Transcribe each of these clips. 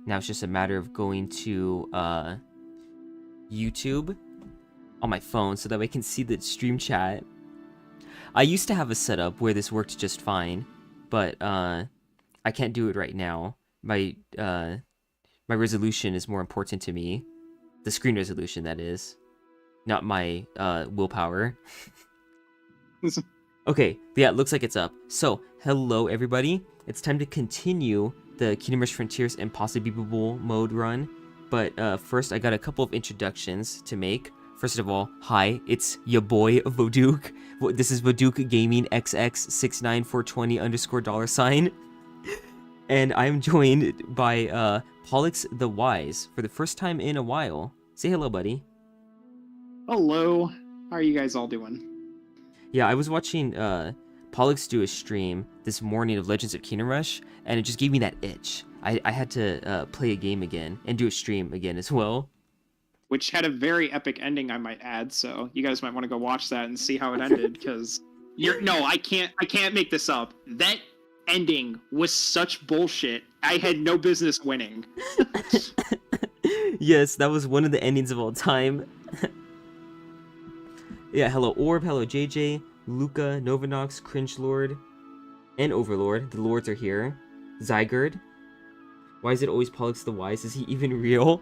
Now it's just a matter of going to YouTube on my phone so that way I can see the stream chat. I used to have a setup where this worked just fine, but I can't do it right now. My resolution is more important to me. The screen resolution, that is. Not my willpower. Okay, yeah, it looks like it's up. So, hello everybody. It's time to continue the Kingdom Rush Frontiers ImpossiBBBle mode run. But first, I got a couple of introductions to make. First of all, hi, it's your boy Voduke. This is Voduke Gaming XX69420_$. And I'm joined by Pollux the Wise for the first time in a while. Say hello, buddy. Hello. How are you guys all doing? Yeah, I was watching Pollux do a stream this morning of Legends of Kingdom Rush, and it just gave me that itch. I had to play a game again and do a stream again as well. Which had a very epic ending, I might add. So you guys might want to go watch that and see how it ended, because I can't make this up. That ending was such bullshit. I had no business winning. Yes, that was one of the endings of all time. Yeah, hello Orb, hello JJ, Luca, Novanox, Cringe Lord, and Overlord. The Lords are here. Zygerd. Why is it always Pollux the Wise? Is he even real?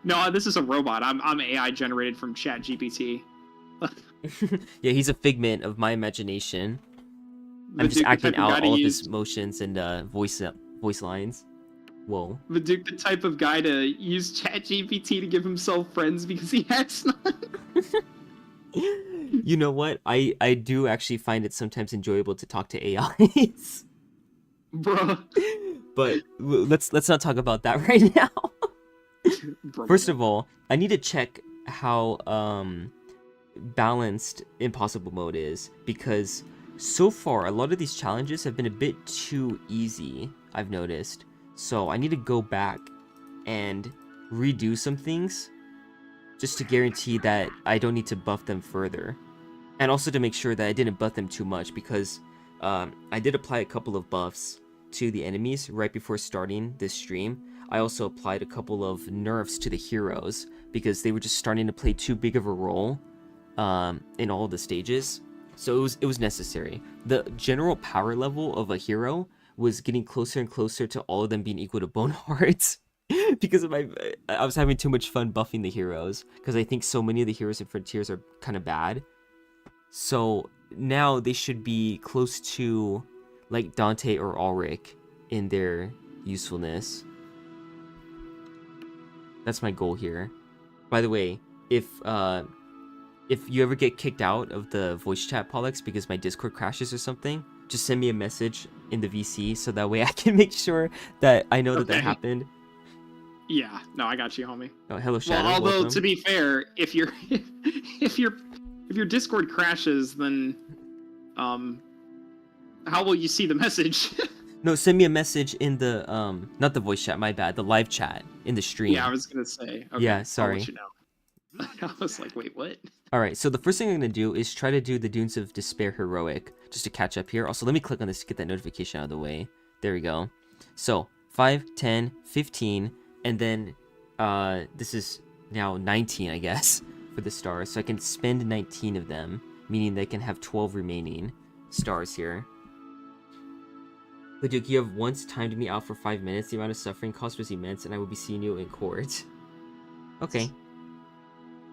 No, this is a robot. I'm AI generated from ChatGPT. Yeah, he's a figment of my imagination. I'm just Duke, acting out all of his motions and voice lines. Whoa. The Duke, the type of guy to use ChatGPT to give himself friends because he has none. You know what? I do actually find it sometimes enjoyable to talk to AIs. Bro. But let's not talk about that right now. First of all, I need to check how balanced Impossible mode is, because so far a lot of these challenges have been a bit too easy, I've noticed. So I need to go back and redo some things just to guarantee that I don't need to buff them further. And also to make sure that I didn't buff them too much, because I did apply a couple of buffs to the enemies right before starting this stream. I also applied a couple of nerfs to the heroes because they were just starting to play too big of a role in all the stages. So it was necessary. The general power level of a hero was getting closer and closer to all of them being equal to Bone Hearts because of I was having too much fun buffing the heroes, because I think so many of the heroes in Frontiers are kind of bad. So now they should be close to like Dante or Ulrich in their usefulness. That's my goal here. By the way, if you ever get kicked out of the voice chat, Pollux, because my Discord crashes or something, just send me a message in the VC so that way I can make sure that I know that happened. Yeah, no, I got you, homie. Oh, hello, Shadow. Well, although welcome. to be fair, if your Discord crashes, then how will you see the message? No, send me a message in the not the voice chat, my bad, the live chat in the stream. Yeah, I was gonna say. Okay, yeah, sorry. I'll let you know. I was like, wait, what? Alright, so the first thing I'm going to do is try to do the Dunes of Despair Heroic, just to catch up here. Also, let me click on this to get that notification out of the way. There we go. So, 5, 10, 15, and then this is now 19, I guess, for the stars. So I can spend 19 of them, meaning they can have 12 remaining stars here. But Duke, you have once timed me out for 5 minutes. The amount of suffering cost was immense, and I will be seeing you in court. Okay.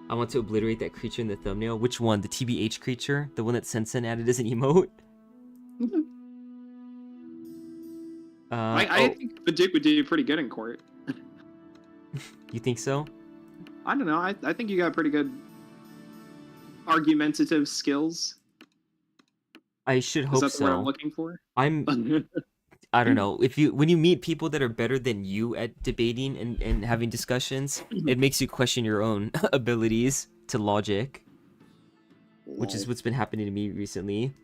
I want to obliterate that creature in the thumbnail. Which one? The TBH creature? The one that Sensen added as an emote? I think the Duke would do pretty good in court. You think so? I don't know. I think you got pretty good argumentative skills. I should hope so. Is that the word I'm looking for? I don't know. When you meet people that are better than you at debating and having discussions, it makes you question your own abilities to logic, which is what's been happening to me recently.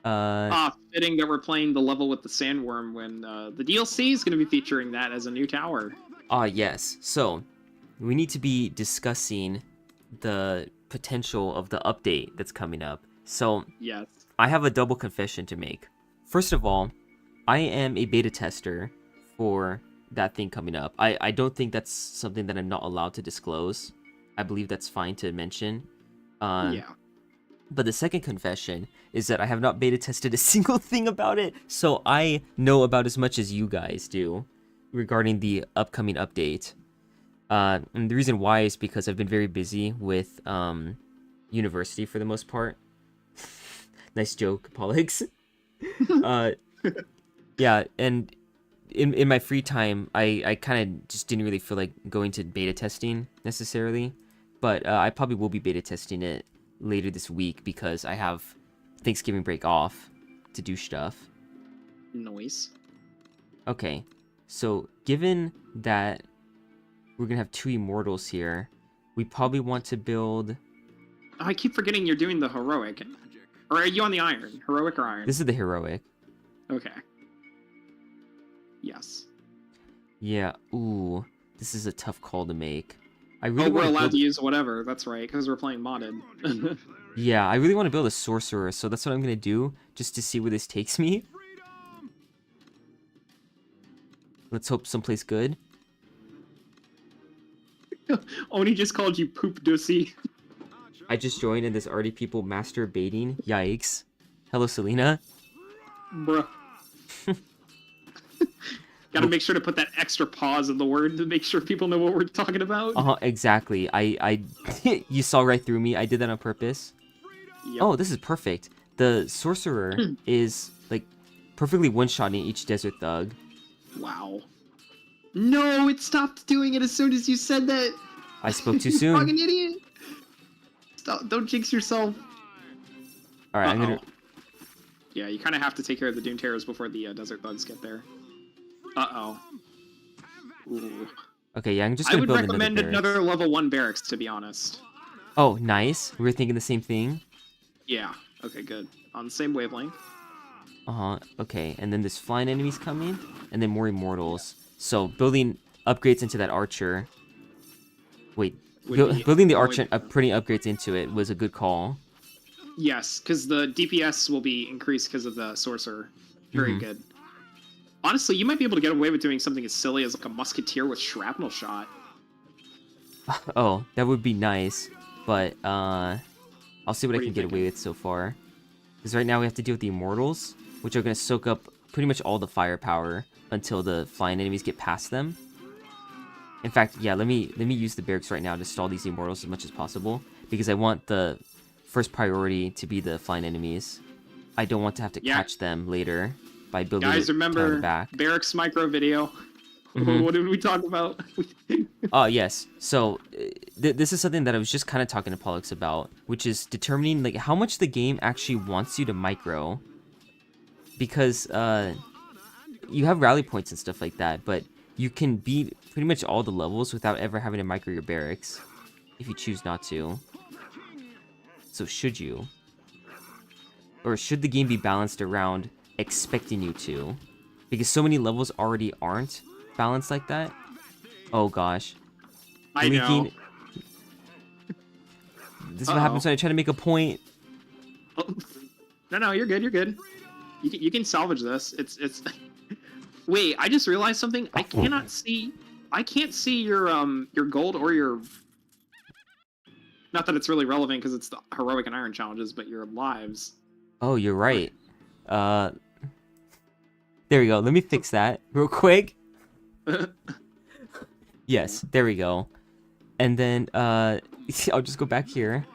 Fitting that we're playing the level with the sandworm when the DLC is going to be featuring that as a new tower. Yes. So we need to be discussing the potential of the update that's coming up. So yes, I have a double confession to make. First of all, I am a beta tester for that thing coming up. I don't think that's something that I'm not allowed to disclose. I believe that's fine to mention. Yeah. But the second confession is that I have not beta tested a single thing about it, so I know about as much as you guys do regarding the upcoming update. And the reason why is because I've been very busy with university for the most part. Nice joke, Pollux. Yeah, and in my free time, I kind of just didn't really feel like going to beta testing necessarily, but I probably will be beta testing it later this week because I have Thanksgiving break off to do stuff. Noise. Okay, so given that we're gonna have 2 immortals here, we probably want to build... Oh, I keep forgetting you're doing the heroic. Or are you on the iron? Heroic or iron? This is the heroic. Okay. Yes. Yeah, ooh, this is a tough call to make. I really we're wanna allowed build... to use whatever. That's right, because we're playing modded. Yeah, I really want to build a sorcerer, so that's what I'm gonna do, just to see where this takes me. Let's hope someplace good. Oni just called you poop dussy. I just joined and there's already people masturbating. Yikes. Hello, Selena. Bruh. Gotta make sure to put that extra pause in the word to make sure people know what we're talking about. Exactly. I you saw right through me. I did that on purpose. Yep. Oh, this is perfect. The sorcerer is like perfectly one-shotting each desert thug. Wow. No, it stopped doing it as soon as you said that. I spoke too You soon. fucking idiot. Stop, don't jinx yourself. All right, I'm gonna. Yeah, you kind of have to take care of the Doom Terrors before the Desert Thugs get there. Uh-oh. Ooh. Okay, yeah, I'm just I gonna would build recommend another another level 1 barracks, to be honest. Oh, nice. We were thinking the same thing. Yeah. Okay, good. On the same wavelength. Okay, and then there's flying enemies coming, and then more immortals. So building upgrades into that archer. Wait, building the archer and putting upgrades into it was a good call. Yes, because the DPS will be increased because of the sorcerer. Very good. Honestly, you might be able to get away with doing something as silly as like a musketeer with shrapnel shot. Oh, that would be nice, but I'll see what I can get away with so far. Because right now we have to deal with the immortals, which are going to soak up pretty much all the firepower until the flying enemies get past them. In fact, yeah, let me use the barracks right now to stall these immortals as much as possible, because I want the first priority to be the flying enemies. I don't want to have to catch them later by building. Guys, remember back. barracks micro video. What did we talk about? Oh yes, so this is something that I was just kind of talking to Pollux about, which is determining like how much the game actually wants you to micro, because you have rally points and stuff like that, but you can beat pretty much all the levels without ever having to micro your barracks, if you choose not to. So should you? Or should the game be balanced around expecting you to? Because so many levels already aren't balanced like that. Oh gosh. I know. This is what happens when I try to make a point. Oh. No, you're good. You're good. You can salvage this. It's. Wait, I just realized something. I cannot see. I can't see your gold or your. Not that it's really relevant because it's the heroic and iron challenges, but your lives. Oh, you're right. There we go. Let me fix that real quick. Yes, there we go. And then I'll just go back here.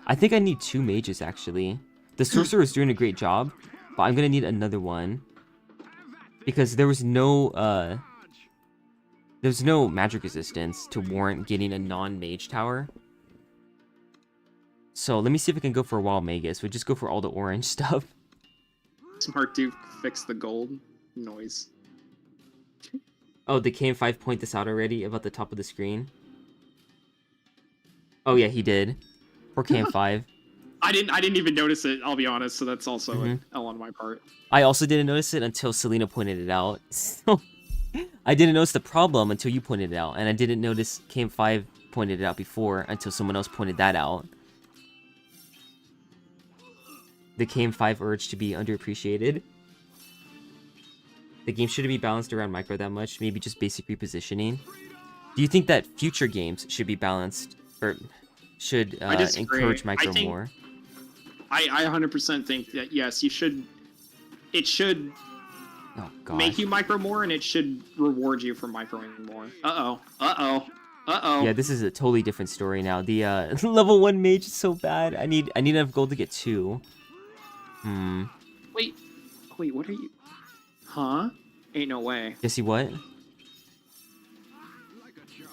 I think I need 2 mages actually. The sorcerer is doing a great job, but I'm gonna need another one because there was no magic resistance to warrant getting a non-mage tower. So let me see if I can go for a wild magus. We just go for all the orange stuff. Smart dude fix the gold noise. Oh, did KM5 point this out already about the top of the screen? Oh yeah, he did. Or KM5. I didn't even notice it, I'll be honest, so that's also an L on my part. I also didn't notice it until Selena pointed it out. So I didn't notice the problem until you pointed it out, and I didn't notice KM5 pointed it out before until someone else pointed that out. The KM5 urge to be underappreciated. The game shouldn't be balanced around micro that much. Maybe just basic repositioning. Do you think that future games should be balanced or should encourage micro more? I 100% think that yes, you should. It should make you micro more, and it should reward you for microing more. Yeah, this is a totally different story now. The level 1 mage is so bad. I need enough gold to get 2. Wait, what are you? Huh? Ain't no way. Jesse, what?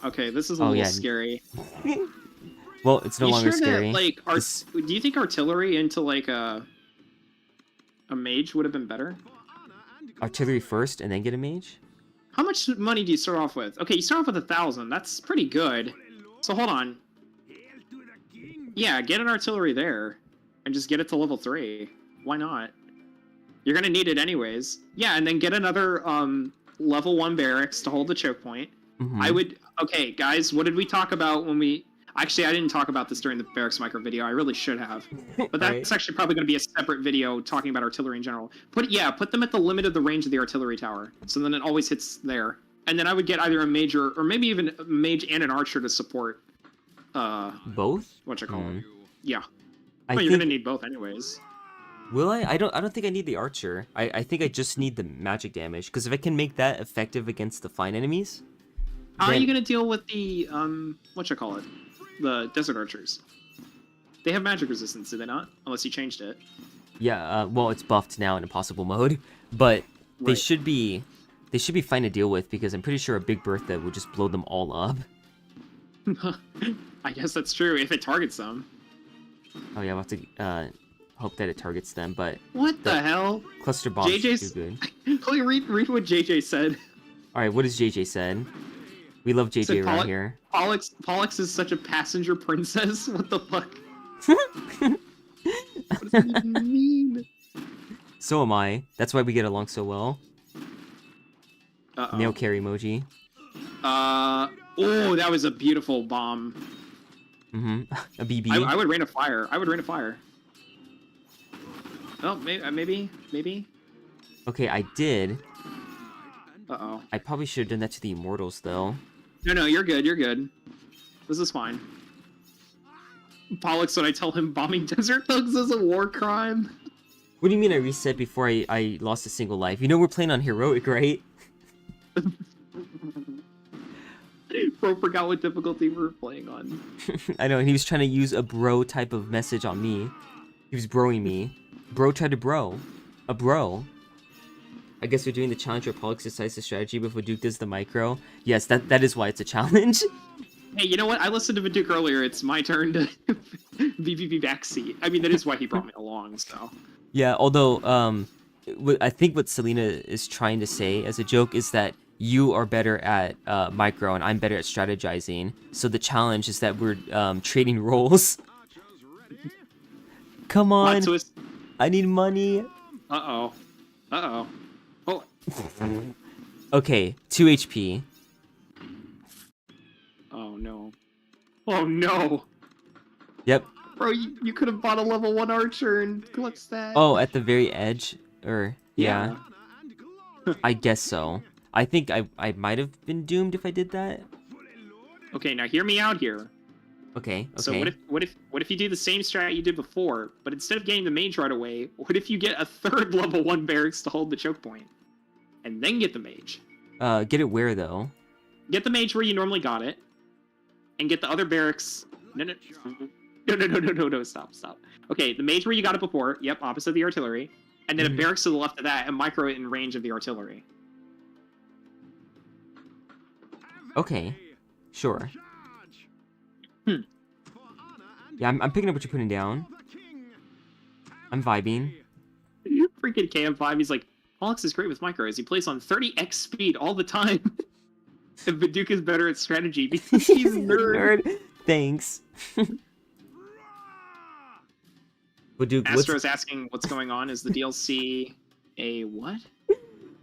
Okay, this is a little scary. Well, it's no longer sure scary. That, like, do you think artillery into like a mage would have been better? Artillery first and then get a mage? How much money do you start off with? Okay, you start off with 1,000. That's pretty good. So hold on. Yeah, get an artillery there, and just get it to level 3. Why not? You're gonna need it anyways. Yeah, and then get another level 1 barracks to hold the choke point. I would. Okay, guys, what did we talk about when we? Actually, I didn't talk about this during the barracks micro video. I really should have. But that's actually probably going to be a separate video talking about artillery in general. Put them at the limit of the range of the artillery tower. So then it always hits there. And then I would get either a major or maybe even a mage and an archer to support. Both? What you call it? Yeah. Well, you're going to need both anyways. Will I? I don't think I need the archer. I think I just need the magic damage. Because if I can make that effective against the fine enemies. How are you going to deal with the what you call it? The desert archers. They have magic resistance, do they not? Unless you changed it. Yeah, well, it's buffed now in impossible mode, but they should be fine to deal with because I'm pretty sure a big Bertha would just blow them all up. I guess that's true if it targets them. Oh yeah, we'll have to hope that it targets them. But what the hell? Cluster bombs is too good. Please read what JJ said. All right, what has JJ said? We love JJ around here. Pollux is such a passenger princess. What the fuck? What does that even mean? So am I. That's why we get along so well. Nail carry emoji. Oh, that was a beautiful bomb. A BB. I would rain a fire. Oh, maybe. Okay, I did. I probably should have done that to the immortals, though. No, you're good. This is fine. Pollux, when I tell him bombing desert thugs is a war crime. What do you mean I reset before I lost a single life? You know we're playing on heroic, right? Bro forgot what difficulty we were playing on. I know, and he was trying to use a bro type of message on me. He was broing me. Bro tried to bro. A bro. I guess we're doing the challenge where Pollux decides the strategy before Duke does the micro. Yes, that is why it's a challenge. Hey, you know what? I listened to Duke earlier. It's my turn to BBB backseat. I mean, that is why he brought me along, so. Yeah, although, I think what Selena is trying to say as a joke is that you are better at micro and I'm better at strategizing. So the challenge is that we're trading roles. Come on. I need money. Uh-oh. Oh. Okay, 2 HP. Oh no. Yep. Bro, you could have bought a level 1 archer and what's that? Oh, at the very edge? Or, yeah. I guess so. I think I might have been doomed if I did that. Okay, now hear me out here. Okay. So what if you do the same strat you did before, but instead of getting the mage right away, what if you get a 3rd level 1 barracks to hold the choke point? And then get the mage. Get it where, though? Get the mage where you normally got it. And get the other barracks... No, stop. Okay, the mage where you got it before. Yep, opposite the artillery. And then a barracks to the left of that, and micro it in range of the artillery. Okay. Sure. Yeah, I'm picking up what you're putting down. I'm vibing. Freaking KM5, he's like, Pollux is great with micros. He plays on 30x speed all the time. And Baduk is better at strategy because he's a nerd. Thanks. Baduk, Astro's asking what's going on. Is the DLC a what?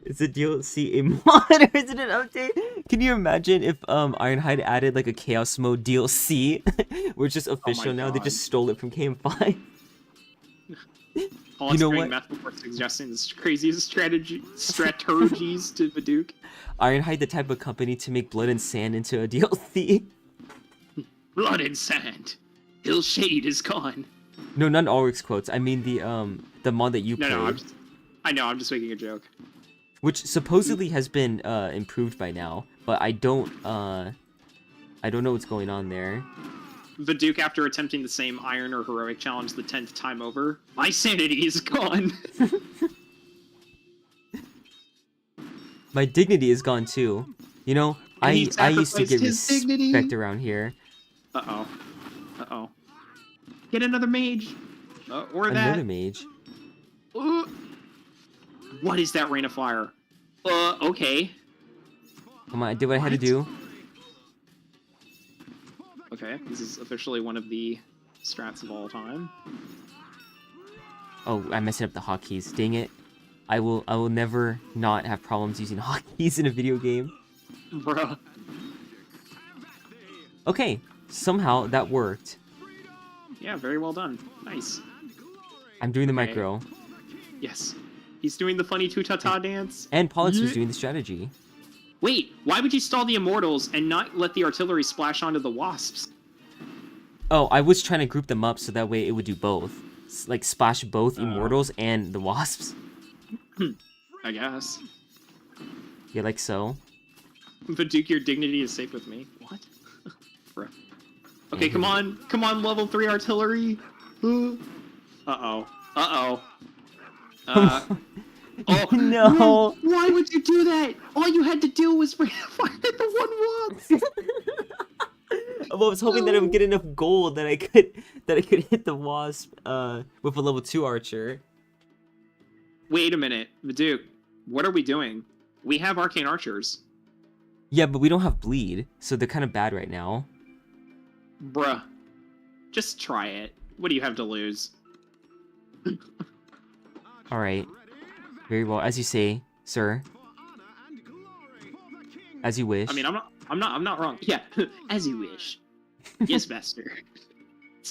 Is the DLC a mod or is it an update? Can you imagine if Ironhide added like a Chaos Mode DLC? Where it's just official now. They just stole it from KM5. Paul You know spraying what? meth before suggesting the craziest strategies to Baduk. Ironhide, the type of company to make Blood and Sand into a DLC. Blood and sand. Hill Shade is gone. No, not Ulrich's quotes. I mean the mod that you No, played, no, I know, I'm just making a joke. which supposedly has been improved by now, but I don't know what's going on there. Baduk, after attempting the same Iron or Heroic challenge the 10th time over, my sanity is gone. My dignity is gone too. You know, And he I used to sacrificed get his dignity. respect around here. Uh-oh. Uh-oh. Get another mage. Or that. Another mage. What is that rain of fire? Okay. Come on, I did what I had to What? do. Okay, this is officially one of the strats of all time. Oh, I messed up the hotkeys. Dang it. I will never not have problems using hotkeys in a video game. Bruh. Okay, somehow that worked. Yeah, very well done. Nice. I'm doing the Okay. micro. Yes. He's doing the funny two-ta-ta dance. And Pollux was Yeah. doing the strategy. Wait, why would you stall the Immortals and not let the artillery splash onto the Wasps? Oh, I was trying to group them up so that way it would do both. Like splash both Immortals and the Wasps. I guess. Yeah, like so. Baduk, your dignity is safe with me. What? Bruh. Okay, come on. Come on, level 3 artillery. Uh-oh. Uh-oh. Oh, No. Why would you do that? All you had to do was fire the one wasp. Well, I was hoping that I would get enough gold that I could hit the Wasp with a level 2 archer. Wait a minute, Baduk. What are we doing? We have arcane archers. Yeah, but we don't have bleed, so they're kind of bad right now. Bruh. Just try it. What do you have to lose? All right. Very well, as you say, sir. As you wish. I mean, I'm not wrong. Yeah, as you wish. Yes, master.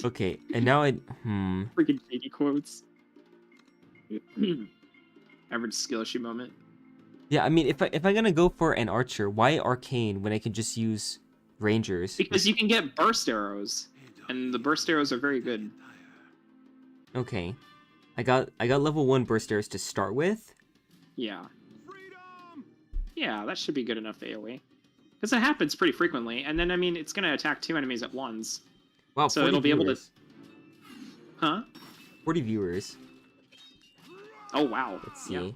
Okay, and now Freaking JD quotes. Average skill issue moment. Yeah, I mean, if I'm gonna go for an archer, why arcane when I can just use rangers? Because you can get burst arrows, and the burst arrows are very good. Okay, I got level 1 burst arrows to start with. Yeah. Yeah, that should be good enough AoE. Because it happens pretty frequently, and then I mean it's gonna attack 2 enemies at once. Wow, So 40 it'll be able to. viewers. Huh? 40 viewers. Oh wow. Let's see. Yeah.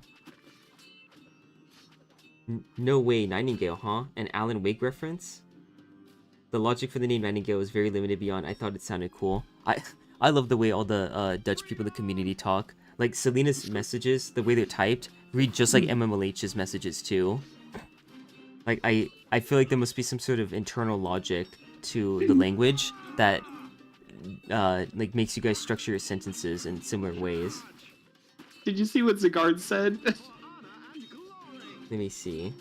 No way, Nightingale, huh? An Alan Wake reference? The logic for the name Nightingale is very limited beyond. I thought it sounded cool. I love the way all the Dutch people in the community talk. Like Selena's messages, the way they're typed, read just like MMLH's messages too. Like I feel like there must be some sort of internal logic to the language that like makes you guys structure your sentences in similar ways. Did you see what Zagard said? Let me see.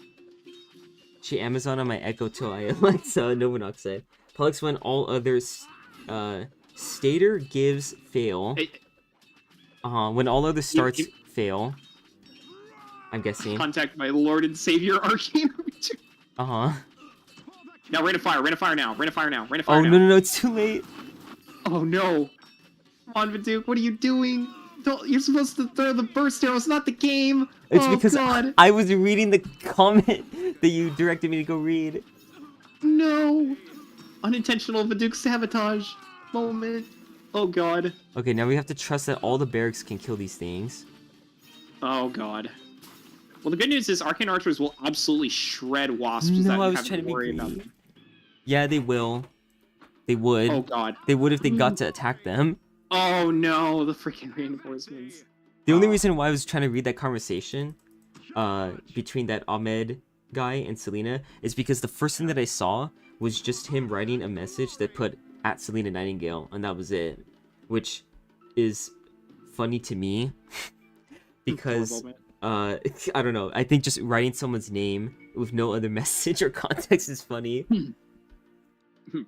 She Amazon on my Echo till I Alexa, Novanox Pollux when all others Stater gives fail. When all other starts fail. I'm guessing. Contact my Lord and Savior Arcane. Now Rain of Fire now. Rain of Fire now. Oh no, it's too late. Oh no. Come on, Baduk, what are you doing? You're supposed to throw the burst arrows, not the game. It's oh, because God. I was reading the comment that you directed me to go read. No. Unintentional Baduk sabotage moment. Oh god. Okay, now we have to trust that all the barracks can kill these things. Oh god. Well, the good news is Arcane Archers will absolutely shred wasps No, I without was having trying to be worry about greedy. them. Yeah, they will. They would. Oh god. They would if they got to attack them. Oh no, the freaking reinforcements. The only reason why I was trying to read that conversation between that Ahmed guy and Selena is because the first thing that I saw was just him writing a message that put at Selena Nightingale, and that was it. Which is funny to me because I don't know. I think just writing someone's name with no other message or context is funny.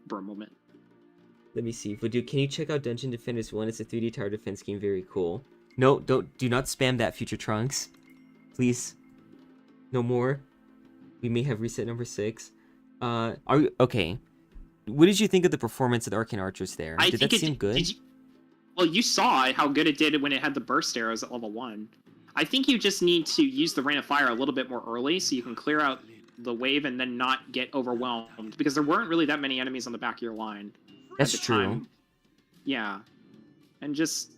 Bro moment. Let me see. Voodoo, can you check out Dungeon Defenders 1? It's a 3D tower defense game. Very cool. No, do not spam that, future Trunks. Please. No more. We may have reset number 6. Okay. What did you think of the performance of the Arcane Archers there? I Did think that seem good? Well, you saw how good it did when it had the burst arrows at level 1. I think you just need to use the Rain of Fire a little bit more early so you can clear out the wave and then not get overwhelmed, because there weren't really that many enemies on the back of your line. That's true. Time. Yeah. And just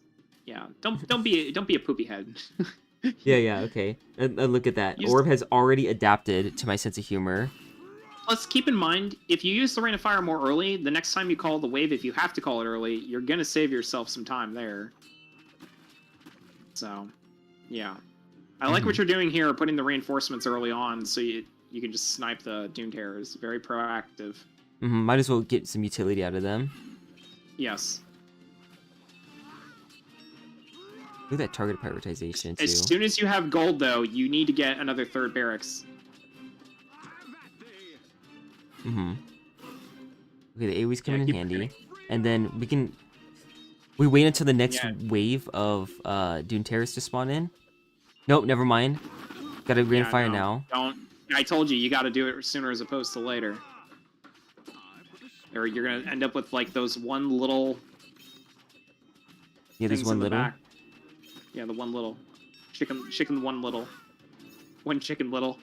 don't be a poopy head. Yeah, okay. And look at that. Orb has already adapted to my sense of humor. Plus, keep in mind, if you use the Rain of Fire more early, the next time you call the wave, if you have to call it early, you're going to save yourself some time there. So, yeah. I like what you're doing here, putting the reinforcements early on, so you can just snipe the Dune Terrors. Very proactive. Might as well get some utility out of them. Yes. Look at that target prioritization, too. As soon as you have gold, though, you need to get another 3rd barracks. Okay, the AoE's coming in handy. And then we wait until the next wave of Dune Terrors to spawn in? Nope, never mind. Gotta Rain of Fire now. Don't. I told you gotta do it sooner as opposed to later. Or you're gonna end up with, like, those one little... Yeah, there's one little? Back. Yeah, the one little. Chicken one little. One chicken little.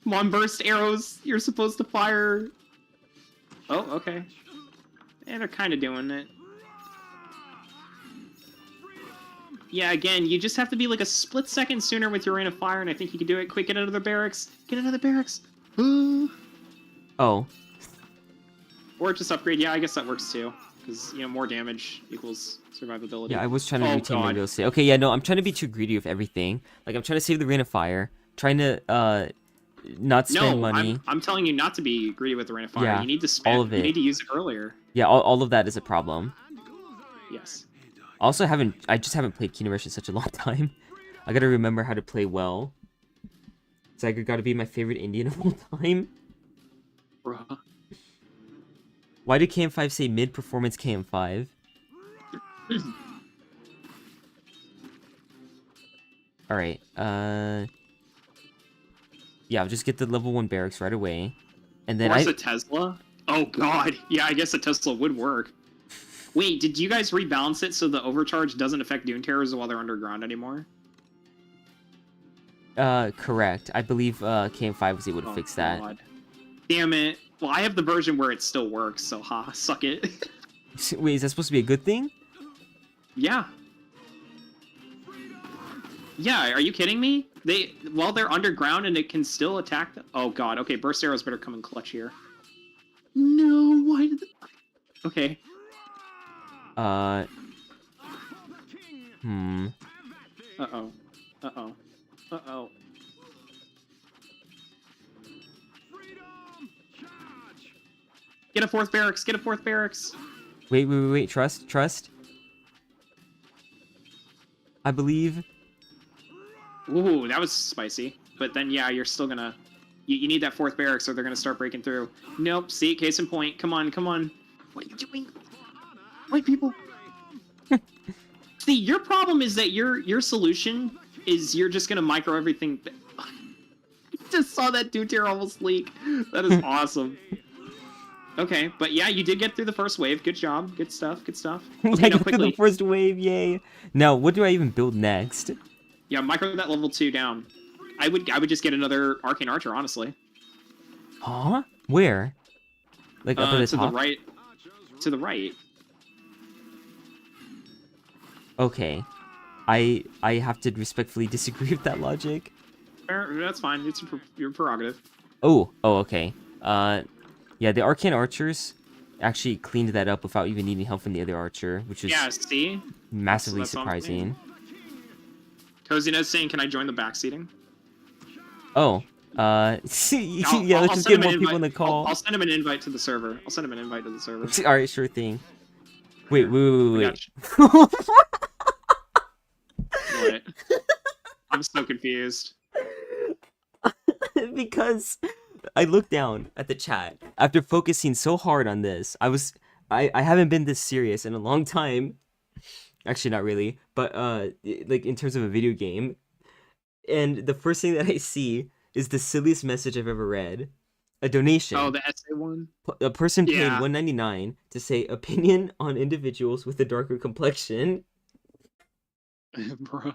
Come on, burst arrows! You're supposed to fire... Oh, okay. And they're kind of doing it. Yeah, again, you just have to be like a split second sooner with your Rain of Fire, and I think you can do it. Quick, get out of the barracks! Get out of the barracks! Ooh. Oh. Or just upgrade. Yeah, I guess that works too. Because, more damage equals survivability. Yeah, I was trying to retain my real estate. Okay, yeah, no, I'm trying to be too greedy with everything. Like, I'm trying to save the Rain of Fire. Trying to, not spend money. I'm telling you not to be greedy with the Rain of Fire. Yeah, you need to spend. all of it. You need to use it earlier. Yeah, all of that is a problem. Yes. Also, I just haven't played Kingdom Rush in such a long time. I gotta remember how to play well. Tiger gotta be my favorite Indian of all time. Bruh. Why did KM5 say mid-performance KM5? Alright, yeah, I'll just get the level 1 barracks right away. And then a Tesla? Oh god, yeah, I guess a Tesla would work. Wait, did you guys rebalance it so the overcharge doesn't affect Dune Terrors while they're underground anymore? Correct. I believe, KM5 was able to fix that. God. Damn it. Well, I have the version where it still works, so suck it. Wait, is that supposed to be a good thing? Yeah. Yeah, are you kidding me? While they're underground and it can still attack them? Oh god, okay, burst arrows better come in clutch here. No, why did Okay. Uh-oh. Uh-oh. Uh-oh. Get a 4th barracks, get a 4th barracks! Wait, trust. I believe... Ooh, that was spicy. But then, yeah, you're still gonna... You need that 4th barracks or they're gonna start breaking through. Nope, see, case in point. Come on. What are you doing? White people! See, your problem is that your solution is you're just gonna micro everything... Just saw that Dune Terror almost leak. That is awesome. Okay, but yeah, you did get through the first wave. Good job. Good stuff. Okay, I got through the first wave, yay. Now, what do I even build next? Yeah, micro that level 2 down. I would just get another Arcane Archer, honestly. Huh? Where? Like up at the top? To the right. Okay. I have to respectfully disagree with that logic. That's fine. It's your prerogative. Oh, okay. Yeah, the Arcane Archers actually cleaned that up without even needing help from the other archer, which was massively surprising. Coziness saying, "Can I join the backseating?" Oh, yeah, let's just get more people in the call. I'll send him an invite to the server. All right, sure thing. Wait. What? I'm so confused. Because I looked down at the chat after focusing so hard on this. I haven't been this serious in a long time. Actually, not really. But like in terms of a video game, and the first thing that I see is the silliest message I've ever read. A Oh, donation. the essay one. A person paid Yeah, $1.99 to say opinion on individuals with a darker complexion. bro.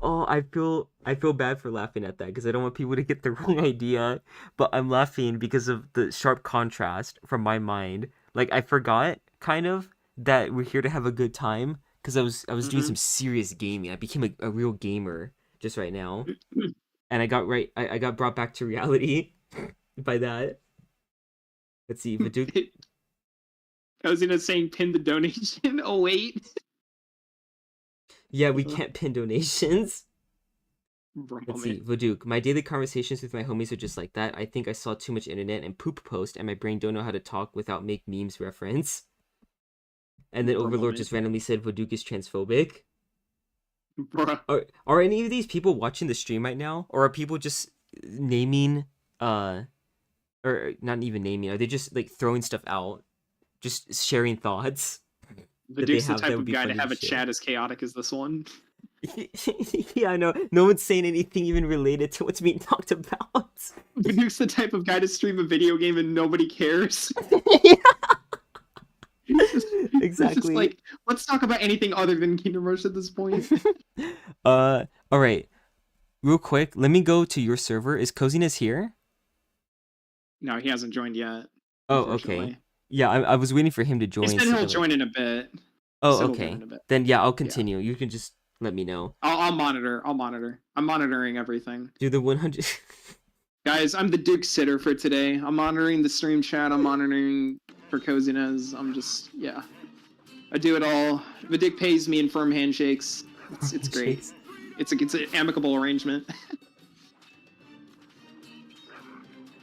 Oh, I feel bad for laughing at that because I don't want people to get the wrong idea, but I'm laughing because of the sharp contrast from my mind. Like I forgot kind of that we're here to have a good time because I was doing Hmm. some serious gaming. I became a real gamer just right now, and I got brought back to reality by that. Let's see, Vadu. I was gonna say pin the donation. Oh wait, Yeah, we can't pin donations. bro, Let's man. see, Vuduk. My daily conversations with my homies are just like that. I think I saw too much internet and poop post, and my brain don't know how to talk without make memes reference. And then For a Overlord moment, just randomly said Vuduk is transphobic. bro. Are any of these people watching the stream right now, or are people just naming, or not even naming? Are they just like throwing stuff out, just sharing thoughts The that they Duke's the have that type would of be guy to funny to have a share? chat as chaotic as this one. Yeah, I know. No one's saying anything even related to what's being talked about. The Duke's the type of guy to stream a video game and nobody cares. Yeah, It's just exactly. like, let's talk about anything other than Kingdom Rush at this point. All right. Real quick, let me go to your server. Is Coziness here? No, he hasn't joined yet, Oh, okay. unfortunately. Yeah, I was waiting for him to He join said so he'll that like. join in a bit. He Oh, said he'll join okay. in a bit. Then yeah, I'll Yeah. continue. You can just let me know. I'll monitor. I'll monitor. I'm monitoring everything. Do the 100. Guys, I'm the Duke sitter for today. I'm monitoring the stream chat. I'm monitoring for coziness. I'm just, yeah. I do it all. The Duke pays me in firm handshakes. It's great. Shakes. It's an amicable arrangement.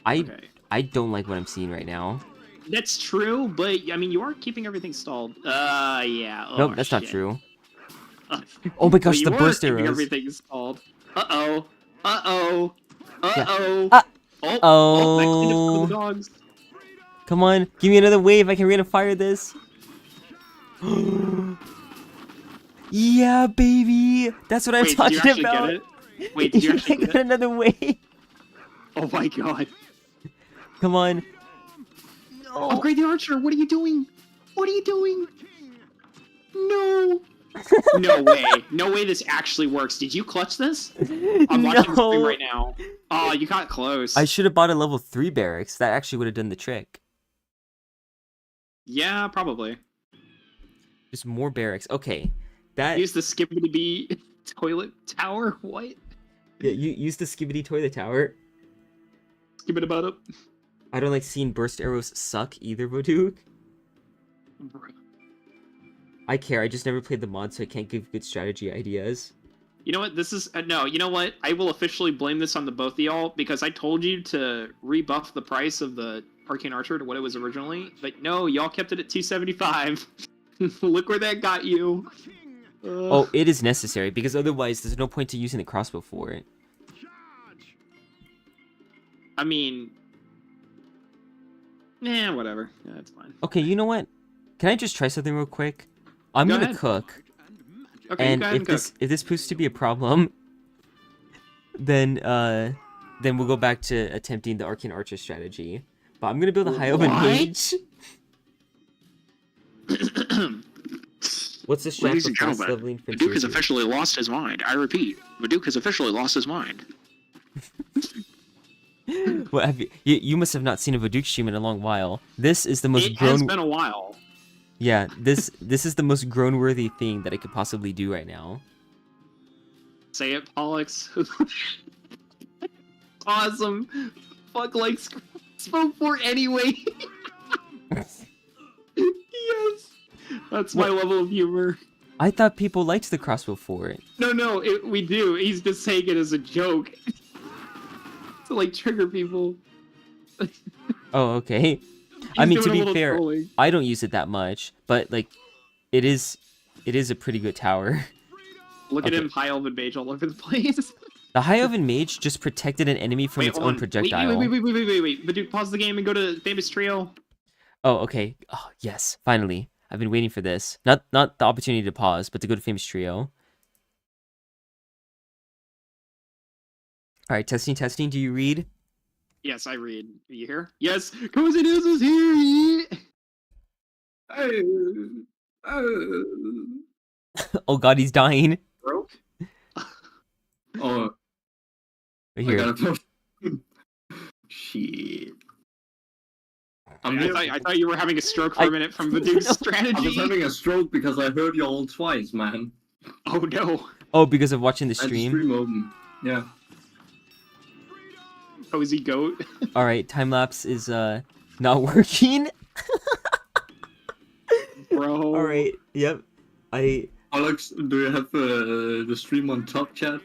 I Okay. I don't like what I'm seeing right now. That's true, but I mean, you are keeping everything stalled. Yeah. Oh, Nope, that's not shit. true. Oh my But gosh, you the are burst keeping arrows. everything stalled. Uh-oh. Uh-oh. Yeah. Uh-oh. Ah. Oh, that cleaned up some of Oh. the dogs. Come on, give me another wave. I can rate of fire this. Yeah, baby. That's what I'm Wait, did you talking actually get about. it? Wait, did you actually I get got it? another wave. Oh my god. Come on. No. Upgrade the archer. What are you doing? What are you doing? No. No way. No way this actually works. Did you clutch this? I'm watching the stream No. right now. Oh, you got close. I should have bought a level 3 barracks. That actually would have done the trick. Yeah, probably. Just more barracks. Okay. That Use the skibbity bee toilet tower. What? yeah, you use the skibidi toilet tower. Skip it about up. I don't like seeing burst arrows suck either, Voduk. I care. I just never played the mod, so I can't give good strategy ideas. You know what? This is no. You know what? I will officially blame this on the both of y'all because I told you to rebuff the price of the Arcane Archer to what it was originally, but no, y'all kept it at 275. Look where that got you. Oh, it is necessary because otherwise there's no point to using the crossbow for it. I mean, whatever. Yeah, that's fine. Okay, you know what? Can I just try something real quick? I'm Go gonna ahead. cook, Okay, and go ahead if and cook. this proves to be a problem, then we'll go back to attempting the Arcane Archer strategy. But I'm gonna build a high oven What? mage. What's the strat Ladies for and fast gentlemen, leveling the Duke has frontier? officially lost his mind. I repeat, the Duke has officially lost his mind. What have you must have not seen a Vuduk stream in a long while. This is the most It has grown. been a while. Yeah, this is the most grown-worthy thing that I could possibly do right now. Say it, Pollux. Awesome. Fuck likes spoke for anyway. Yes. That's my level of humor. I thought people liked the crossbow for it. No, we do. He's just saying it as a joke. To like trigger people. Oh, okay. I He's mean, to doing a be little fair, trolling. I don't use it that much, but like, it is a pretty good tower. Look at Okay. him, high elven mage all over the place. The High Oven Mage just protected an enemy from its hold own on. projectile. Wait. But dude, pause the game and go to famous trio. Oh, okay. Oh, yes, finally. I've been waiting for this. Not the opportunity to pause, but to go to famous trio. All right, testing. Do you read? Yes, I read. Are you here? Yes, Cozy News is here. Oh God, he's dying. Broke. Oh, Right I here. gotta. Shit. I thought you were having a stroke for a minute from the dude's I was strategy. having a stroke because I heard you all twice, man. Oh no. Oh, because of watching the I had the stream. stream open. Yeah. Cozy goat. All right, time lapse is not working. Bro. All right. Yep. Alex, do you have the stream on top chat?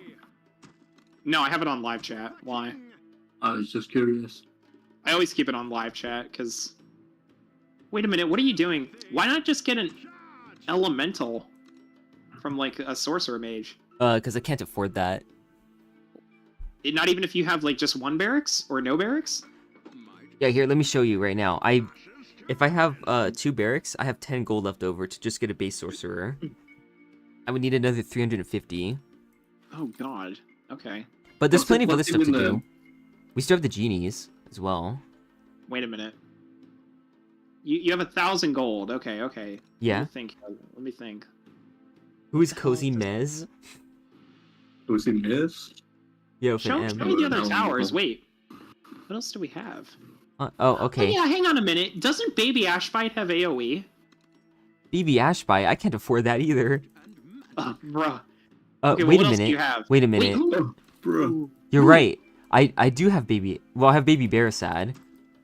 No, I have it on live chat. Why? I was just curious. I always keep it on live chat because. Wait a minute. What are you doing? Why not just get an elemental from like a sorcerer mage? Because I can't afford that. Not even if you have like just one barracks or no barracks. Yeah, here, let me show you right now. If I have 2 barracks, I have 10 gold left over to just get a base sorcerer. I would need another 350. Oh God. Okay. But there's What's plenty of other what's stuff to even do. We still have the genies as well. Wait a minute. You have 1,000 gold. Okay. Yeah. Let me think. Who is Cozy Mez? Who's in this? Yeah, with Show an me M. the other No, towers. no. Wait. What else do we have? Oh, Oh okay. yeah, hang on a minute. Doesn't Baby Ashbite have AoE? BB Ashby, I can't afford that either. Bruh. Uh, Okay, well, wait what a else do you minute. have? Wait a minute. Oh, bro. You're right. I do have baby. Well, I have baby Barasad.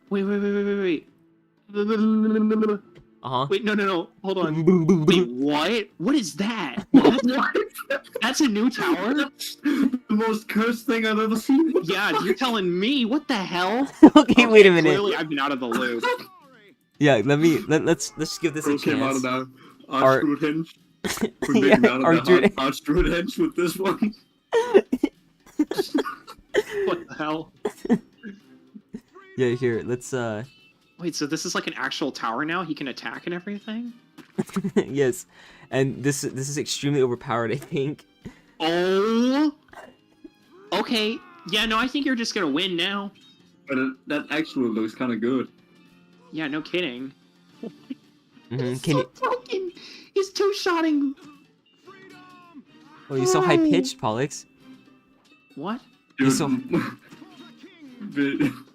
Wait. Uh-huh. Wait, no. Hold on. Boo, boo, Wait, boo. what? What is that? What? That's a new tower? That's the most cursed thing I've ever seen. Yeah, you're telling me. What the hell? Okay, wait a minute. Clearly, I've been out of the loop. Yeah, let's give this a Bro came out chance. of that Our- Archdruid Hinge. We're Yeah, getting out of Archdruid- the Archdruid Hinge with this one. What the hell? Yeah, here, let's Wait, so this is like an actual tower now? He can attack and everything? yes. And this is extremely overpowered, I think. Oh. Okay. Yeah, no, I think you're just gonna win now. But that actually looks kind of good. Yeah, no kidding. Mhm, It's Can so you broken. He's two-shotting. Oh, you're so high pitched, Pollux. What? You're Dude, so-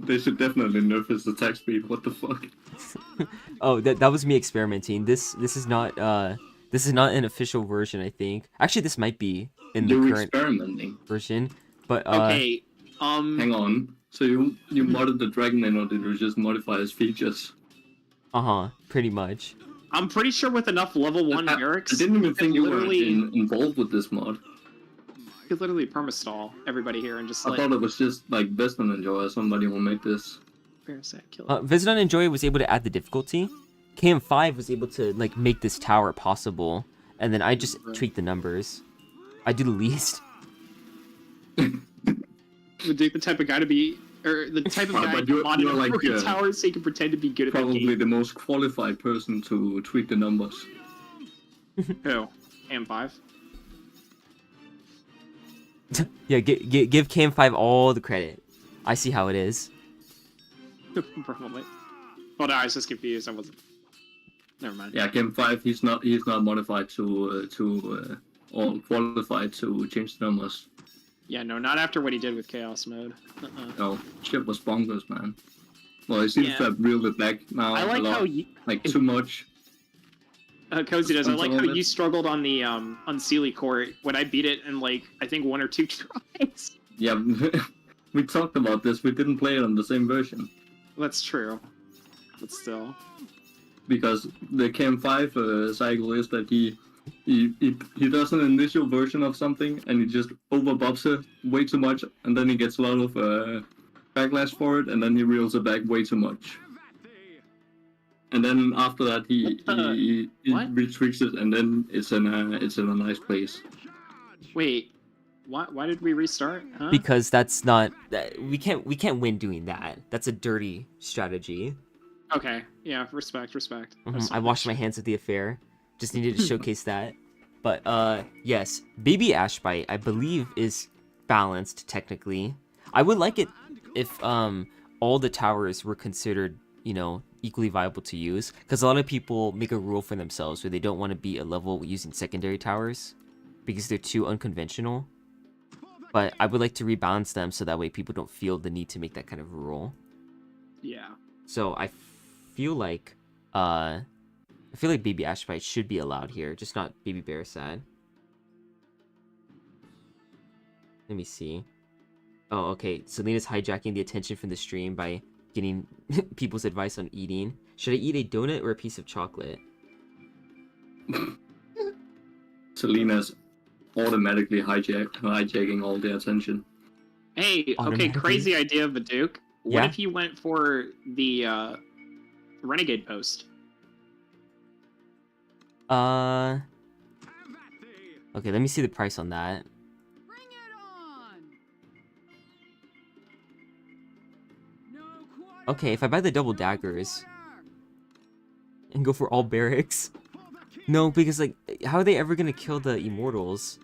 they should definitely nerf his attack speed. What the fuck? Oh, that was me experimenting. This is not an official version, I think. Actually, this might be in the You're current experimenting. version. But Okay. Hang on. So you modded the dragon in, or did you just modify his features? pretty much. I'm pretty sure with enough level 1 barracks, I didn't even think you were literally- involved with this mod. you could literally permastall everybody here and just I like thought it was just like best and enjoy. Somebody will make this. Parasite kill. Visit and Enjoy was able to add the difficulty. KM5 was able to like make this tower possible, and then I just tweak the numbers. I do the least. Would Duke the type of guy to be, or the type of guy But to you're mod in a like, broken tower so he can pretend to be good at the Probably game? the most qualified person to tweak the numbers. Who? AM5? Yeah, give KM5 all the credit. I see how it is. Probably. Oh no, I was just confused. I wasn't. Never mind. Yeah, Game 5. He's not modified to or qualified to change the numbers. Yeah, no, not after what he did with Chaos Mode. No, shit was bonkers, man. Well, he seems Yeah. to have reeled it back now. I like a lot, how you, like too much. Cozy does. I like how Some of you it. struggled on the on Sealy Court when I beat it in like I think 1 or 2 tries. Yeah, we talked about this. We didn't play it on the same version That's true, but still. because the KM5 cycle is that he does an initial version of something and he just overbubs it way too much, and then he gets a lot of backlash for it, and then he reels it back way too much. And then after that, he What? retweaks it, and then it's in a nice place. Wait, why did we restart? Huh? Because that's not we can't win doing that. That's a dirty strategy. Okay, yeah, respect. I washed my hands of the affair. Just needed to showcase that. But yes, Baby Ashbite, I believe, is balanced technically. I would like it if all the towers were considered, you know, equally viable to use, because a lot of people make a rule for themselves where they don't want to be a level using secondary towers because they're too unconventional. But I would like to rebalance them so that way people don't feel the need to make that kind of rule. Yeah. So I feel like Baby Ashbite should be allowed here, just not Baby Bearsad. Let me see. Oh, okay. Selena's hijacking the attention from the stream by getting people's advice on eating. Should I eat a donut or a piece of chocolate? Selena's automatically hijacking all the attention. Hey, okay, Automatically? crazy idea, Baduke. What Yeah? if you went for the Renegade post? Okay, let me see the price on that. Okay, if I buy the double daggers and go for all barracks. No, because like, how are they ever gonna kill the immortals?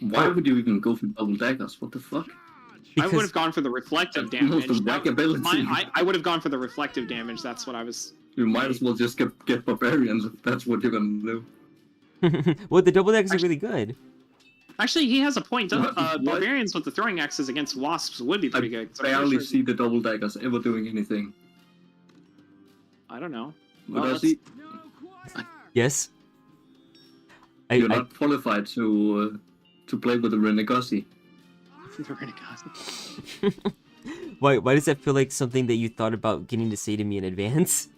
Why would you even go for double daggers? What the fuck? I would have gone for the reflective That's most damage. of whack ability. I would have gone for the reflective damage. That's what I was. You might as well just get barbarians if that's what you're gonna do. Well, the double daggers are really good. Actually, he has a point. What? Barbarians with the throwing axes against wasps would be pretty good. I So I'm barely sure- see the double daggers ever doing anything. I don't know. But Well, I see Yes. you're not qualified to play with the Renegade. Why does that feel like something that you thought about getting to say to me in advance?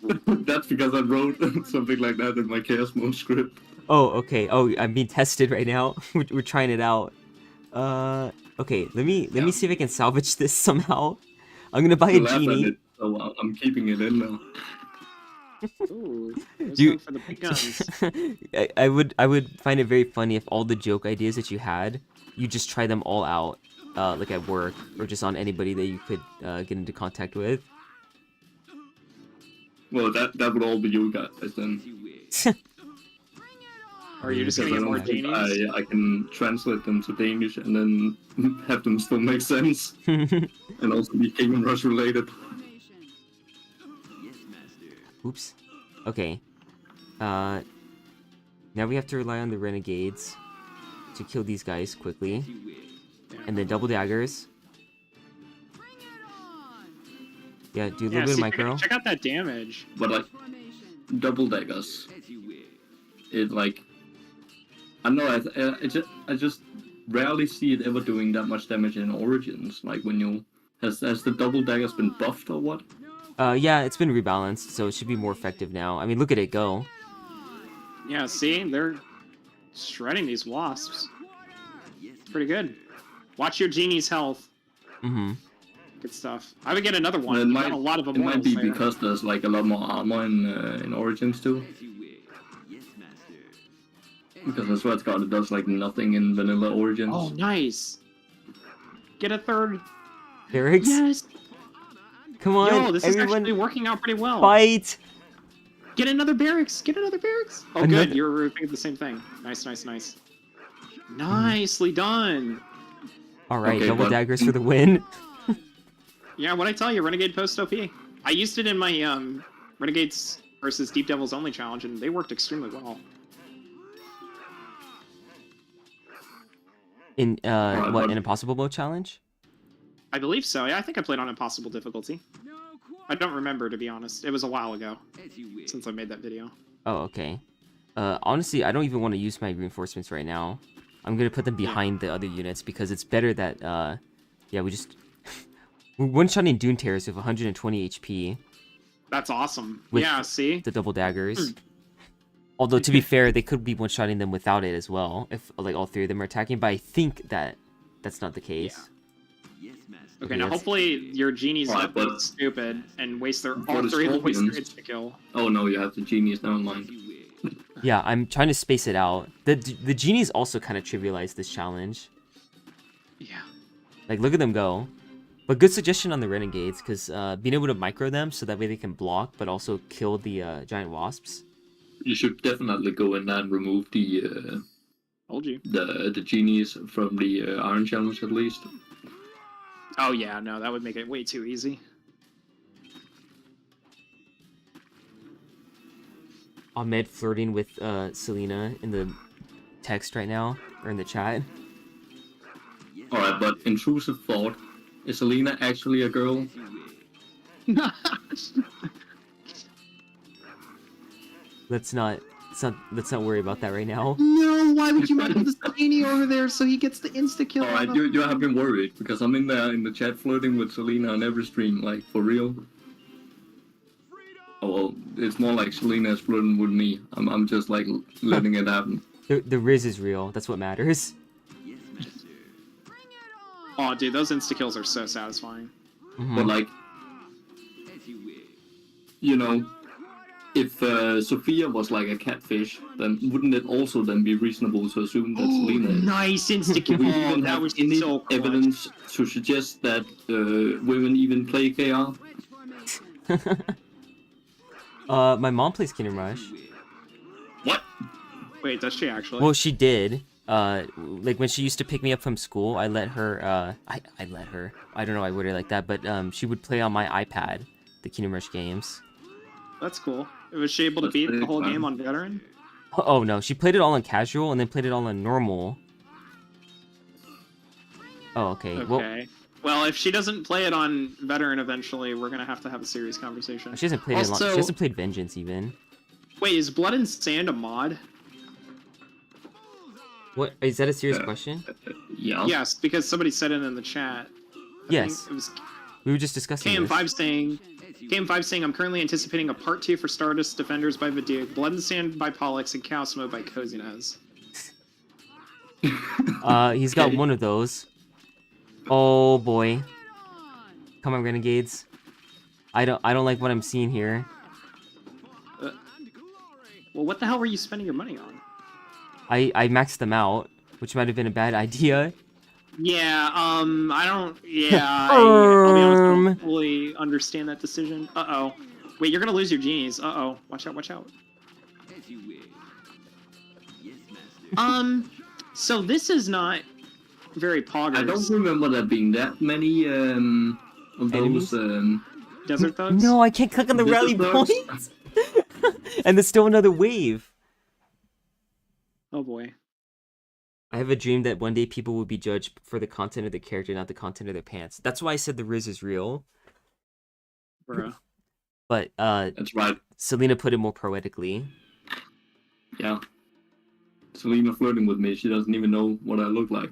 That's because I wrote something like that in my Chaos Mode script. Oh, okay. Oh, I'm being tested right now. We're trying it out. Okay. Let me see if I can salvage this somehow. I'm gonna buy a You laugh at genie. it, so I'm keeping it in now. Ooh, there's You- one for the big guns. I would find it very funny if all the joke ideas that you had, you just try them all out, like at work or just on anybody that you could get into contact with. Well, that would all be you guys then. Or are you just gonna Because get I more don't think genies? I can translate them to Danish and then have them still make sense and also be Kingdom Rush related. Oops. Okay. Now we have to rely on the renegades to kill these guys quickly. And then double daggers. Yeah, do a little bit of see, micro. check out that damage. But like double daggers, it like I know I just rarely see it ever doing that much damage in Origins. Like when you has the double daggers been buffed or what? Yeah, it's been rebalanced, so it should be more effective now. I mean, look at it go. Yeah, see, they're shredding these wasps. It's pretty good. Watch your genie's health. Mm-hmm. Good stuff. I would get another one. It You might- got a lot of It immortals might be there. because there's like a lot more armor in Origins too. Because that's what it's got. It does like nothing in vanilla Origins. Oh, nice. Get a third. Barracks? Yes. Come on, Yo, this is everyone, actually working out pretty well. fight! Get another barracks. Get another barracks. Oh, Another- good. You're repeating the same thing. Nice. Nicely done. Alright, Okay, double but- daggers for the win. Yeah, what I tell you, Renegade Post OP. I used it in my Renegades versus Deep Devils Only challenge, and they worked extremely well. In, Alright, what, but- an ImpossiBBBle challenge? I believe so. Yeah, I think I played on Impossible difficulty. I don't remember, to be honest. It was a while ago since I made that video. Oh, okay. Honestly, I don't even want to use my reinforcements right now. I'm gonna put them behind the other units because it's better that, yeah, we're one-shotting Dune Terrors with 120 HP, That's awesome. With- Yeah, see? the double daggers. Although, to be fair, they could be one-shotting them without it as well, if, like, all three of them are attacking, but I think that that's not the case. Okay, Okay, now that's- hopefully your genies Alright, don't be but- stupid and waste their For all the three of them waste their Scorpions- hits to kill. Oh no, you have the genius. Never mind. Yeah, I'm trying to space it out. The genies also kind of trivialize this challenge. Yeah. Like, look at them go. But good suggestion on the renegades, because being able to micro them so that way they can block, but also kill the giant wasps. You should definitely go in and remove the Told you. the genies from the Iron Challenge at least. Oh yeah, no, that would make it way too easy. Ahmed flirting with Selena in the text right now, or in the chat. Alright, but intrusive thought. Is Selena actually a girl? Let's not worry about that right now. No, why would you make the Slaney over there so he gets the insta kill? Alright, you have been worried because I'm in there in the chat flirting with Selena on every stream, like for real. Oh well, it's more like Selena's flirting with me. I'm just like letting it happen. The Riz is real. That's what matters. Oh, dude, those insta kills are so satisfying. Mm-hmm. But like, you know, if Sophia was like a catfish, then wouldn't it also then be reasonable to assume that Selena is? Nice insta kill. We even That have was any so clutch. evidence to suggest that women even play KR? My mom plays Kingdom Rush. What? Wait, does she actually? Well, she did. Like when she used to pick me up from school, I let her. I let her. I don't know. I worded it like that, but she would play on my iPad the Kingdom Rush games. That's cool. Was she able to That's beat pretty the whole fun. game on veteran? Oh no, she played it all on casual and then played it all on normal. Oh okay. Well, if she doesn't play it on veteran eventually, we're gonna have a serious conversation. She hasn't played it. Also- She hasn't played Vengeance even. Wait, is Blood and Sand a mod? What is that a serious Yeah. question? Yeah. Yes, because somebody said it in the chat. I Yes. think it was We were just discussing this. KM5 saying, I'm currently anticipating a part 2 for Stardust Defenders by Viduke, Blood and Sand by Pollux, and Chaos Mode by Cozinez. He's got one of those. Oh boy. Come on, Renegades. I don't like what I'm seeing here. Well, what the hell were you spending your money on? I maxed them out, which might have been a bad idea. Yeah, I'll be honest, I don't fully understand that decision. Uh-oh. Wait, you're gonna lose your genies. Uh-oh. Watch out, watch out. So this is not very poggers. I don't remember there being that many of those. Desert Thugs? No, I can't click on the This rally is those- points. And there's still another wave. Oh boy. I have a dream that one day people will be judged for the content of the character, not the content of their pants. That's why I said the Riz is real. Bruh. But That's right. Selena put it more poetically. Yeah. Selena flirting with me. She doesn't even know what I look like.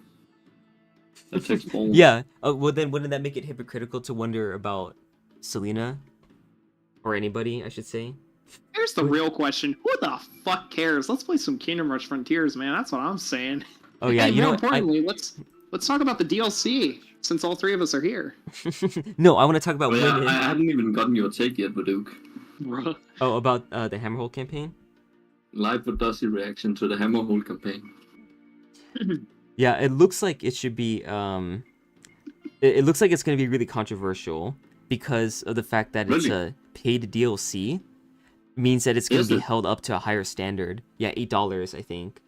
That takes balls. Yeah. Well, then wouldn't that make it hypocritical to wonder about Selena? Or anybody, I should say. Here's the real question. Who the fuck cares? Let's play some Kingdom Rush Frontiers, man. That's what I'm saying. Oh yeah, And you know more what? importantly, let's talk about the DLC, since all three of us are here. No, I want to talk about Oh, yeah, women. I haven't even gotten your take yet, Baduke. Bruh. Oh, about the Hammerhole campaign? Live with Dusty reaction to the Hammerhole campaign. Yeah, it looks like it should be it looks like it's going to be really controversial because of the fact that it's Really? a paid DLC. Means that it's going Is to be it? held up to a higher standard. Yeah, $8, I think.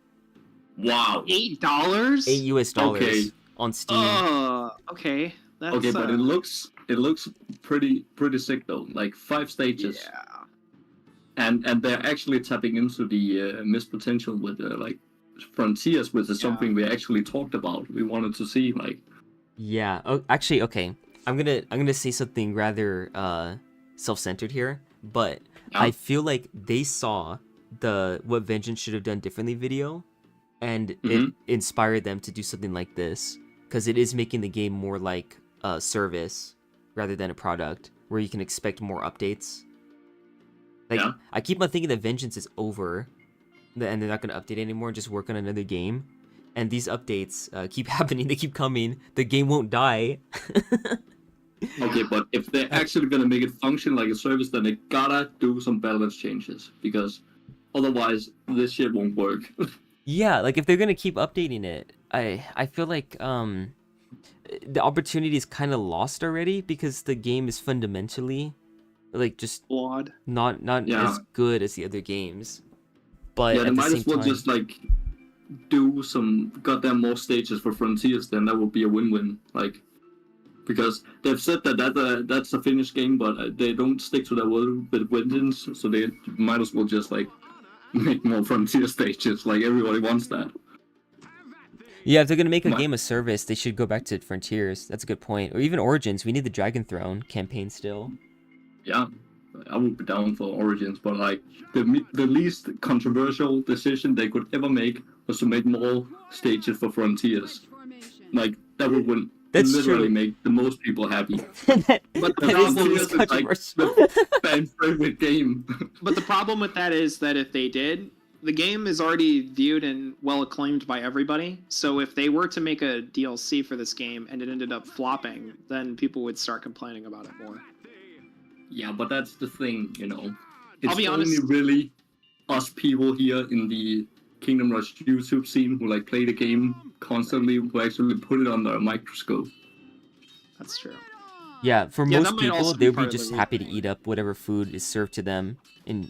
Wow. $8? $8 US Okay. on Steam. Okay. That's, Okay, but it looks pretty sick though. Like 5 stages, yeah. and they're actually tapping into the missed potential with like Frontiers, which is something we actually talked about. We wanted to see like. Yeah. Oh, actually, okay. I'm gonna say something rather self-centered here, but Yeah. I feel like they saw the what Vengeance should have done differently video, and it inspired them to do something like this because it is making the game more like a service rather than a product where you can expect more updates. Like Yeah. I keep on thinking that Vengeance is over, and they're not gonna update anymore. Just work on another game. And these updates keep happening. They keep coming. The game won't die. Okay, but if they're actually gonna make it function like a service, then they gotta do some balance changes because otherwise this shit won't work. Yeah, like if they're gonna keep updating it, I feel like the opportunity is kind of lost already because the game is fundamentally like just Flawed. not Yeah. as good as the other games. But Yeah, they at the might same as well time, just like do some goddamn more stages for Frontiers. Then that would be a win-win. Like, because they've said that that's a finished game, but they don't stick to their word with vengeance. So they might as well just like make more Frontier stages. Like everybody wants that. yeah, if they're gonna make a What? game of service, they should go back to Frontiers. That's a good point. Or even Origins. We need the Dragon Throne campaign still. Yeah, I would be down for Origins, but like the least controversial decision they could ever make was to make more stages for Frontiers. Like that would That's literally true. make the most people happy. that But The is the Frontiers least is, like, controversial. the fan favorite game. But the problem with that is that if they did, the game is already viewed and well acclaimed by everybody. So if they were to make a DLC for this game and it ended up flopping, then people would start complaining about it more. Yeah, but that's the thing, you know. I'll It's be only honest. really us people here in the Kingdom Rush YouTube scene who like play the game constantly, who actually put it under a microscope. That's true. Yeah, for Yeah, that most might people, also be they'll be part of the just happy to reason. eat up whatever food is served to them in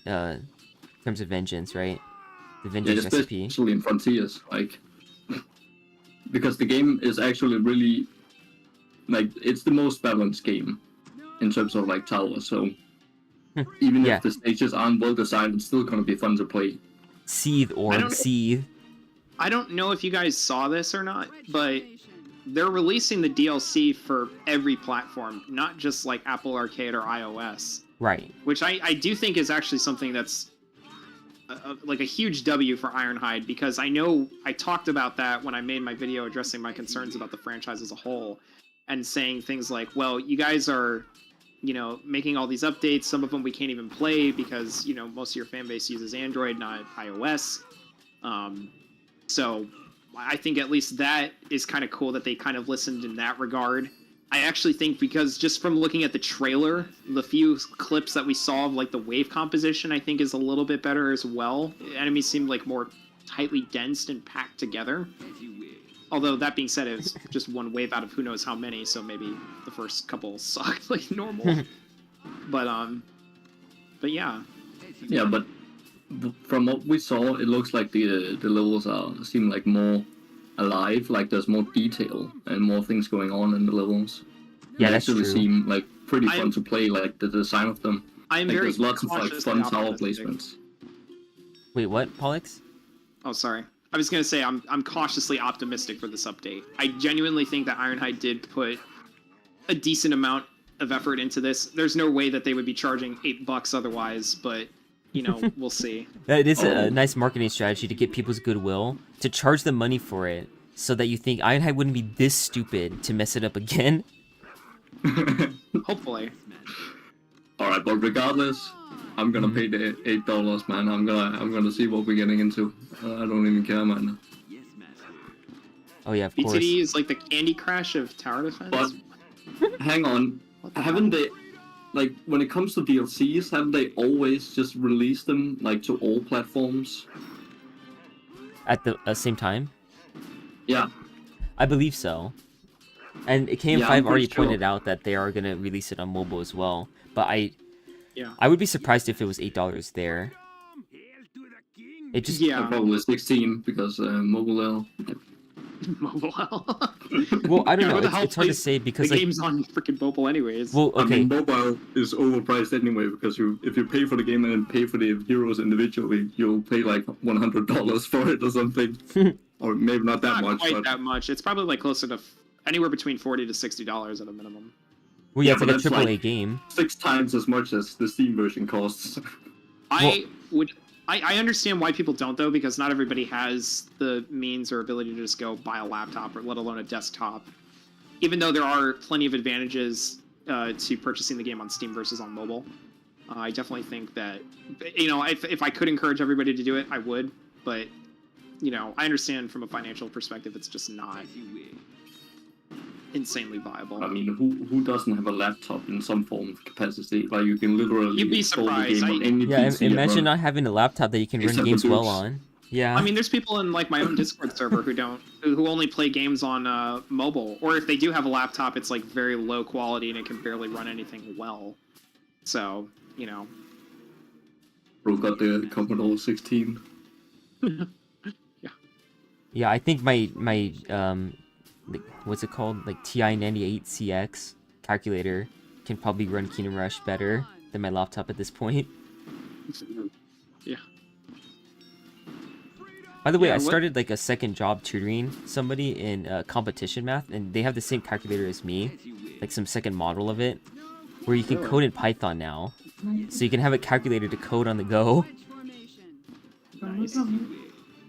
terms of vengeance, right? The Yeah, vengeance recipe. especially in Frontiers, like because the game is actually really like it's the most balanced game in terms of like towers. So even Yeah. if the stages aren't well designed, it's still gonna be fun to play. Seethe, Orm, don't- seethe. I don't know if you guys saw this or not, but they're releasing the DLC for every platform, not just like Apple Arcade or iOS, Right. which I do think is actually something that's like a huge W for Ironhide, because I know I talked about that when I made my video addressing my concerns about the franchise as a whole and saying things like, well, you guys are, you know, making all these updates. Some of them we can't even play because, you know, most of your fan base uses Android, not iOS. So I think at least that is kind of cool that they kind of listened in that regard. I actually think because just from looking at the trailer, the few clips that we saw of like the wave composition, I think is a little bit better as well. Enemies seemed like more tightly densed and packed together. Although that being said, it's just one wave out of who knows how many, so maybe the first couple sucked like normal. But yeah. Yeah, but from what we saw, it looks like the levels seem like more alive. Like there's more detail and more things going on in the levels. Yeah, They that's actually true. seem like pretty fun I'm- to play. Like the design of them. I'm Like very there's lots of like cautiously fun tower optimistic. placements. Wait, what, Pollux? Oh, sorry. I was gonna say I'm cautiously optimistic for this update. I genuinely think that Ironhide did put a decent amount of effort into this. There's no way that they would be charging $8 otherwise, but you know, we'll see. That is Oh. a nice marketing strategy to get people's goodwill, to charge them money for it, so that you think Ironhide wouldn't be this stupid to mess it up again. Hopefully. All right, but regardless, I'm gonna pay the $8, man. I'm gonna see what we're getting into. I don't even care, man. Oh yeah, of course. BTD is like the Candy Crush of tower defense. But hang on, What the haven't hell? they? Like when it comes to DLCs, haven't they always just released them like to all platforms? At the same time? Yeah. I believe so. And KM5 Yeah, I'm already pretty sure. pointed out that they are gonna release it on mobile as well. But Yeah. I would be surprised if it was $8 there. It just Yeah. Probably 16 because mobile. Mobile. well, I don't Yeah, know. who the hell It's hard to plays say the because like game's on freaking mobile anyways. well, I okay. mean, mobile is overpriced anyway because if you pay for the game and then pay for the heroes individually, you'll pay like $100 for it or something, or maybe not that Not much. quite But that much. It's probably like closer to anywhere between $40 to $60 at a minimum. Well, yeah, yeah, it's but like a that's AAA like- game. 6 times as much as the Steam version costs. I understand why people don't though, because not everybody has the means or ability to just go buy a laptop or let alone a desktop. Even though there are plenty of advantages to purchasing the game on Steam versus on mobile, I definitely think that, you know, if I could encourage everybody to do it, I would. But you know, I understand from a financial perspective, it's just not insanely viable. I mean, who doesn't have a laptop in some form of capacity? Like you can literally You'd be install the surprised. game on any Yeah, PC. and imagine run it. not having a laptop that you can run Except games for well Dukes. on. Yeah. I mean, there's people in like my own Discord server who only play games on mobile, or if they do have a laptop, it's like very low quality and it can barely run anything well. So, you know. Bro got the Commodore 16. Yeah, I think my like, what's it called? Like TI-98CX calculator can probably run Kingdom Rush better than my laptop at this point. Yeah. By the way, Yeah, I what- started like a second job tutoring somebody in competition math, and they have the same calculator as me, like some second model of it, where you can code in Python now. So you can have it calculated to code on the go. Nice.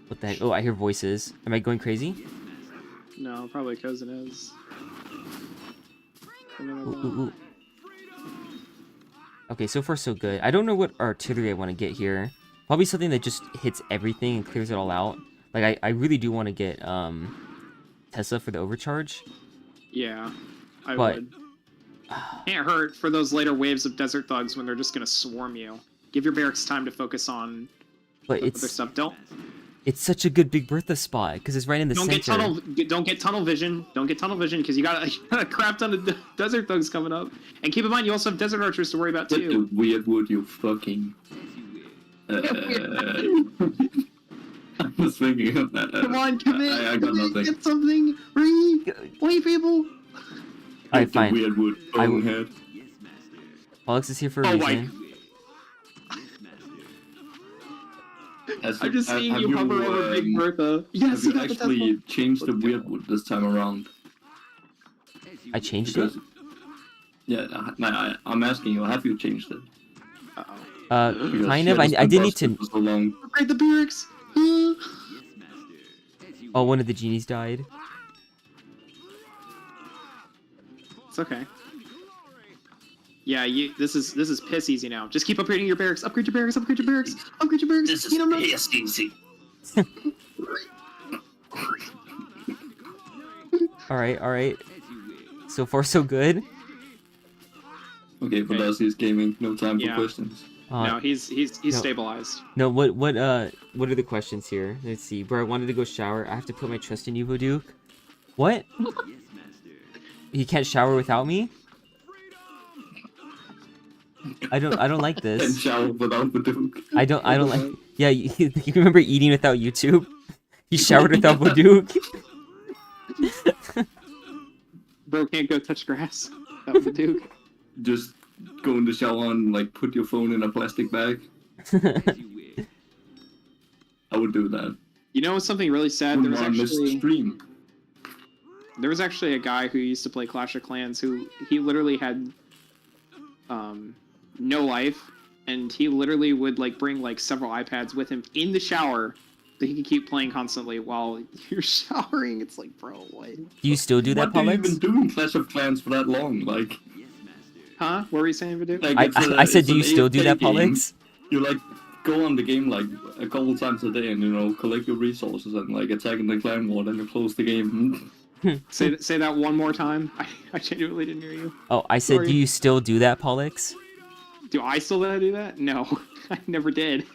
What the heck? Oh, I hear voices. Am I going crazy? No, probably because it is. Ooh, ooh, ooh. Okay, so far so good. I don't know what artillery I want to get here. Probably something that just hits everything and clears it all out. Like, I really do want to get Tesla for the overcharge. Yeah, I But- would. Can't hurt for those later waves of desert thugs when they're just gonna swarm you. Give your barracks time to focus on But other it's stuff. it's such a good Big Bertha spot because it's right in the Don't center. don't get tunnel vision. Don't get tunnel vision because you got a crap ton of desert thugs coming up. And keep in mind, you also have desert archers to worry about Hit too. the weird wood, you fucking. I was thinking of that. Come on, commit. I got nothing. Get something. Hurry. Wait, people. Alright, Hit the fine. weird wood, I- bonehead. Alex is here for a Oh my- reason. I'm just seeing you hover over Big Bertha. Yes, Have you got the actually Tesla. changed the Let's weird go. wood this time around? I changed it. Because, yeah, I'm asking you, have you changed it? Uh-oh. Because Kind shit of. I has did been need to. busted for so long. Upgrade the barracks. Oh, one of the genies died. It's okay. Yeah, this is piss easy now. Just keep upgrading your barracks. Upgrade your barracks. Upgrade your barracks. Upgrade your barracks. This is You know, piss easy. Alright. So far, so good. Okay, for Okay. us, he's gaming. No time Yeah. for questions. no, he's no. stabilized. No, what are the questions here? Let's see. Bro, I wanted to go shower. I have to put my trust in you, Voduke. What? He can't shower without me? I don't like And this. shower without the Duke. I don't like. Yeah, you remember eating without YouTube? He showered without Voduke. Bro can't go touch grass. That was the Duke. Just go in the shower and like put your phone in a plastic bag. I would do that. You know something really sad? There was Wouldn't want to miss the actually stream. a guy who used to play Clash of Clans who he literally had no life, and he literally would like bring like several iPads with him in the shower so he could keep playing constantly while you're showering. It's like, bro, what? Do you still do that, What do you Pollux? even do in Clash of Clans for that long? Like, Huh? What were you saying, Vadu? like I said, do you still do that, AFK game. Pollux? You like go on the game like a couple times a day and collect your resources and like attack in the clan war, then you close the game. Say that one more time. I genuinely didn't hear you. Oh, I said, Sorry. do you still do that, Pollux? Do I still do that? No, I never did.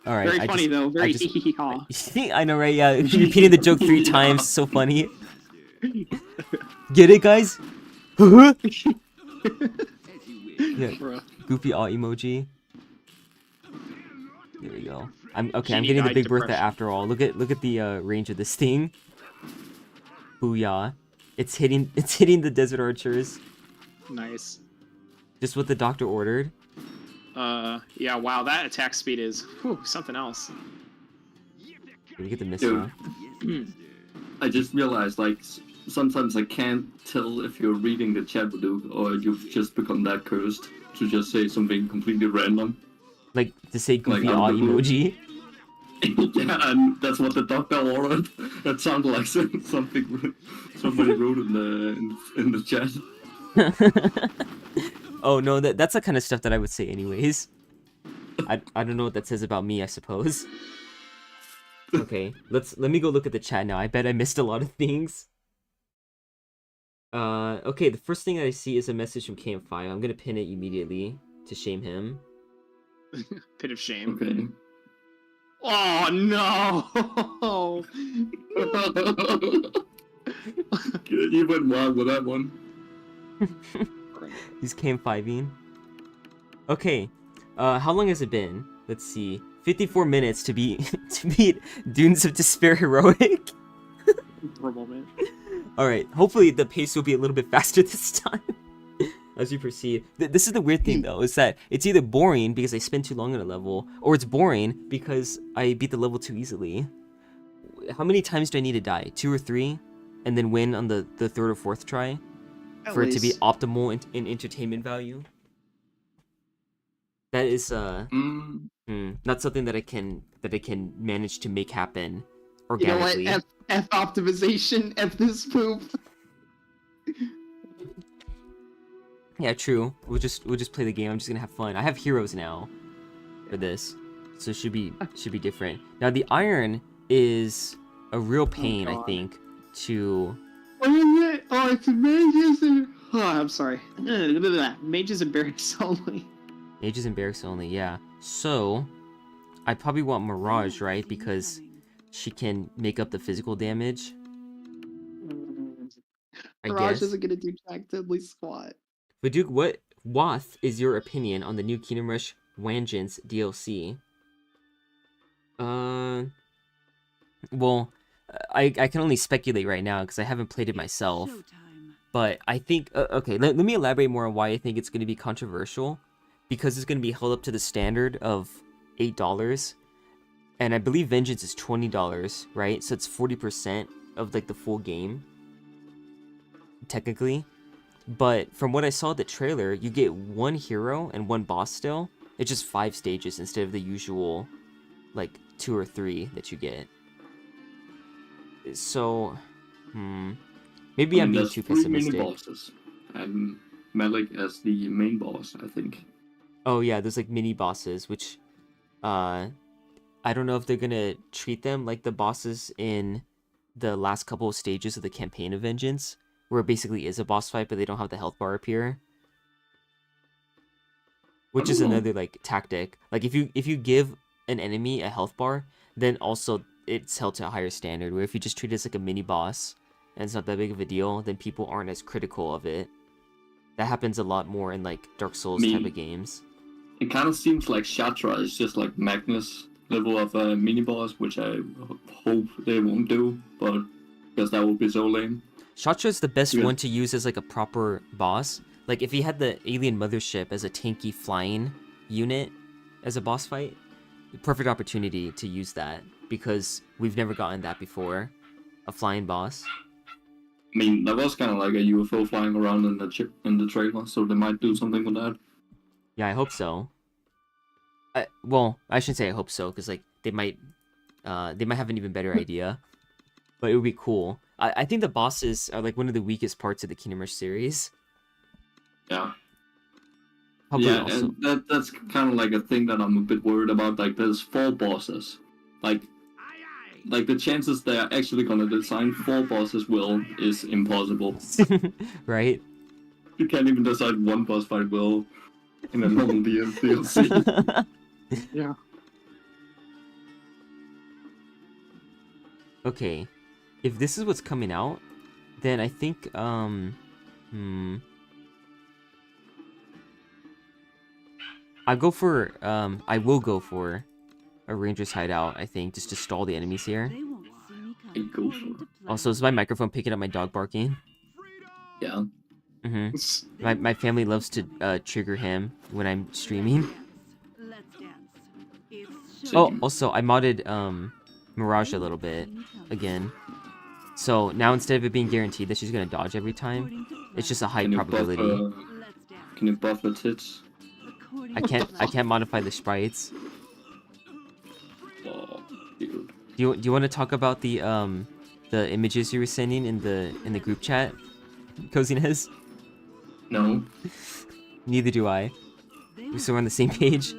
All right. Very funny though. Very just- hee hee ha. I know, right? Yeah, repeating the joke 3 times, so funny. Get it, guys? Yeah, Bruh. goofy aw emoji. There we go. I'm Genie getting the died Big Bertha depression. after all. Look at the range of this thing. Booyah! It's hitting the desert archers. Nice. Just what the doctor ordered. Yeah. Wow, that attack speed is something else. Did we get the missile? I just realized like sometimes I can't tell if you're reading the chat, Duke, or you've just become that cursed to just say something completely random. Like to say goofy out aw of the blue. emoji. Yeah, and that's what the doctor ordered. That sounded like something somebody wrote in the chat. Oh no, that's the kind of stuff that I would say anyways. I don't know what that says about me, I suppose. Okay, let me go look at the chat now. I bet I missed a lot of things. Okay, the first thing that I see is a message from Campfire. I'm gonna pin it immediately to shame him. Pit of shame. Okay. Oh no! You went wild with that one. He's KM5ing. Okay, how long has it been? Let's see. 54 minutes to be to beat Dunes of Despair Heroic. For a moment. Alright, hopefully the pace will be a little bit faster this time. As we proceed. This is the weird thing though, is that it's either boring because I spend too long on a level, or it's boring because I beat the level too easily. How many times do I need to die? 2 or 3? And then win on the third or fourth try? At For it to be least. optimal in entertainment value? That is not something that I can manage to make happen You know what? organically. F optimization, F this poop. Yeah, true. We'll just play the game. I'm just gonna have fun. I have heroes now for this, so it should be different. Now the iron is a real pain, I God. think, to. What is it? Oh, it's mages and... Oh, I'm sorry. Mages and barracks only. Mages and barracks only, yeah. So, I probably want Mirage, right? Because she can make up the physical damage, I Mirage guess. isn't gonna do jack diddly squat. But Duke, what is your opinion on the new Kingdom Rush Vengeance DLC? Well, I can only speculate right now because I haven't played it myself. But I think, okay, let me elaborate more on why I think it's going to be controversial. Because it's going to be held up to the standard of $8. And I believe Vengeance is $20, right? So it's 40% of like the full game, technically. But from what I saw the trailer, you get 1 hero and 1 boss still. It's just 5 stages instead of the usual, like, 2 or 3 that you get. So, maybe I'm being there's too 3 pessimistic. mini bosses, and Malik as the main boss, I think. Oh yeah, there's like mini bosses, which, I don't know if they're gonna treat them like the bosses in the last couple of stages of the campaign of Vengeance, where it basically is a boss fight, but they don't have the health bar appear. Which is another like tactic. Like if you give an enemy a health bar, then also it's held to a higher standard. Where if you just treat it as like a mini boss and it's not that big of a deal, then people aren't as critical of it. That happens a lot more in like Dark Souls type of games. It kind of seems like Shatra is just like Magnus level of a mini boss, which I hope they won't do, but because that would be so lame. Shatra is the best Yeah. one to use as like a proper boss. Like if he had the alien mothership as a tanky flying unit as a boss fight, the perfect opportunity to use that because we've never gotten that before, a flying boss. I mean, that was kind of like a UFO flying around in the trailer, so they might do something with that. Yeah, I hope so. Well, I shouldn't say I hope so because like they might have an even better idea, but it would be cool. I think the bosses are like one of the weakest parts of the Kingdom Rush series. Yeah. Probably Yeah, also. and that's kind of like a thing that I'm a bit worried about. Like, there's 4 bosses. Like the chances they are actually gonna design 4 bosses well is impossible. Right? You can't even decide 1 boss fight well in a normal DLC. Yeah. Okay, if this is what's coming out, then I think I will go for a Ranger's Hideout, I think, just to stall the enemies here. Go for it. Also, is my microphone picking up my dog barking? Yeah. My family loves to trigger him when I'm streaming. Oh, also, I modded Mirage a little bit, again. So now instead of it being guaranteed that she's gonna dodge every time, it's just a high probability. Can you buff her tits? I can't modify the sprites. Oh, dude. Do you want to talk about the images you were sending in the group chat, Coziness? No. Neither do I. We're still on the same page.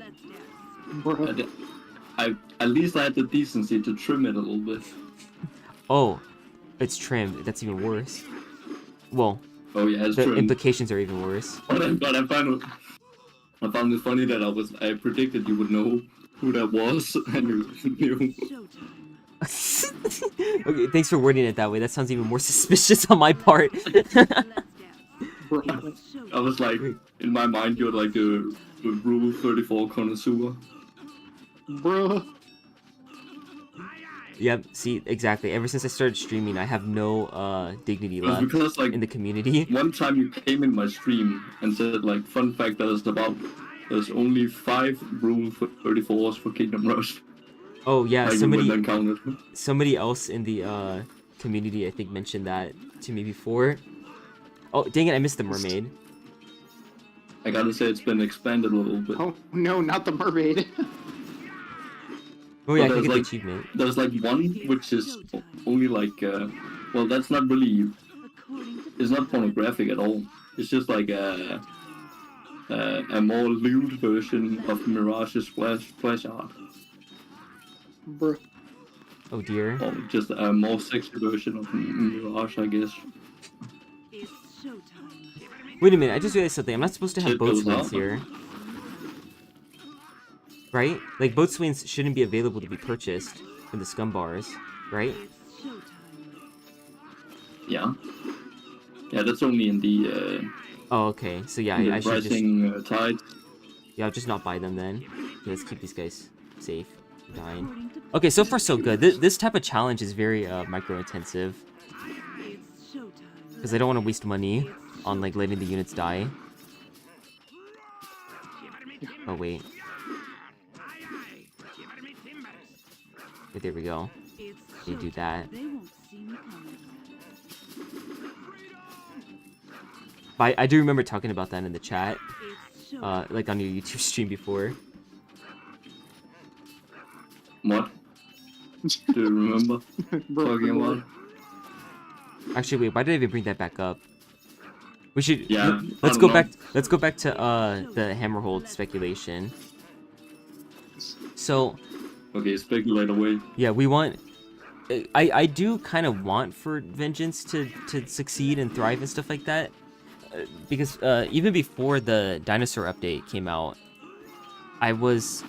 At least I had the decency to trim it a little bit. Oh, it's trimmed. That's even worse. Well, Oh yeah, it's the trimmed. implications are even worse. But I found it funny that I predicted you would know who that was, and you knew. Okay, thanks for wording it that way. That sounds even more suspicious on my part. I was like, in my mind, you're like the Rule 34 connoisseur. Bruh. Yep, see, exactly. Ever since I started streaming, I have no dignity It was left because, like, in the community. one time you came in my stream and said, like, fun fact that is about, there's only 5 Rule 34s for Kingdom Rush. Oh yeah, Like, somebody else in the community I think mentioned that to me before. Oh dang it, I missed the mermaid. I gotta say it's been expanded a little bit. Oh no, not the mermaid. Oh yeah, I But can get the like, achievement. There's like one which is only like, well, that's not really, it's not pornographic at all. It's just like a more lewd version of Mirage's flash art. Bruh. Oh dear. Or just a more sexy version of Mirage, I guess. Wait a minute, I just realized something. I'm not supposed to have Shit boat goes swings up. here. Right? Like, boat swings shouldn't be available to be purchased from the scum bars, right? Yeah. Yeah, that's only in the, Oh, okay. So yeah, in the I should just... rising tide. Yeah, I'll just not buy them then. Okay, let's keep these guys safe. Dying. Okay, so far so good. This type of challenge is very micro-intensive. Because I don't want to waste money on, like, letting the units die. Oh, wait. Okay, there we go. They do that. But I do remember talking about that in the chat. Like on your YouTube stream before. What? Do you remember talking about? Actually, wait, why did I even bring that back up? We should... Yeah, Let's I go don't back... know. Let's go back to, the Hammerhold speculation. So... Okay, speculate away. Yeah, we want... I do kind of want for Vengeance to succeed and thrive and stuff like that. Because, even before the dinosaur update came out, I was...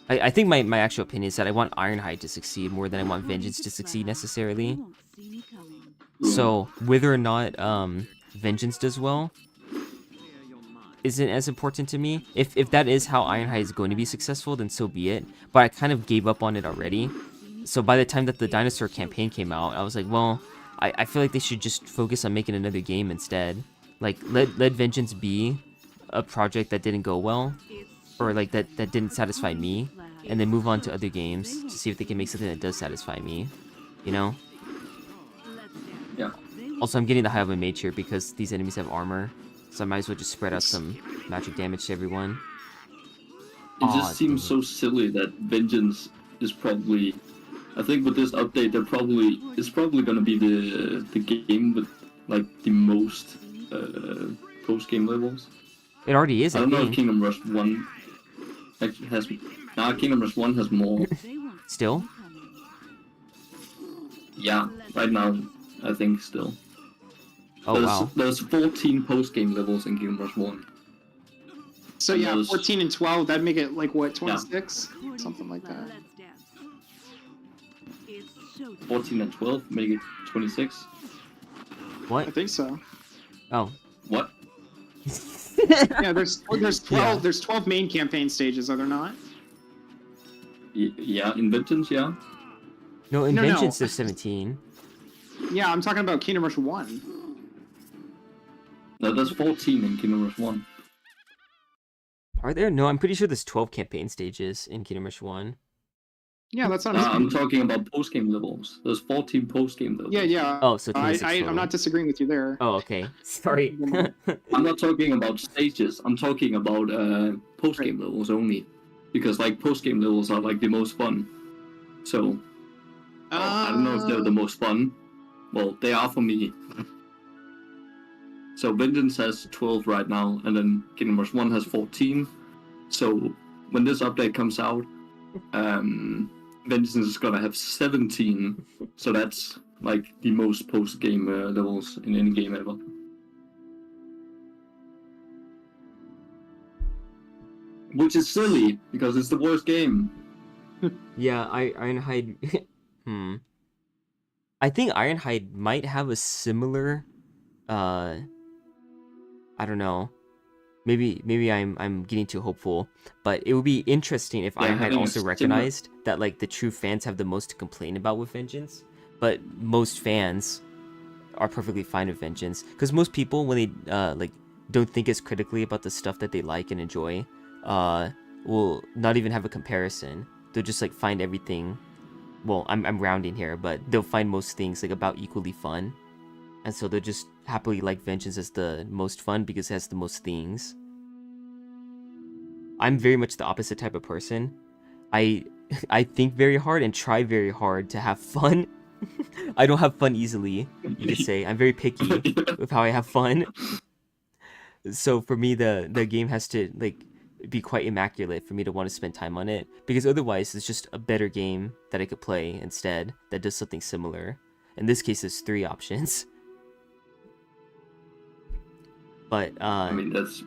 I think my actual opinion is that I want Ironhide to succeed more than I want Vengeance to succeed necessarily. So, whether or not, Vengeance does well isn't as important to me. If that is how Ironhide is going to be successful, then so be it. But I kind of gave up on it already. So by the time that the dinosaur campaign came out, I was like, well, I feel like they should just focus on making another game instead. Like, let Vengeance be a project that didn't go well, or like that didn't satisfy me, and then move on to other games to see if they can make something that does satisfy me, you know? Yeah. Also, I'm getting the high of a mage here because these enemies have armor, so I might as well just spread out some magic damage to everyone. It just seems so silly that Vengeance is probably... I think with this update, it's probably gonna be the game with like the most post-game levels. It already is, I don't know if think. Kingdom Rush 1 actually has... Nah, Kingdom Rush 1 has more. Still? Yeah, right now, I think still. Oh, wow. There's 14 post-game levels in Kingdom Rush 1. So And yeah, those- 14 and 12, that'd make it like what, 26? Something like that. 14 and 12 make it 26. I What? think so. Oh. What? Yeah, there's 12 Yeah. there's 12 main campaign stages, are there not? Yeah, in Vengeance, yeah. No, in No, no. Vengeance there's 17. Yeah, I'm talking about Kingdom Rush 1. No, there's 14 in Kingdom Rush 1. Are there? No, I'm pretty sure there's 12 campaign stages in Kingdom Rush 1. Yeah, that's not I'm talking about post-game levels. There's 14 post-game levels. Yeah, yeah. Oh, so 26 I'm total. not disagreeing with you there. Oh, okay. Sorry. I'm not talking about stages. I'm talking about post-game levels only. Because like post-game levels are like the most fun. So I don't know if they're the most fun. Well, they are for me. So Vengeance has 12 right now, and then Kingdom Rush 1 has 14. So when this update comes out, Vengeance is gonna have 17. So that's like the most post-game levels in any game ever. which is silly because it's the worst game. Yeah, Ironhide. I think Ironhide might have a similar. I don't know. Maybe I'm getting too hopeful, but it would be interesting if Yeah, Ironhide having a also similar- recognized that like the true fans have the most to complain about with Vengeance, but most fans are perfectly fine with Vengeance because most people when they like don't think as critically about the stuff that they like and enjoy, will not even have a comparison. They'll just like find everything. Well, I'm rounding here, but they'll find most things like about equally fun. And so they'll just happily like Vengeance as the most fun because it has the most things. I'm very much the opposite type of person. I think very hard and try very hard to have fun. I don't have fun easily, you could say. I'm very picky with how I have fun. So for me the game has to like be quite immaculate for me to want to spend time on it, because otherwise it's just a better game that I could play instead that does something similar. In this case there's 3 options. But I mean, that's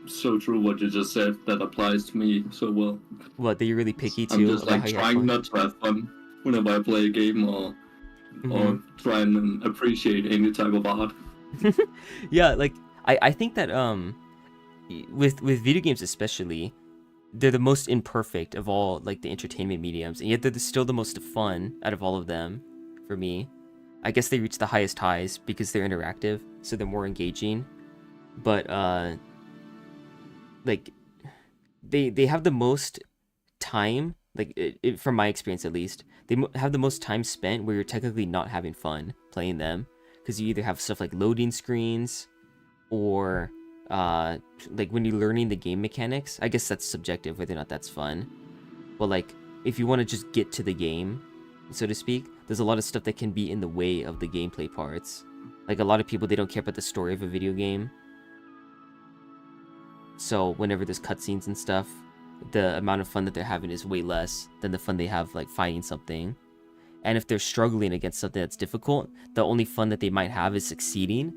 so true what you just said. That applies to me so well. what, that you're really picky too I'm just about like how you have trying fun? not to have fun whenever I play a game or try and appreciate any type of art. Yeah, like I think that with video games especially, they're the most imperfect of all like the entertainment mediums, and yet they're still the most fun out of all of them for me. I guess they reach the highest highs because they're interactive, so they're more engaging. But like they have the most time, like from my experience at least, they have the most time spent where you're technically not having fun playing them, because you either have stuff like loading screens or like when you're learning the game mechanics. I guess that's subjective whether or not that's fun, but like if you want to just get to the game, so to speak, there's a lot of stuff that can be in the way of the gameplay parts. Like a lot of people, they don't care about the story of a video game, so whenever there's cutscenes and stuff, the amount of fun that they're having is way less than the fun they have like fighting something. And if they're struggling against something that's difficult, the only fun that they might have is succeeding,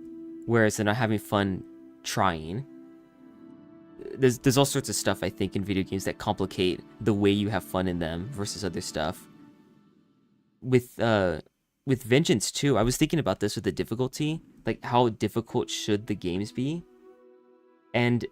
whereas they're not having fun trying. There's all sorts of stuff, I think, in video games that complicate the way you have fun in them versus other stuff. With Vengeance too, I was thinking about this with the difficulty, like how difficult should the games be? And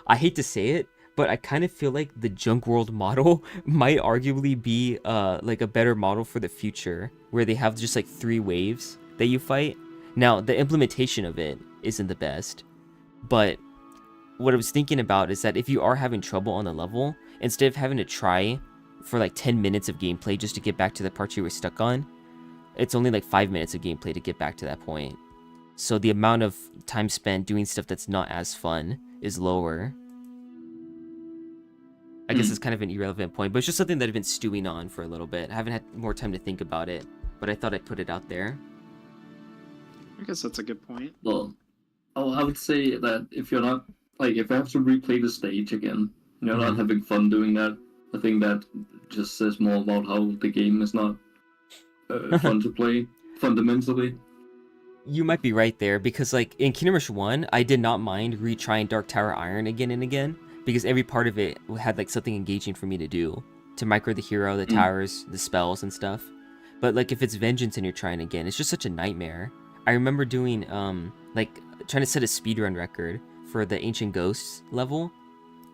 I hate to say it, but I kind of feel like the Junk World model might arguably be like a better model for the future, where they have just like 3 waves that you fight. Now, the implementation of it isn't the best, but what I was thinking about is that if you are having trouble on the level, instead of having to try for like 10 minutes of gameplay just to get back to the part you were stuck on, it's only like 5 minutes of gameplay to get back to that point. So the amount of time spent doing stuff that's not as fun is lower. I guess it's kind of an irrelevant point, but it's just something that I've been stewing on for a little bit. I haven't had more time to think about it, but I thought I'd put it out there. I guess that's a good point. Well, I would say that if you're not, like, if you have to replay the stage again, and you're not having fun doing that, I think that just says more about how the game is not fun to play, fundamentally. You might be right there, because like in Kingdom Rush 1, I did not mind retrying Dark Tower Iron again and again, because every part of it had like something engaging for me to do, to micro the hero, the towers, the spells and stuff. But like if it's Vengeance and you're trying again, it's just such a nightmare. I remember doing like trying to set a speedrun record for the Ancient Ghosts level.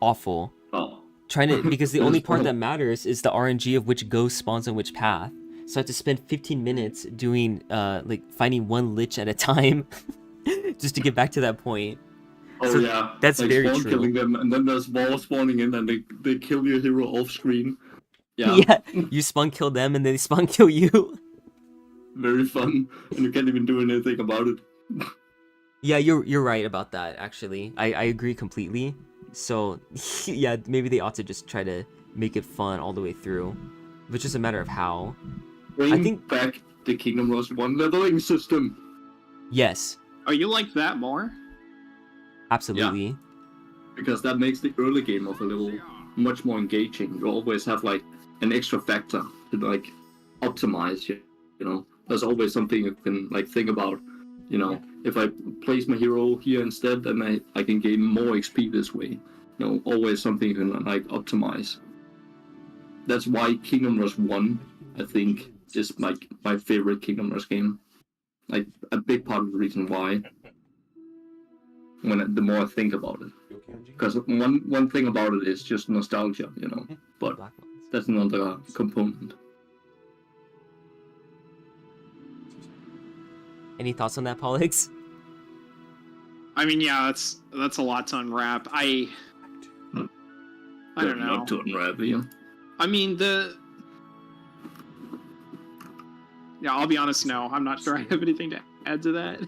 Awful. Oh. Trying to, because the only part that matters is the RNG of which ghost spawns on which path. So I have to spend 15 minutes doing like finding one lich at a time just to get back to that point. Oh So yeah, that's like very spawn true. killing them, and then there's walls spawning in, and they kill your hero off screen. Yeah, Yeah, you spawn kill them and then they spawn kill you. very fun, and you can't even do anything about it. Yeah, you're right about that, actually. I agree completely. So yeah, maybe they ought to just try to make it fun all the way through. But it's just a matter of how. Bring I think back the Kingdom Rush 1 leveling system. yes, Oh, you like that more? absolutely. Because that makes the early game of a level much more engaging. You always have like an extra factor to like optimize. You know, there's always something you can like think about. You know, if I place my hero here instead, then I can gain more XP this way. always something you can like optimize. That's why Kingdom Rush 1, I think, is like my favorite Kingdom Rush game. Like a big part of the reason why. The more I think about it, because one thing about it is just nostalgia, But that's another component. Any thoughts on that, Pollux? I mean, yeah, that's a lot to unwrap. I don't know. Not to unwrap, yeah. I mean, yeah, I'll be honest. No, I'm not sure I have anything to add to that.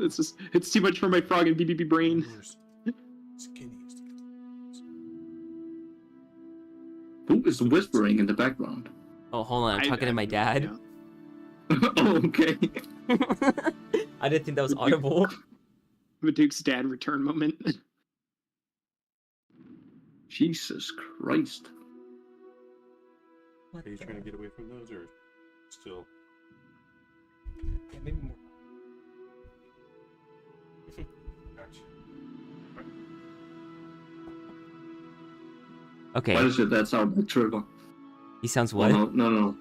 It's too much for my frog and BBB brain. Who is whispering in the background? Oh, hold on. I'm talking to my dad. Yeah. Oh, okay. I didn't think that was audible. Maduke's dad return moment. Jesus Christ. Are you trying to get away from those, or still? Yeah, maybe more. Gotcha. Okay. Why does that sound like Trevor? He sounds Oh, what? no.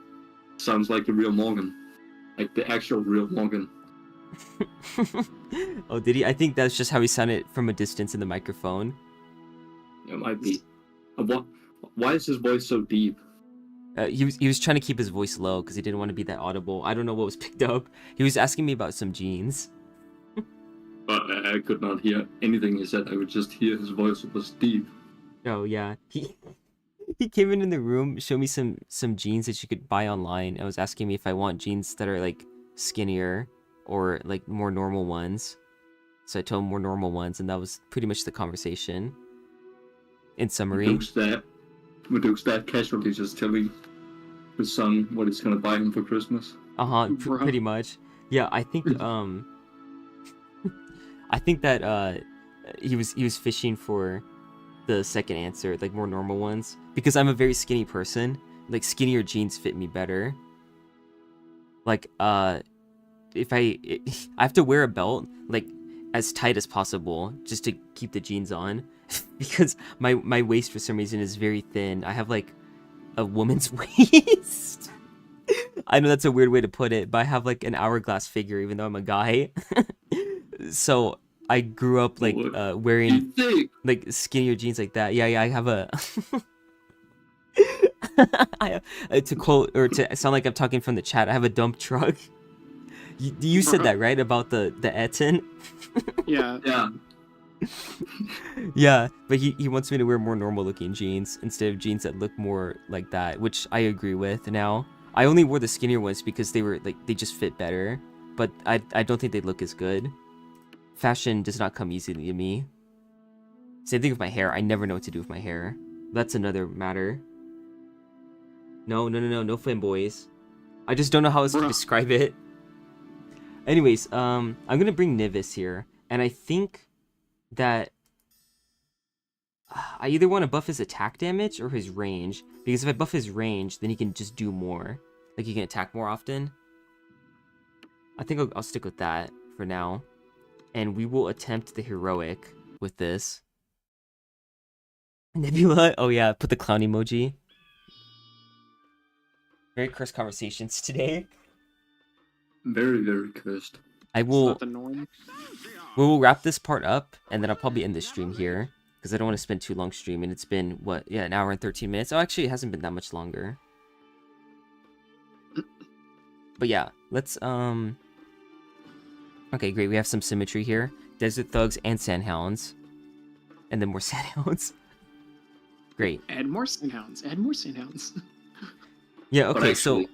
Sounds like the real Morgan. Like the actual real Morgan. Oh, did he? I think that's just how he sounded from a distance in the microphone. It might be. Why is his voice so deep? He was trying to keep his voice low because he didn't want to be that audible. I don't know what was picked up. He was asking me about some jeans. But I could not hear anything he said. I would just hear his voice was deep. Oh yeah, he came in the room, showed me some jeans that you could buy online. I was asking me if I want jeans that are like skinnier or like more normal ones. So I told him more normal ones, and that was pretty much the conversation. In summary, Maduke's dad casually just telling his son what he's gonna buy him for Christmas. pretty much. Yeah, I think I think that he was fishing for the second answer, like more normal ones, because I'm a very skinny person. Like skinnier jeans fit me better. Like if I have to wear a belt like as tight as possible just to keep the jeans on, because my waist for some reason is very thin. I have like a woman's waist. I know that's a weird way to put it, but I have like an hourglass figure even though I'm a guy. So I grew up like wearing like skinnier jeans like that. Yeah, I have a to quote or to sound like I'm talking from the chat, I have a dump truck. You said that, right? About the Etten? Yeah. Yeah. Yeah, but he wants me to wear more normal looking jeans instead of jeans that look more like that, which I agree with now. I only wore the skinnier ones because they just fit better, but I don't think they look as good. Fashion does not come easily to me. Same thing with my hair. I never know what to do with my hair. That's another matter. No fanboys. I just don't know how else to describe it. Anyways, I'm gonna bring Nivis here, and I think that I either want to buff his attack damage or his range, because if I buff his range, then he can just do more. Like, he can attack more often. I think I'll stick with that for now. And we will attempt the heroic with this. Nebula? Oh yeah, put the clown emoji. Very cursed conversations today. Very, very cursed. I It's will... not the norm. We will wrap this part up, and then I'll probably end this stream here, because I don't want to spend too long streaming. It's been, what, yeah, an hour and 13 minutes? Oh, actually, it hasn't been that much longer. But yeah, let's, okay, great, we have some symmetry here. Desert Thugs and Sandhounds. And then more Sandhounds. Great. Add more Sandhounds. Add more Sandhounds. Yeah, okay, actually, so... when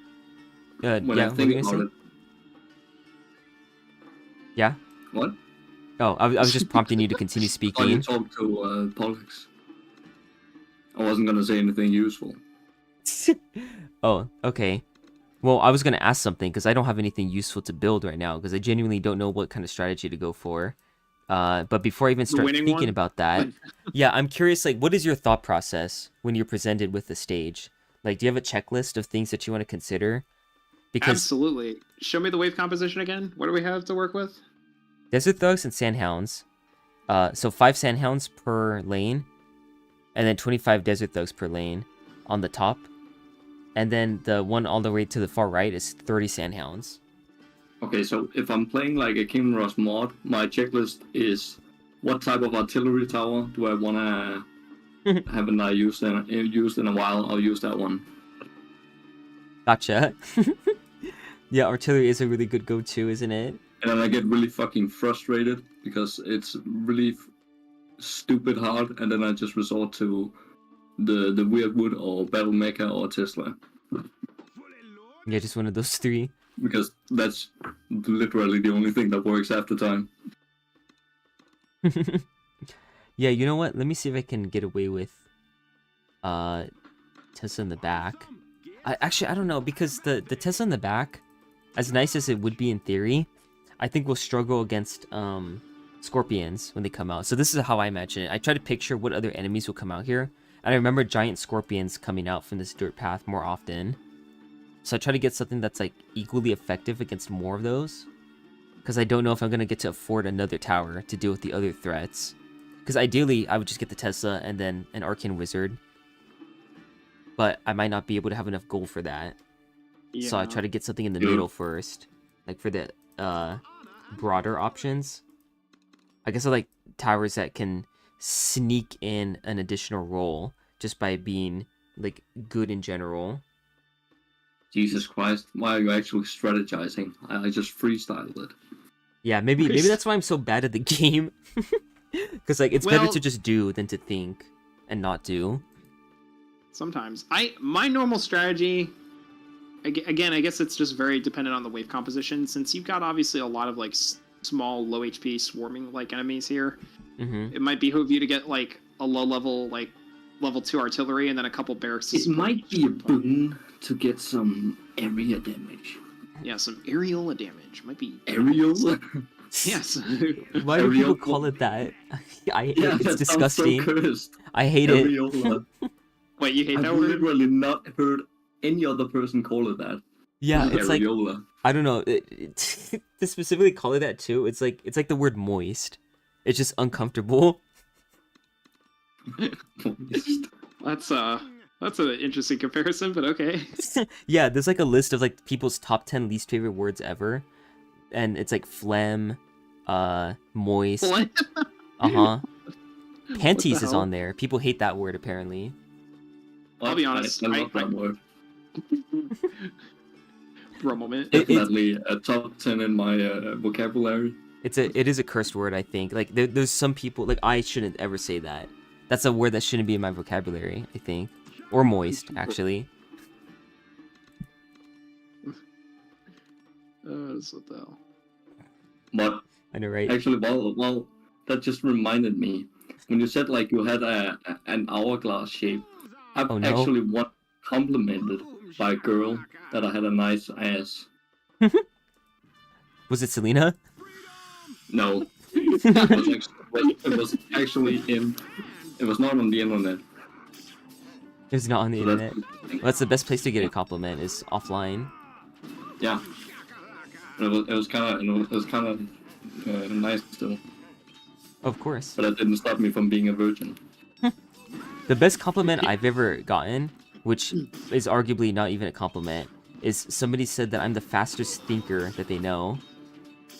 yeah, I what were you think gonna about say? it, Yeah? what? Oh, I was just prompting you to continue While you speaking. talk to Pollux. I wasn't gonna say anything useful. Oh, okay. Well, I was going to ask something, because I don't have anything useful to build right now, because I genuinely don't know what kind of strategy to go for. But before I even start thinking one? about that, yeah, I'm curious, like, what is your thought process when you're presented with the stage? Like, do you have a checklist of things that you want to consider? Because Absolutely. Show me the wave composition again. What do we have to work with? Desert Thugs and Sandhounds. So 5 Sandhounds per lane, and then 25 desert thugs per lane on the top. And then the one all the way to the far right is 30 sandhounds. Okay, so if I'm playing like a King Rush mod, my checklist is what type of artillery tower do I wanna haven't I used in a while? I'll use that one. Gotcha. Yeah, artillery is a really good go-to, isn't it? And then I get really fucking frustrated because it's really stupid hard, and then I just resort to the Weirdwood or Battle Mecha or Tesla. Yeah, just one of those three. Because that's literally the only thing that works half the time. Yeah, you know what? Let me see if I can get away with Tesla in the back. I don't know, because the Tesla in the back, as nice as it would be in theory, I think we'll struggle against scorpions when they come out. So this is how I imagine it. I try to picture what other enemies will come out here. And I remember giant scorpions coming out from this dirt path more often. So I try to get something that's like equally effective against more of those. Because I don't know if I'm going to get to afford another tower to deal with the other threats. Because ideally, I would just get the Tesla and then an Arcane Wizard. But I might not be able to have enough gold for that. Yeah. So I try to get something in the middle first. Like for the broader options. I guess I like towers that can sneak in an additional roll just by being like good in general. Jesus Christ, why are you actually strategizing? I just freestyled it. Yeah, maybe that's why I'm so bad at the game. Because like it's better to just do than to think and not do. Sometimes my normal strategy, again, I guess it's just very dependent on the wave composition. Since you've got obviously a lot of like small, low HP swarming like enemies here, it might behoove you to get like a low level like level 2 artillery and then a couple barracks. It might be a boon to get some area damage. Yeah, some areola damage might be. Areola? Yes. Why do people call it that? It's disgusting. So cursed. I hate areola. Wait, you hate that I've word? literally not heard any other person call it that. Yeah, it's areola. like I don't know. To specifically call it that too, it's like the word moist. It's just uncomfortable. That's an interesting comparison, but okay. Yeah, there's like a list of like people's top 10 least favorite words ever, and it's like phlegm, moist. Panties is on there. People hate that word apparently. I'll be honest. I love that word. For a moment. Definitely a top 10 in my vocabulary. It is a cursed word, I think. Like there's some people like I shouldn't ever say that. That's a word that shouldn't be in my vocabulary, I think. Or moist, actually. What the hell? But I know, right? actually, well, that just reminded me. When you said like you had an hourglass shape, I've actually once complimented by a girl that I had a nice ass. Was it Selena? No. It was actually in. It was not on the internet. It was not on the internet. Well, that's the best place to get a compliment is offline. Yeah. It was kind of nice still. Of course. But that didn't stop me from being a virgin. The best compliment I've ever gotten, which is arguably not even a compliment, is somebody said that I'm the fastest thinker that they know.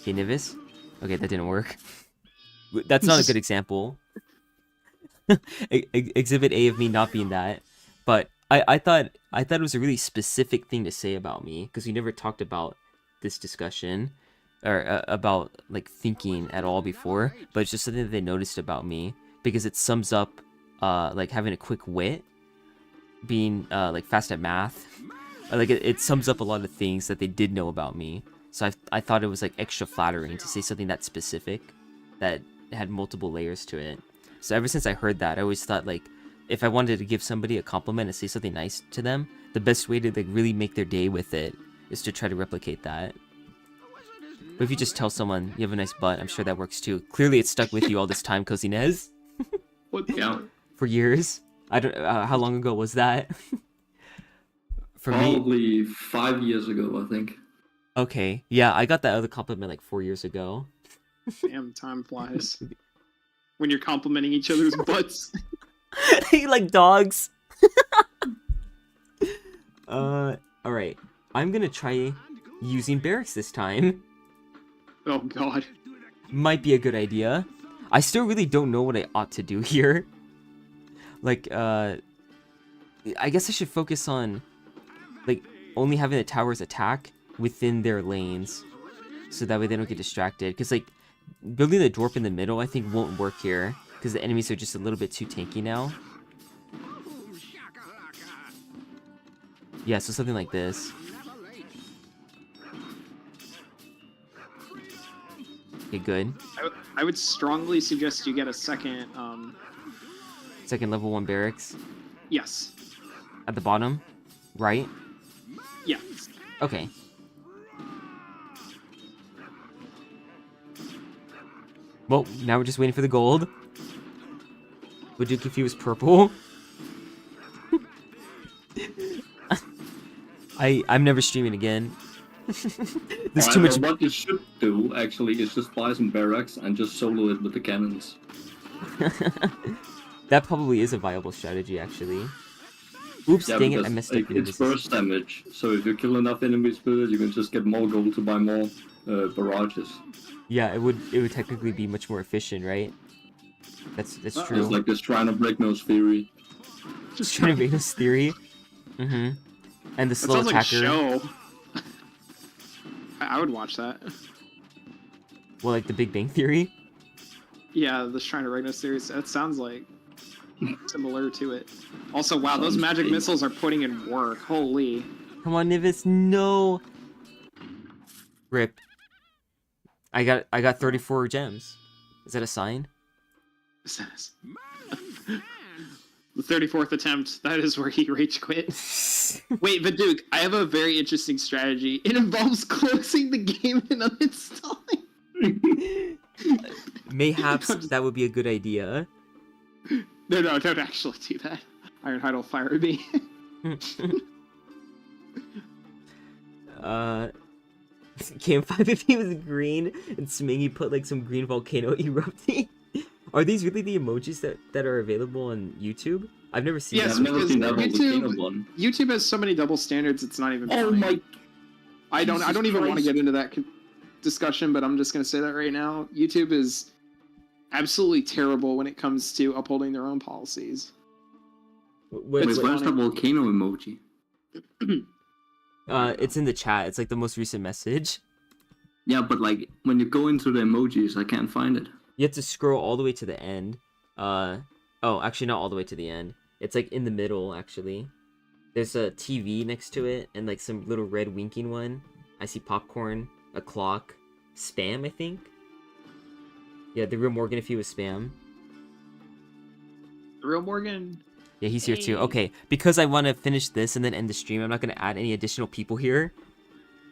Okay, Nivis? Okay, that didn't work. That's not a good example. Exhibit A of me not being that. But I thought it was a really specific thing to say about me, because we never talked about this discussion or about like thinking at all before, but it's just something that they noticed about me because it sums up like having a quick wit, being like fast at math. Like it sums up a lot of things that they did know about me. So I thought it was like extra flattering to say something that specific that had multiple layers to it. So ever since I heard that, I always thought like if I wanted to give somebody a compliment and say something nice to them, the best way to like really make their day with it is to try to replicate that. But if you just tell someone you have a nice butt, I'm sure that works too. Clearly it's stuck with you all this time, Cozinez. What? Yeah. For years. I don't how long ago was that? For Probably me 5 years ago, I think. Okay. Yeah, I got that other compliment like 4 years ago. Damn, time flies. When you're complimenting each other's butts. Like dogs. Alright. I'm gonna try using barracks this time. Oh god. Might be a good idea. I still really don't know what I ought to do here. Like, I guess I should focus on, like, only having the towers attack within their lanes. So that way they don't get distracted. Because, like, building the dwarf in the middle, I think, won't work here. Because the enemies are just a little bit too tanky now. Yeah, so something like this. Okay, good. I would strongly suggest you get a second, Second level 1 barracks. yes. At the bottom. Right? Yeah. Okay. Well, now we're just waiting for the gold. Would you if he was purple? I'm never streaming again. There's too much. What you should do actually is just buy some barracks and just solo it with the cannons. That probably is a viable strategy, actually. Oops, Yeah, dang it, I because, messed up. like, it's burst damage, so if you kill enough enemies with it, you can just get more gold to buy more barrages. Yeah, it would technically be much more efficient, right? That's true. It's like this trying to break nose theory. Just trying to make this theory. Mm-hmm. And the That slow sounds like a attacker. show. I would watch that. Well, like the Big Bang Theory. Yeah, the Shrine of Ragnos series. That sounds like similar to it. Also, wow, those Sounds magic big. missiles are putting in work. Holy. Come on, Nivis, no. Rip. I got 34 gems. Is that a sign? The 34th attempt. That is where he rage quit. Wait, but Duke, I have a very interesting strategy. It involves closing the game and uninstalling. Mayhaps that would be a good idea. No, don't actually do that. Ironhide will fire me. KM5 if he was green and Smingy put like some green volcano erupting. Are these really the emojis that are available on YouTube? I've never seen Yes, I've that. never because seen that volcano YouTube- one. YouTube has so many double standards. It's not even. Oh funny. my! I don't Jesus even want to Christ. get into that discussion, but I'm just gonna say that right now. YouTube is absolutely terrible when it comes to upholding their own policies. Wait, It's Wait, where's the funny. volcano emoji? it's in the chat. It's like the most recent message. Yeah, but like when you go into the emojis, I can't find it. You have to scroll all the way to the end. Oh, actually not all the way to the end. It's like in the middle, actually. There's a TV next to it, and like some little red winking one. I see popcorn, a clock, spam, I think. Yeah, the real Morgan if he was spam. The real Morgan. Yeah, he's here too. Hey. Okay, because I want to finish this and then end the stream, I'm not going to add any additional people here.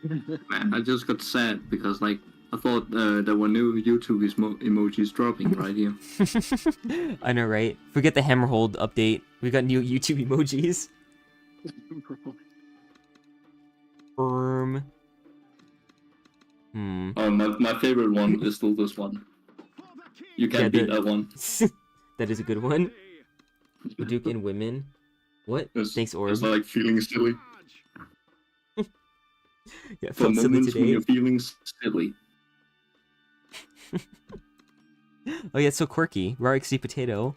Man, I just got sad because like I thought there were new YouTube emojis dropping right here. I know, right? Forget the HAMMERHOLD update. We got new YouTube emojis. Oh, my favorite one is still this one. You can't Yeah, beat the- that one. That is a good one. Duke and women. What? It's, Thanks, Orb. It's like feeling silly. Yeah, I For felt silly moments when today. you're feeling silly. Oh yeah, it's so quirky. Raw XD potato.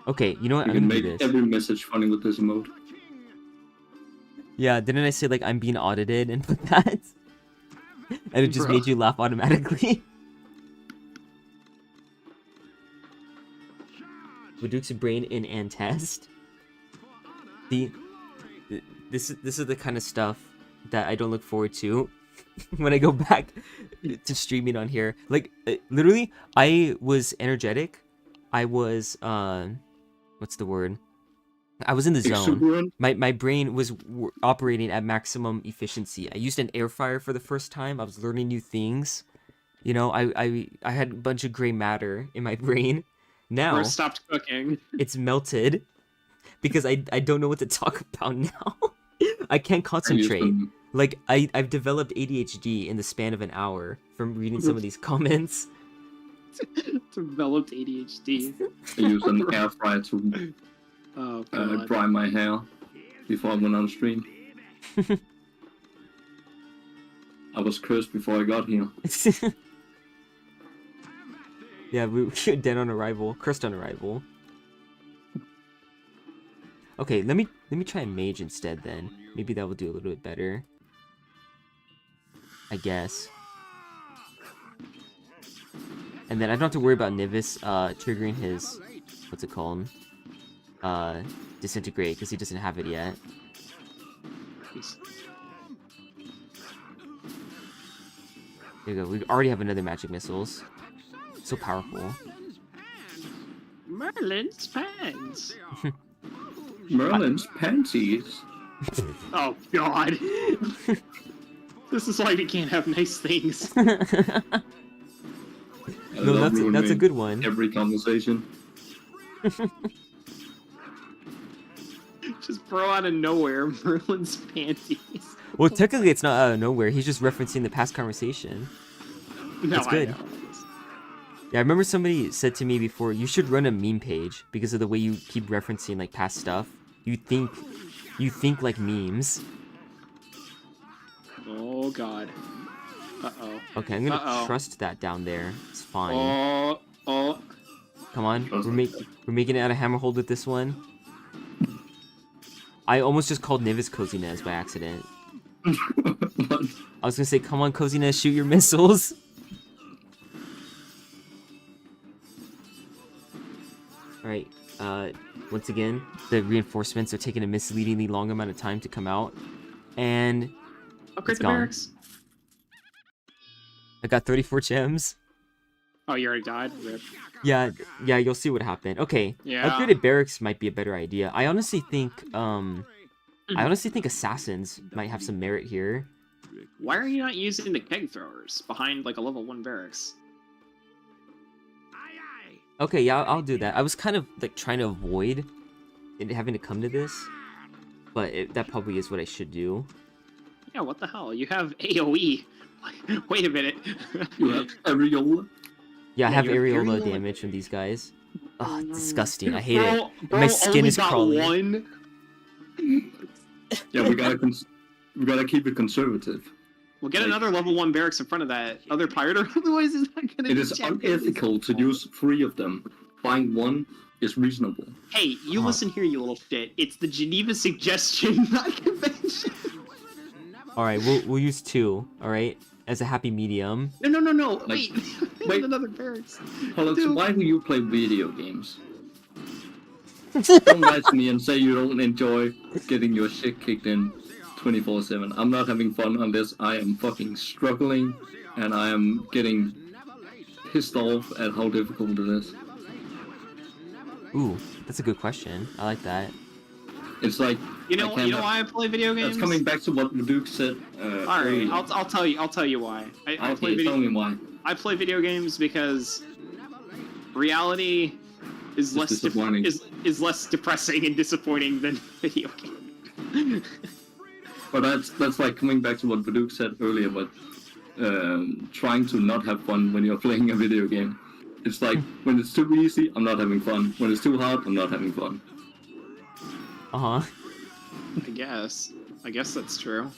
Okay, you know what? You I'm can gonna do make this. every message funny with this emote. Yeah, didn't I say like I'm being audited and put that? And it just Bro. made you laugh automatically. With Duke's brain in and test. This is the kind of stuff that I don't look forward to when I go back to streaming on here. Like literally, I was energetic. I was what's the word? I was in the zone. Exuberant? My brain was operating at maximum efficiency. I used an air fryer for the first time. I was learning new things. You know, I had a bunch of gray matter in my brain. Now Or stopped cooking. it's melted because I don't know what to talk about now. I can't I used concentrate. them- Like I've developed ADHD in the span of an hour from reading some of these comments. Developed ADHD. I used an air fryer to Oh god. dry my hair before I went on stream. I was cursed before I got here. Yeah, we were dead on arrival. Cursed on arrival. Okay, let me try a mage instead then. Maybe that will do a little bit better. I guess. And then I don't have to worry about Nivis triggering his, what's it called? Disintegrate, because he doesn't have it yet. There you go. We already have another magic missiles. So powerful. Merlin's pants. Merlin's panties. Oh god. This is why we can't have nice things. No, that's a good one. Every conversation. Just bro out of nowhere, Merlin's panties. Well, technically it's not out of nowhere. He's just referencing the past conversation. No, That's good. I know. Yeah, I remember somebody said to me before, you should run a meme page because of the way you keep referencing like past stuff. You think like memes. Oh god. Uh-oh. Okay, I'm gonna trust that down there. It's fine. Oh. Come on, we're making it out of Hammerhold with this one. I almost just called Nivis Coziness by accident. I was gonna say, come on, Coziness, shoot your missiles. Alright, once again, the reinforcements are taking a misleadingly long amount of time to come out. And Upgrade it's the gone. barracks. I got 34 gems. Oh, you already died? Rip. Yeah, you'll see what happened. Okay, Yeah. upgraded barracks might be a better idea. I honestly think assassins might have some merit here. Why are you not using the keg throwers behind like a level 1 barracks? Okay, yeah, I'll do that. I was kind of like trying to avoid it having to come to this, but that probably is what I should do. Yeah, what the hell? You have AoE. Wait a minute. You have areola. Yeah, I Yeah, have you have areola areola. damage from these guys. Oh, it's disgusting. I hate it. Bro, My skin only is got crawling. one. Yeah, we gotta keep it conservative. We'll get Like- another level 1 barracks in front of that other pirate, or otherwise it's not gonna It be is champions. unethical to use 3 of them. Buying 1 is reasonable. Hey, you Uh-huh. listen here, you little shit. It's the Geneva suggestion, not convention. Alright, we'll use 2, alright? As a happy medium. No. Like- Wait. wait. Another barracks. Pollux, Dude. why do you play video games? Don't lie to me and say you don't enjoy getting your shit kicked in 24/7. I'm not having fun on this. I am fucking struggling, and I am getting pissed off at how difficult it is. Ooh, that's a good question. I like that. It's like You know I can't why I play video games? That's coming back to what Duke said. Alright, earlier. I'll tell you why. I play Okay, video tell me why. I play video games because reality is It's less disappointing. is less depressing and disappointing than video games. But that's like coming back to what Baduk said earlier, but trying to not have fun when you're playing a video game. It's like when it's too easy, I'm not having fun. When it's too hard, I'm not having fun. Uh-huh. I guess that's true.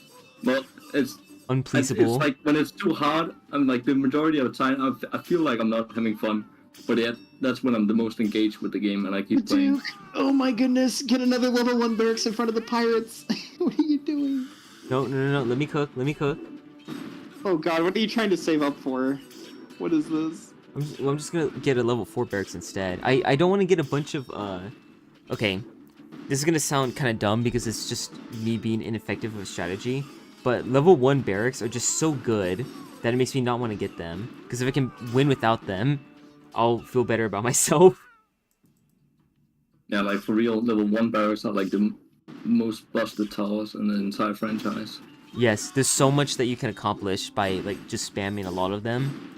But it's Unpleasable. like when it's too hard, I'm like the majority of the time I feel like I'm not having fun. But yet that's when I'm the most engaged with the game and I keep playing. Oh my goodness, get another level 1 barracks in front of the pirates. What are you doing? No, let me cook. Oh god, what are you trying to save up for? What is this? I'm just gonna get a level 4 barracks instead. I don't want to get a bunch of, okay. This is gonna sound kind of dumb because it's just me being ineffective with strategy, but level 1 barracks are just so good that it makes me not want to get them. Because if I can win without them, I'll feel better about myself. Yeah, like for real, level 1 barracks are like the most busted towers in the entire franchise. Yes, there's so much that you can accomplish by like just spamming a lot of them.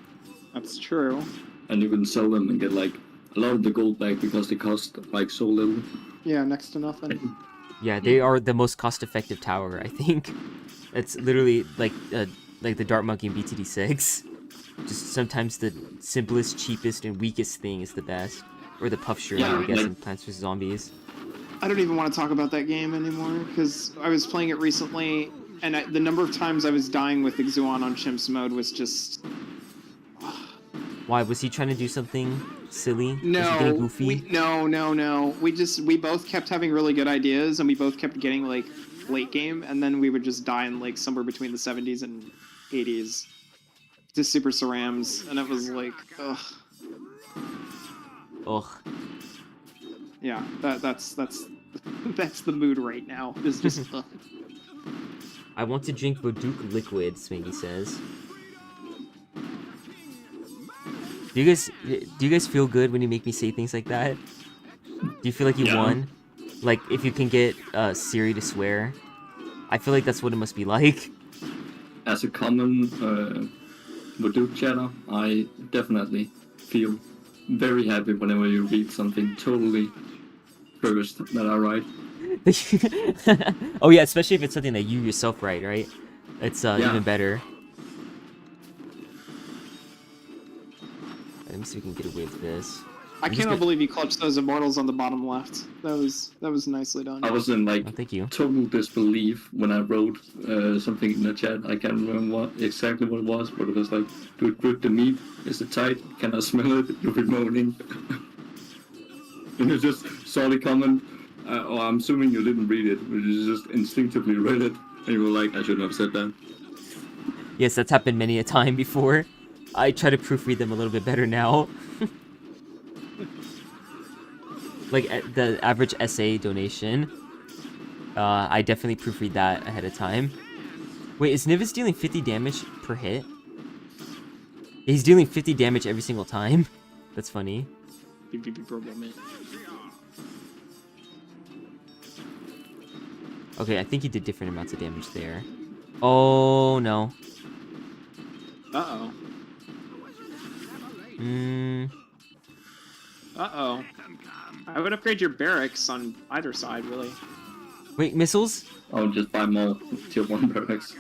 That's true. And you can sell them and get like a lot of the gold back because they cost like so little. Yeah, next to nothing. Yeah, they are the most cost-effective tower, I think. It's literally like the Dart Monkey in BTD6. just sometimes the simplest, cheapest, and weakest thing is the best. Or the puff shirt, Yeah, I guess, like- in Plants vs. Zombies. I don't even want to talk about that game anymore because I was playing it recently, and the number of times I was dying with Ixuan on Chimps mode was just Why, was he trying to do something silly? Was he no. getting goofy? No. We both kept having really good ideas, and we both kept getting like late game, and then we would just die in like somewhere between the 70s and 80s to Super Cerams, and it was like, ugh. Ugh. Yeah, that's that's the mood right now. It's just ugh. I want to drink Voduk liquid, Swingy says. Do you guys feel good when you make me say things like that? Do you feel like you won? Like, if you can get Siri to swear? I feel like that's what it must be like. As a common Voduk chatter, I definitely feel very happy whenever you read something totally first that I write. Oh yeah, especially if it's something that you yourself write, right? It's even better. Let me see if we can get away with this. I cannot believe you clutched those immortals on the bottom left. That was nicely done. I was in like Oh, thank you. total disbelief when I wrote something in the chat. I can't remember exactly what it was, but it was like, "Do it grip the meat? Is it tight? Can I smell it? You'll be moaning." And it's just saw the comment. Or I'm assuming you didn't read it, but you just instinctively read it, and you were like, "I shouldn't have said that." Yes, that's happened many a time before. I try to proofread them a little bit better now. Like the average essay donation, I definitely proofread that ahead of time. Wait, is Nivis dealing 50 damage per hit? He's dealing 50 damage every single time. That's funny. Okay, I think he did different amounts of damage there. Oh no. Uh-oh. Uh-oh. I would upgrade your barracks on either side, really. Wait, missiles? I'll just buy more tier 1 barracks.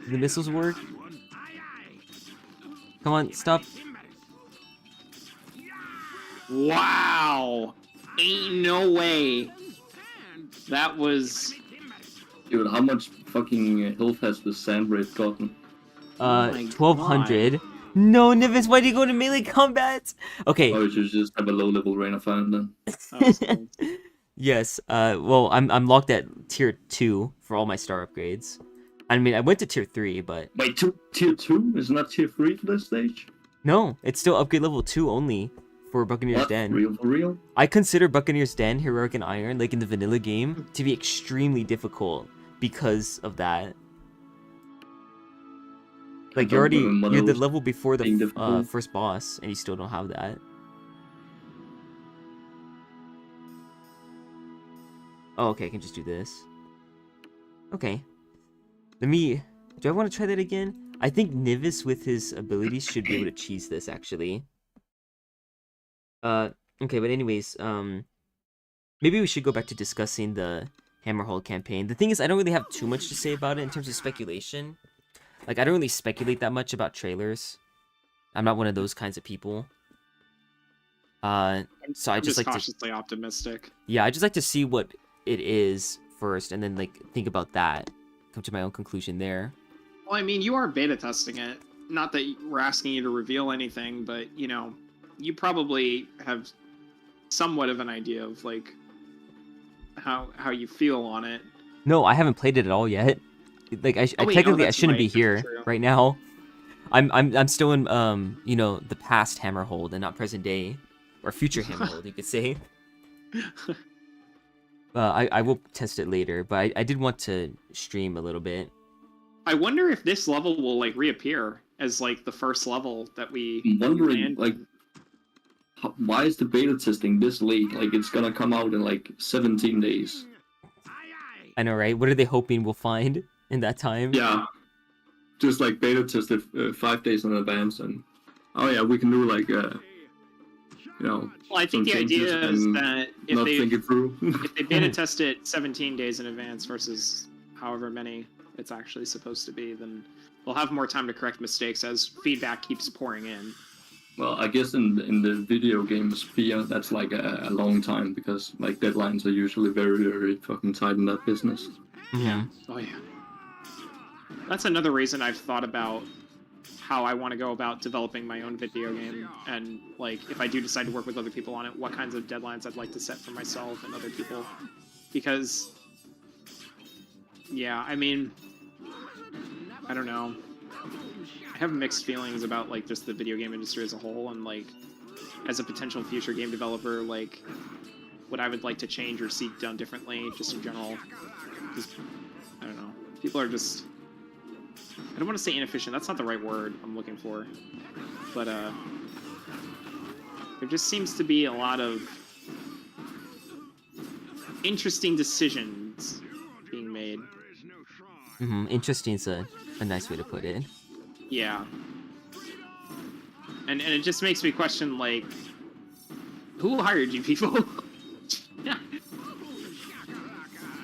Do the missiles work? Come on, stop. Wow! Ain't no way. That was... Dude, how much fucking health has the sand raid gotten? my 1200. No, Nivis, why do you go to melee combat? Okay. Or you should just have a low level rain of fire then. That was cool. Yes. Well, I'm locked at tier 2 for all my star upgrades. I mean, I went to tier 3, but Wait, tier 2? Is not tier 3 for this stage? no, it's still upgrade level 2 only for Buccaneer's What? Den. Real for real? I consider Buccaneer's Den, Heroic and Iron, like in the vanilla game, to be extremely difficult because of that. Like you're the level before being the difficult. first boss, and you still don't have that. Oh, okay, I can just do this. Okay. Let me... Do I want to try that again? I think Nivis with his abilities should be able to cheese this, actually. Okay, but anyways, maybe we should go back to discussing the Hammerhold campaign. The thing is, I don't really have too much to say about it in terms of speculation. Like, I don't really speculate that much about trailers. I'm not one of those kinds of people. So I I'm just like cautiously optimistic. Yeah, I just like to see what it is first, and then like think about that, come to my own conclusion there. Well, I mean, you are beta testing it. Not that we're asking you to reveal anything, but, you know, you probably have somewhat of an idea of, like, how you feel on it. No, I haven't played it at all yet. Like, I technically I shouldn't be here right now. I'm still in you know, the past Hammerhold and not present day, or future Hammerhold, you could say. I will test it later, but I did want to stream a little bit. I wonder if this level will, like, reappear as, like, the first level that we I'm wondering, land. like, why is the beta testing this late? Like, it's gonna come out in, like, 17 days. I know, right? What are they hoping we'll find in that time? Yeah. Just, like, beta tested 5 days in advance, and, oh yeah, we can do, like, you know, Well, I think the some idea changes is and that not think it through. if they beta test it 17 days in advance versus however many it's actually supposed to be, then we'll have more time to correct mistakes as feedback keeps pouring in. Well, I guess in the video game sphere, that's like a long time because like deadlines are usually very, very fucking tight in that business. Yeah. Oh yeah. That's another reason I've thought about how I want to go about developing my own video game, and like if I do decide to work with other people on it, what kinds of deadlines I'd like to set for myself and other people. Because yeah, I mean, I don't know. I have mixed feelings about like just the video game industry as a whole, and like as a potential future game developer, like what I would like to change or see done differently, just in general. Just, I don't know. People are just, I don't want to say inefficient. That's not the right word I'm looking for. But there just seems to be a lot of interesting decisions being made. Interesting is a nice way to put it. Yeah. And it just makes me question, like, who hired you people?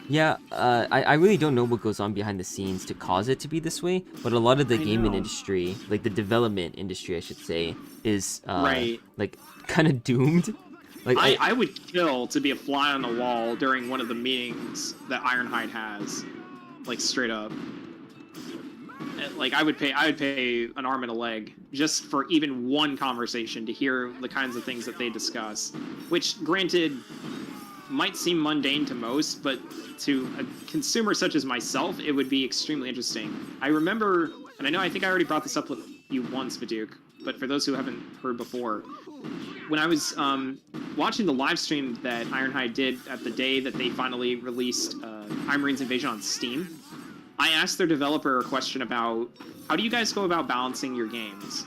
Yeah, I really don't know what goes on behind the scenes to cause it to be this way, but a lot of the gaming know. industry, like the development industry, I should say, is Right. like kind of doomed. Like I would kill to be a fly on the wall during one of the meetings that Ironhide has, like straight up. Like I would pay an arm and a leg just for even one conversation to hear the kinds of things that they discuss, which granted might seem mundane to most, but to a consumer such as myself, it would be extremely interesting. I remember, and I think I already brought this up with you once, Baduk, but for those who haven't heard before, when I was watching the live stream that Ironhide did at the day that they finally released Iron Marines Invasion on Steam, I asked their developer a question about how do you guys go about balancing your games?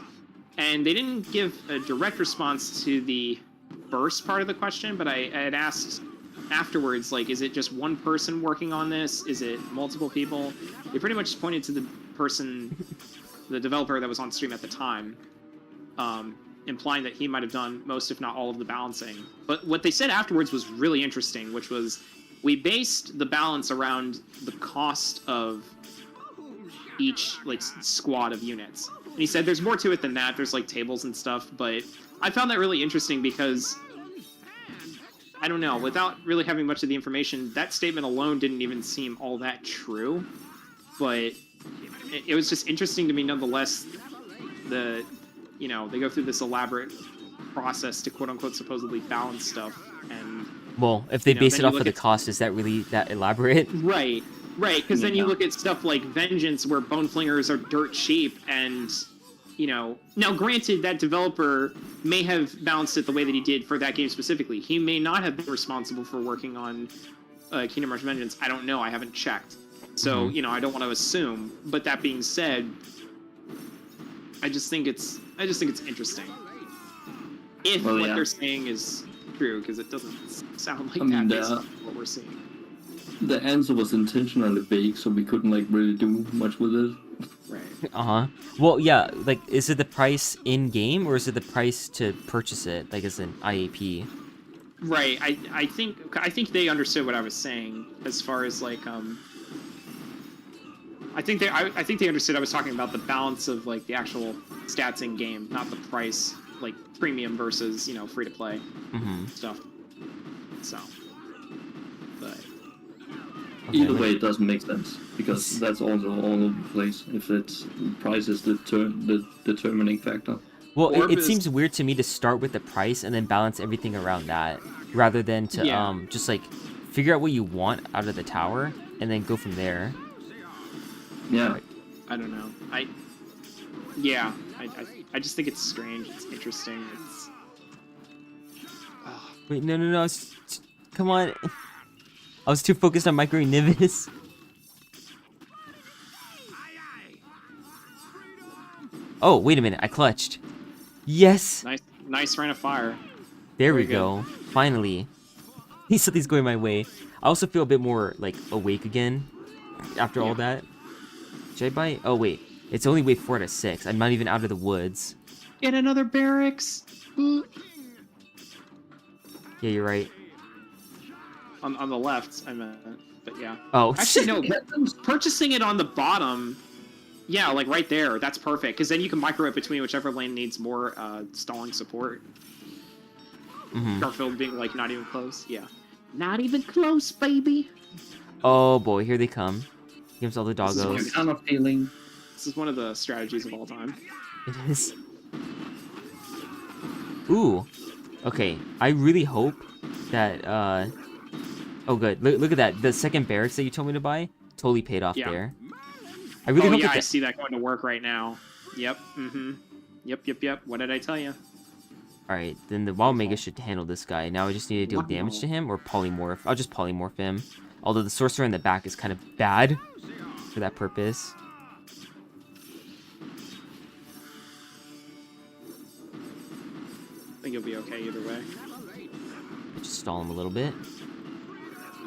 And they didn't give a direct response to the first part of the question, but I had asked afterwards, like, is it just one person working on this? Is it multiple people? They pretty much pointed to the person, the developer that was on stream at the time, implying that he might have done most, if not all, of the balancing. But what they said afterwards was really interesting, which was, we based the balance around the cost of each like squad of units. And he said there's more to it than that. There's like tables and stuff, but I found that really interesting because I don't know, without really having much of the information, that statement alone didn't even seem all that true. But it was just interesting to me nonetheless. They go through this elaborate process to quote unquote supposedly balance stuff, and well, if they base then it you off of look the at- cost, is that really that elaborate? Right, because then you look at stuff like Vengeance, where bone flingers are dirt cheap, and, now granted, that developer may have balanced it the way that he did for that game specifically. He may not have been responsible for working on Kingdom Rush Vengeance. I don't know, I haven't checked. So, I don't want to assume. But that being said, I just think it's interesting. If Well, what yeah. they're saying is true, because it doesn't sound like I mean, that based on what we're seeing. The answer was intentionally vague, so we couldn't like really do much with it. Right. Well, yeah. Like, is it the price in game or is it the price to purchase it? Like, as an IAP? Right. I think they understood what I was saying as far as like I think they understood I was talking about the balance of like the actual stats in game, not the price, like premium versus free to play stuff. So, but Either way, it doesn't make sense because that's also all over the place. If it's price is the determining factor. Well, Orb it is- seems weird to me to start with the price and then balance everything around that, rather than to Yeah. just like figure out what you want out of the tower and then go from there. Yeah. I don't know. I just think it's strange. It's interesting. It's Wait, no, come on. I was too focused on Micro Nivis. Oh, wait a minute, I clutched. Yes! nice rain of fire. There we Very good. go. Finally. Something's going my way. I also feel a bit more, like, awake again after all that. Should I buy... Oh, wait. It's only wave 4 out of 6. I'm not even out of the woods. Get another barracks. Yeah, you're right. On the left, I meant. But yeah. Oh. Actually, no. Purchasing it on the bottom Yeah, like right there. That's perfect, because then you can micro it between whichever lane needs more stalling support. Garfield being like not even close. Yeah. Not even close, baby. Oh boy, here they come. Gives all the This is I'm doggos. kind of feeling. This is one of the strategies of all time. It is. Ooh. Okay, I really hope that, oh good, look at that. The second barracks that you told me to buy totally paid off Yeah. there. I really Oh hope yeah, that I see that going to work right now. Yep, Yep. What did I tell you? Alright, then the Wild Mega should handle this guy. Now I just need to deal damage to him or polymorph. I'll just polymorph him. Although the sorcerer in the back is kind of bad for that purpose. I think you'll be okay either way. Just stall him a little bit.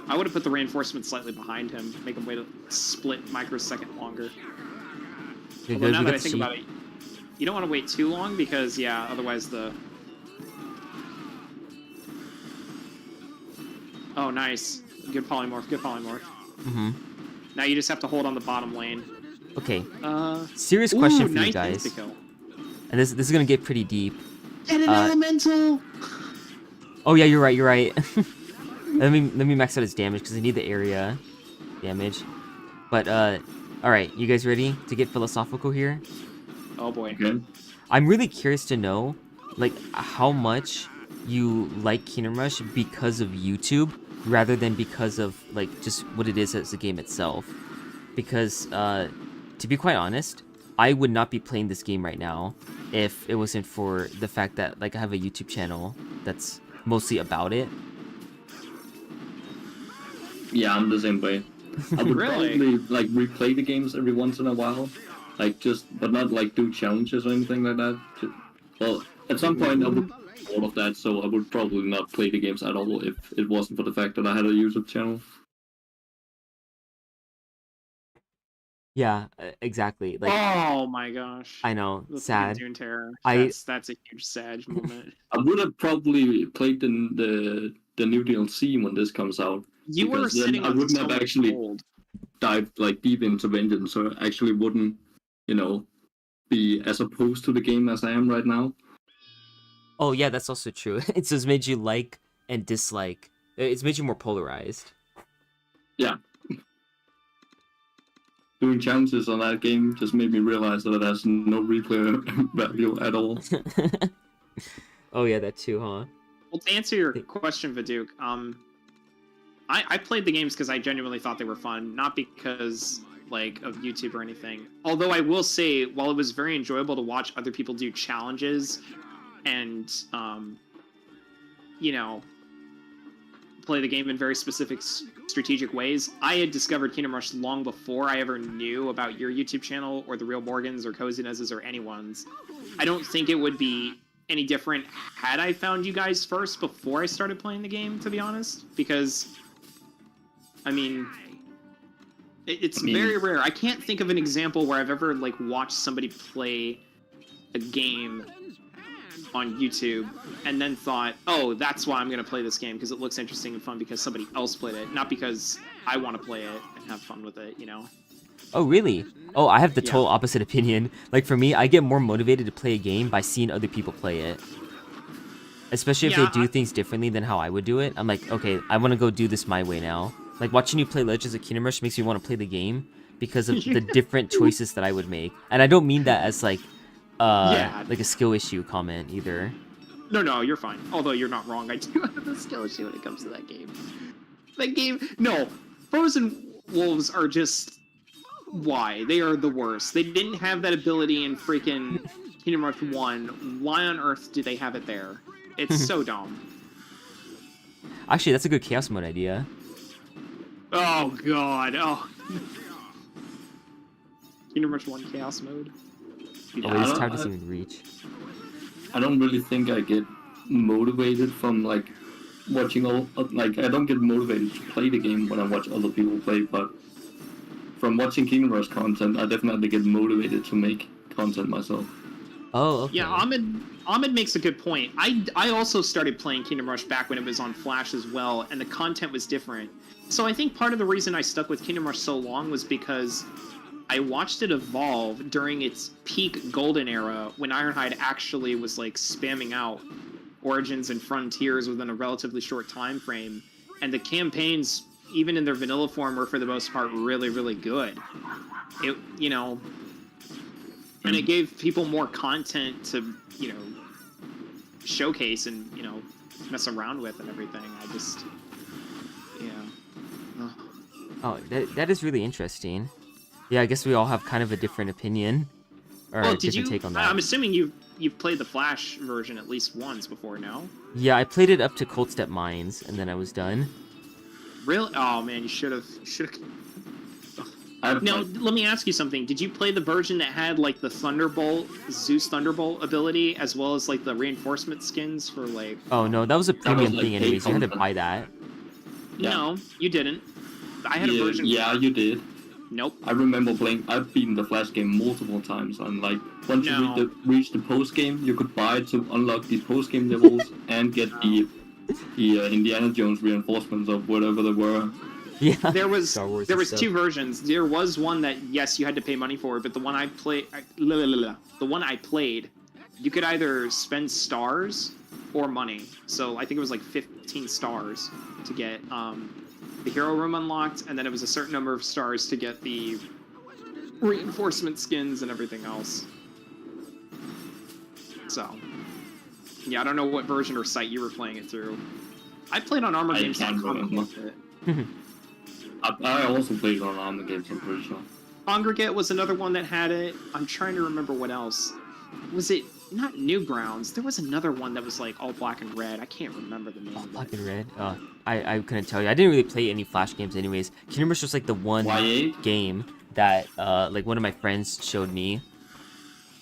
I would have put the reinforcement slightly behind him, make him wait a split microsecond longer. Okay, Although good, now we that got I the think sheep. about it, you don't want to wait too long because, yeah, otherwise the... Oh, nice. Good polymorph, good polymorph. Now you just have to hold on the bottom lane. Okay, serious question for nice you guys. insta-kill. And this is gonna get pretty deep. Get an elemental! Oh yeah, you're right. let me max out his damage because I need the area damage. But alright, you guys ready to get philosophical here? Oh boy. Okay. I'm really curious to know, like, how much you like Kingdom Rush because of YouTube rather than because of, like, just what it is as a game itself. Because, to be quite honest, I would not be playing this game right now if it wasn't for the fact that, like, I have a YouTube channel that's mostly about it. Yeah, I'm the same way. I would Really? probably like replay the games every once in a while, like but not like do challenges or anything like that. Well, at some point I would do all of that, so I would probably not play the games at all if it wasn't for the fact that I had a YouTube channel. Yeah, exactly. Like, Oh my gosh. I know, The sad. Dune Terror. I- That's a huge sad moment. I would have probably played the new DLC when this comes out. You were Because then sitting I on wouldn't so have much actually gold. dived like deep into Vengeance, so I actually wouldn't, be as opposed to the game as I am right now. Oh yeah, that's also true. It's just made you like and dislike. It's made you more polarized. Yeah. Doing challenges on that game just made me realize that it has no replay value at all. Oh yeah, that too, huh? Well, to answer your question, Viduk, I played the games because I genuinely thought they were fun, not because like of YouTube or anything. Although I will say, while it was very enjoyable to watch other people do challenges and play the game in very specific strategic ways, I had discovered Kingdom Rush long before I ever knew about your YouTube channel or the Real Morgans or Cozinesses or anyone's. I don't think it would be any different had I found you guys first before I started playing the game, to be honest, because I mean, it's very rare. I can't think of an example where I've ever like watched somebody play a game on YouTube and then thought, oh, that's why I'm going to play this game, because it looks interesting and fun because somebody else played it, not because I want to play it and have fun with it, you know? Oh really? Oh, I have the Yeah. total opposite opinion. Like for me, I get more motivated to play a game by seeing other people play it. Especially if Yeah, they do things differently than how I would do it. I'm like, okay, I want to go do this my way now. Like watching you play Legends of Kingdom Rush makes me want to play the game because of the different choices that I would make. And I don't mean that as like like a skill issue comment either. No, you're fine. Although you're not wrong. I do have a skill issue when it comes to that game. That game, no. Frozen Wolves are just... Why? They are the worst. They didn't have that ability in freaking Kingdom Rush 1. Why on earth do they have it there? It's so dumb. Actually, that's a good Chaos Mode idea. Oh, God. Oh. Kingdom Rush 1 Chaos Mode. Oh, wait, this tab doesn't even reach. I don't really think I get motivated from like watching all like I don't get motivated to play the game when I watch other people play, but from watching Kingdom Rush content, I definitely get motivated to make content myself. Oh, okay. Yeah, Ahmed makes a good point. I also started playing Kingdom Rush back when it was on Flash as well, and the content was different. So I think part of the reason I stuck with Kingdom Rush so long was because I watched it evolve during its peak golden era when Ironhide actually was like spamming out Origins and Frontiers within a relatively short time frame, and the campaigns, even in their vanilla form, were for the most part really, really good. It, and it gave people more content to, showcase and, mess around with and everything. I just, yeah. Oh, that is really interesting. Yeah, I guess we all have kind of a different opinion or a different take on that. I'm assuming you've played the Flash version at least once before, no? Yeah, I played it up to Cold Step Mines, and then I was done. Really? Oh man, you should have. Now, let me ask you something. Did you play the version that had like the Thunderbolt, Zeus Thunderbolt ability, as well as like the reinforcement skins for like? Oh no, that was a premium like thing anyways. You had to content. buy that. Yeah. No, you didn't. I had a version. Yeah, you did. Nope. I remember playing. I've beaten the Flash game multiple times, and like once No. you reach the post game, you could buy it to unlock the post game levels and get the Indiana Jones reinforcements of whatever they were. Yeah. There was Star Wars there and was stuff. two versions. There was one that yes, you had to pay money for, but the one I played, the one I played, you could either spend stars or money. So I think it was like 15 stars to get the hero room unlocked, and then it was a certain number of stars to get the reinforcement skins and everything else. So yeah, I don't know what version or site you were playing it through. I played on I can't ArmorGames.com. remember. I also played on Armor Games, I'm pretty sure. Congregate was another one that had it. I'm trying to remember what else. Was it not Newgrounds? There was another one that was like all black and red. I can't remember the name of Black it. and Red. I couldn't tell you. I didn't really play any Flash games anyways. Kingdom Rush was like the one YA? game that like one of my friends showed me.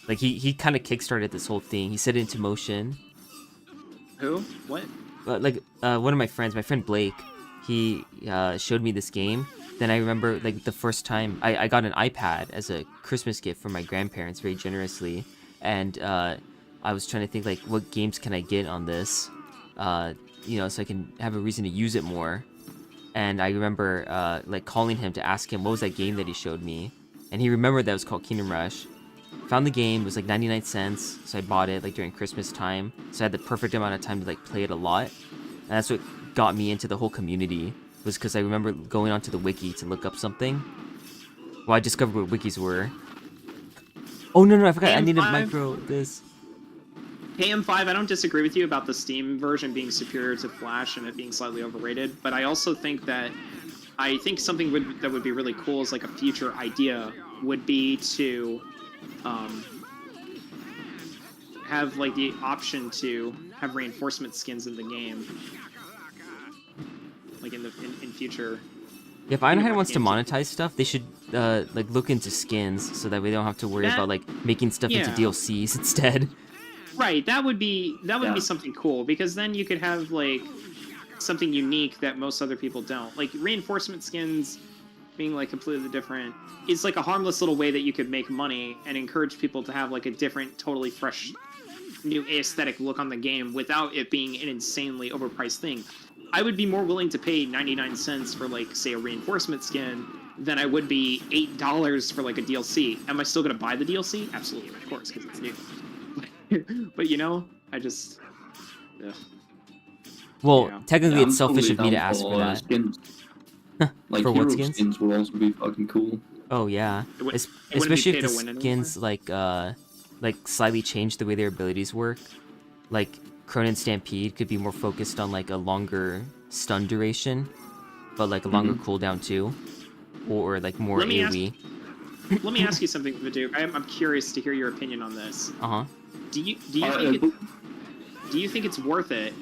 Like he kind of kickstarted this whole thing. He set it into motion. Who? What? One of my friends, my friend Blake, he showed me this game. Then I remember like the first time I got an iPad as a Christmas gift from my grandparents very generously, and I was trying to think like what games can I get on this, so I can have a reason to use it more. And I remember like calling him to ask him what was that game that he showed me, and he remembered that it was called Kingdom Rush. Found the game, it was like 99 cents, so I bought it like during Christmas time. So I had the perfect amount of time to like play it a lot. And that's what got me into the whole community, was because I remember going onto the wiki to look up something. Well, I discovered what wikis were. Oh no, I forgot, I needed AM5. micro this. KM5, I don't disagree with you about the Steam version being superior to Flash and it being slightly overrated, but I also think that something that would be really cool as like a future idea would be to have like the option to have reinforcement skins in the game, like in future. If Ironhide wants to monetize stuff, they should like look into skins so that we don't have to worry about like making stuff into DLCs instead. Right, that would be Yeah. something cool, because then you could have like something unique that most other people don't. Like reinforcement skins being like completely different. It's like a harmless little way that you could make money and encourage people to have like a different, totally fresh, new aesthetic look on the game without it being an insanely overpriced thing. I would be more willing to pay 99 cents for like, say, a reinforcement skin than I would be $8 for like a DLC. Am I still gonna buy the DLC? Absolutely, of course, because it's new. But I just, ugh. Well, Yeah. technically I'm it's selfish totally of me to down ask for that. Skins. Like For what hero skins? would also be fucking cool. Oh yeah, It wouldn't be especially pay if the to win anymore. skins like slightly change the way their abilities work. Like Cronin Stampede could be more focused on like a longer stun duration, but like a longer cooldown too, or like more Let me AoE. Let me ask you something, Viduk. I'm curious to hear your opinion on this. Uh huh. Do you think it's worth it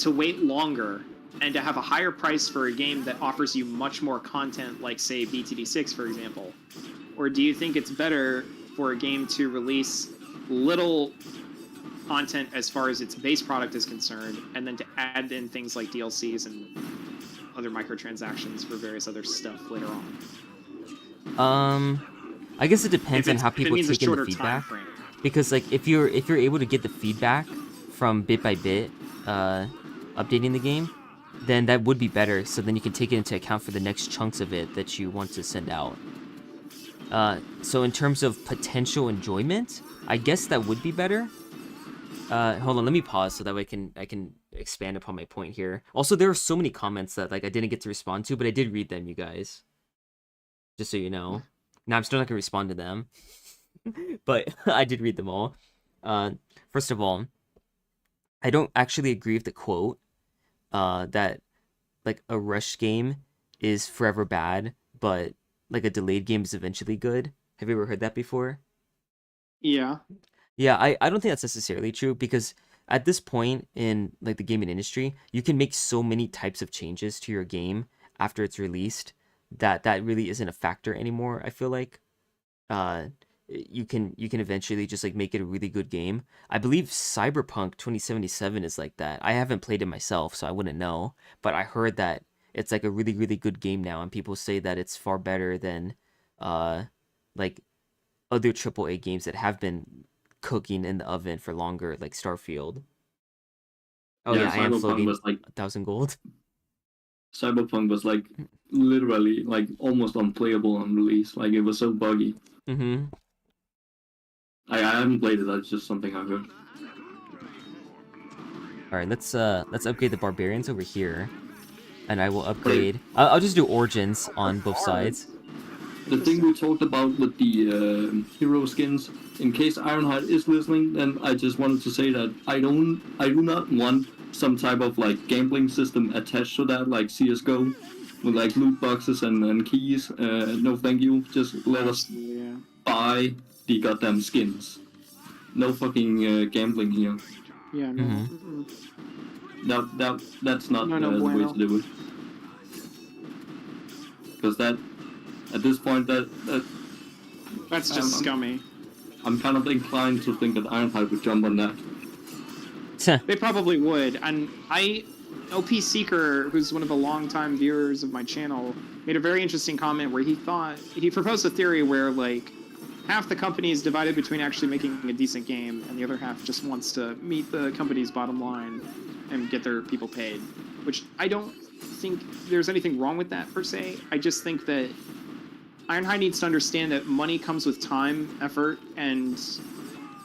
to wait longer and to have a higher price for a game that offers you much more content, like say BTD6, for example? Or do you think it's better for a game to release little content as far as its base product is concerned, and then to add in things like DLCs and other microtransactions for various other stuff later on? I guess it depends on how If it people means a take in the shorter feedback. timeframe. Because like if you're able to get the feedback from bit by bit, updating the game, then that would be better. So then you can take it into account for the next chunks of it that you want to send out. So in terms of potential enjoyment, I guess that would be better. Hold on, let me pause so that way I can expand upon my point here. Also, there are so many comments that like I didn't get to respond to, but I did read them, you guys. Just so you know. Now I'm still not gonna respond to them, but I did read them all. First of all, I don't actually agree with the quote that like a rush game is forever bad, but like a delayed game is eventually good. Have you ever heard that before? Yeah. Yeah, I don't think that's necessarily true because at this point in like the gaming industry, you can make so many types of changes to your game after it's released that really isn't a factor anymore, I feel like. You can eventually just like make it a really good game. I believe Cyberpunk 2077 is like that. I haven't played it myself, so I wouldn't know, but I heard that it's like a really really good game now and people say that it's far better than like other AAA games that have been cooking in the oven for longer, like Starfield. Oh yeah, I am Cyberpunk floating was like 1,000 gold. Cyberpunk was like literally like almost unplayable on release. Like it was so buggy. Mm-hmm. I haven't played it. That's just something I heard. All right, let's upgrade the barbarians over here, and I will upgrade. I'll just do origins on both sides. The thing we talked about with the hero skins, in case Ironhide is listening, then I just wanted to say that I do not want some type of like gambling system attached to that, like CS:GO, with like loot boxes and keys. No, thank you. Just let us buy the goddamn skins. No fucking gambling here. Yeah, no. Mhm. That's not No, the way bueno. to do it. Because that, at this point, that That's just scummy. I'm kind of inclined to think that Ironhide would jump on that. They probably would. And OP Seeker, who's one of the longtime viewers of my channel, made a very interesting comment where he proposed a theory where like half the company is divided between actually making a decent game and the other half just wants to meet the company's bottom line and get their people paid, which I don't think there's anything wrong with that per se. I just think that Ironhide needs to understand that money comes with time, effort, and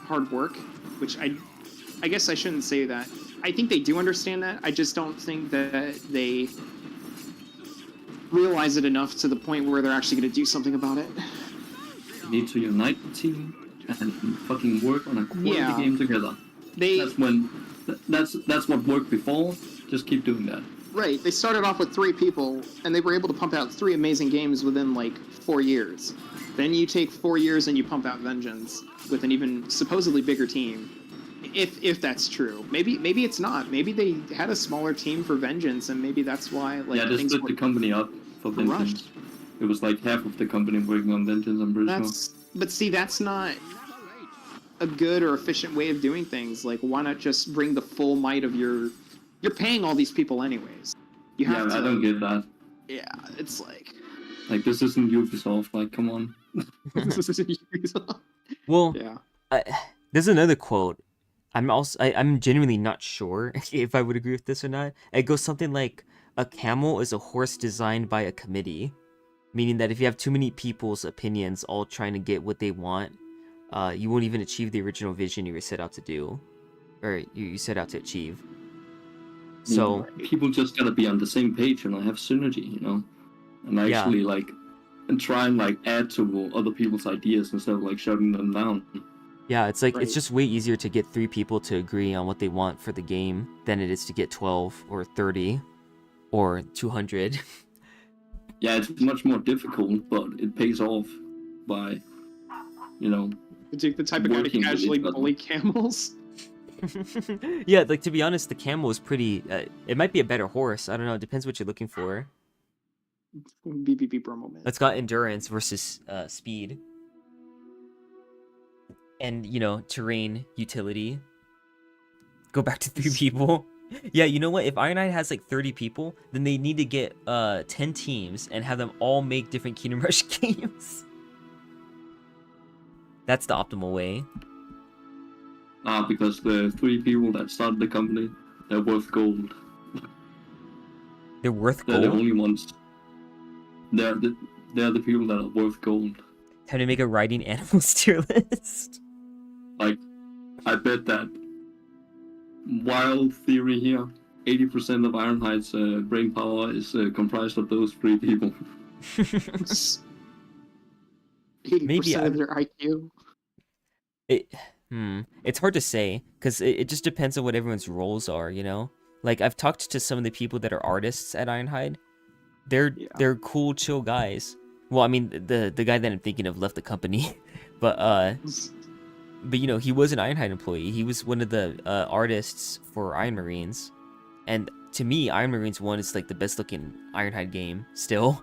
hard work, which I guess I shouldn't say that. I think they do understand that. I just don't think that they realize it enough to the point where they're actually going to do something about it. You need to unite the team and fucking work on a quality game together. That's what worked before. Just keep doing that. Right. They started off with 3 people, and they were able to pump out 3 amazing games within like 4 years. Then you take 4 years and you pump out Vengeance with an even supposedly bigger team. If that's true, maybe it's not. Maybe they had a smaller team for Vengeance, and maybe that's why like they split the company up for Vengeance. Rushed. It was like half of the company working on Vengeance. I'm pretty sure. But see, that's not a good or efficient way of doing things. Like, why not just bring the full might of your? You're paying all these people anyways. You have to. I don't get that. Yeah, it's like this isn't Ubisoft. Like, come on. Well, yeah. There's another quote. I'm genuinely not sure if I would agree with this or not. It goes something like, "A camel is a horse designed by a committee," meaning that if you have too many people's opinions all trying to get what they want, you won't even achieve the original vision you were set out to do, or you set out to achieve. So people just gotta be on the same page and have synergy, and actually and try and add to other people's ideas instead of shutting them down. yeah, it's like it's just way easier to get 3 people to agree on what they want for the game than it is to get 12 or 30 or 200. Yeah, it's much more difficult, but it pays off by, the type of guy to casually bully camels. Yeah, to be honest, the camel is pretty. It might be a better horse. I don't know. It depends what you're looking for. BBB moment. It's got endurance versus speed, and terrain utility. Go back to 3 people. Yeah, you know what? If Ironhide has 30 people, then they need to get 10 teams and have them all make different Kingdom Rush games. That's the optimal way. Because the 3 people that started the company, they're worth gold. They're worth They're gold? the only ones. They're the people that are worth gold. Time to make a riding animals tier list. Like, I bet that wild theory here, 80% of Ironhide's brain power is comprised of those 3 people. 80% Maybe of their IQ. It's hard to say because it just depends on what everyone's roles are, you know. Like I've talked to some of the people that are artists at Ironhide. They're cool, chill guys. Well, I mean, the guy that I'm thinking of left the company, but you know, he was an Ironhide employee. He was one of the artists for Iron Marines, and to me, Iron Marines 1 is like the best looking Ironhide game still.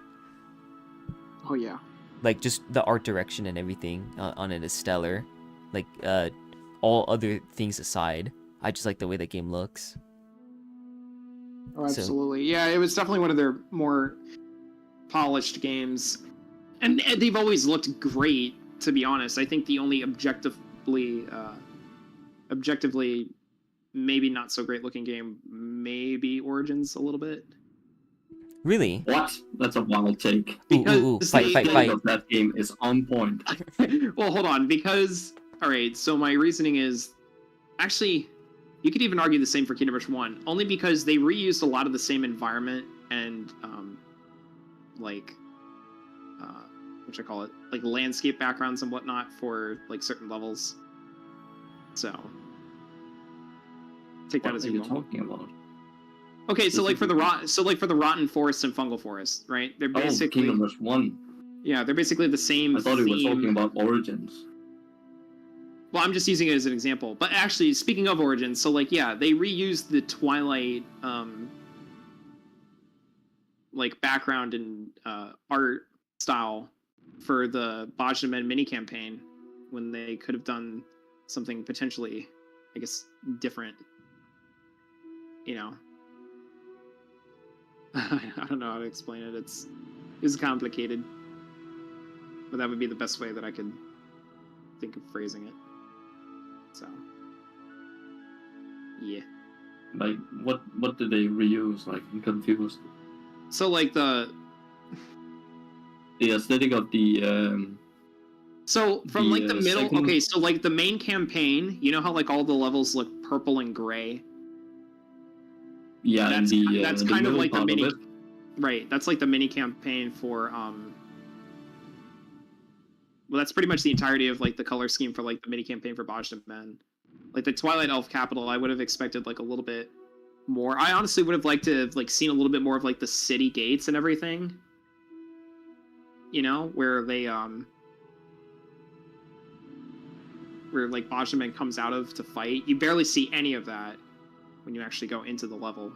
Oh yeah. Like just the art direction and everything on it is stellar. Like all other things aside, I just like the way that game looks. Oh, absolutely. Yeah, it was definitely one of their more polished games. And they've always looked great, to be honest. I think the only objectively maybe not so great looking game, maybe Origins a little bit. Really? What? That's a wild take. Ooh, fight. That game is on point. Well, hold on, because alright, so my reasoning is actually you could even argue the same for Kingdom Rush 1, only because they reused a lot of the same environment and like what you call it, like landscape backgrounds and whatnot for like certain levels. So take that What as are you you will. talking about? Okay, so like for the rotten forest and fungal forest, right? They're basically Kingdom Rush 1. yeah, they're basically the same. I thought he was theme. talking about Origins. Well, I'm just using it as an example. But actually, speaking of Origins, so like yeah, they reused the Twilight like background and art style for the Bajnamen mini campaign when they could have done something potentially, I guess, different. You know. I don't know how to explain it. It's complicated. But that would be the best way that I could think of phrasing it. So, yeah. Like, what did they reuse? Like, I'm confused. So, like, the aesthetic of the... So, from, like, the middle... second- Okay, so, like, the main campaign, you know how, like, all the levels look purple and gray? Yeah, That's- and that's the kind of middle like the part mini- it. Right, that's, like, the mini campaign for, well, that's pretty much the entirety of, like, the color scheme for, like, the mini campaign for Bajnamen. Like, the Twilight Elf capital, I would have expected, like, a little bit more. I honestly would have liked to have, like, seen a little bit more of, like, the city gates and everything. You know, where they, where, like, Bajnamen comes out of to fight. You barely see any of that when you actually go into the level.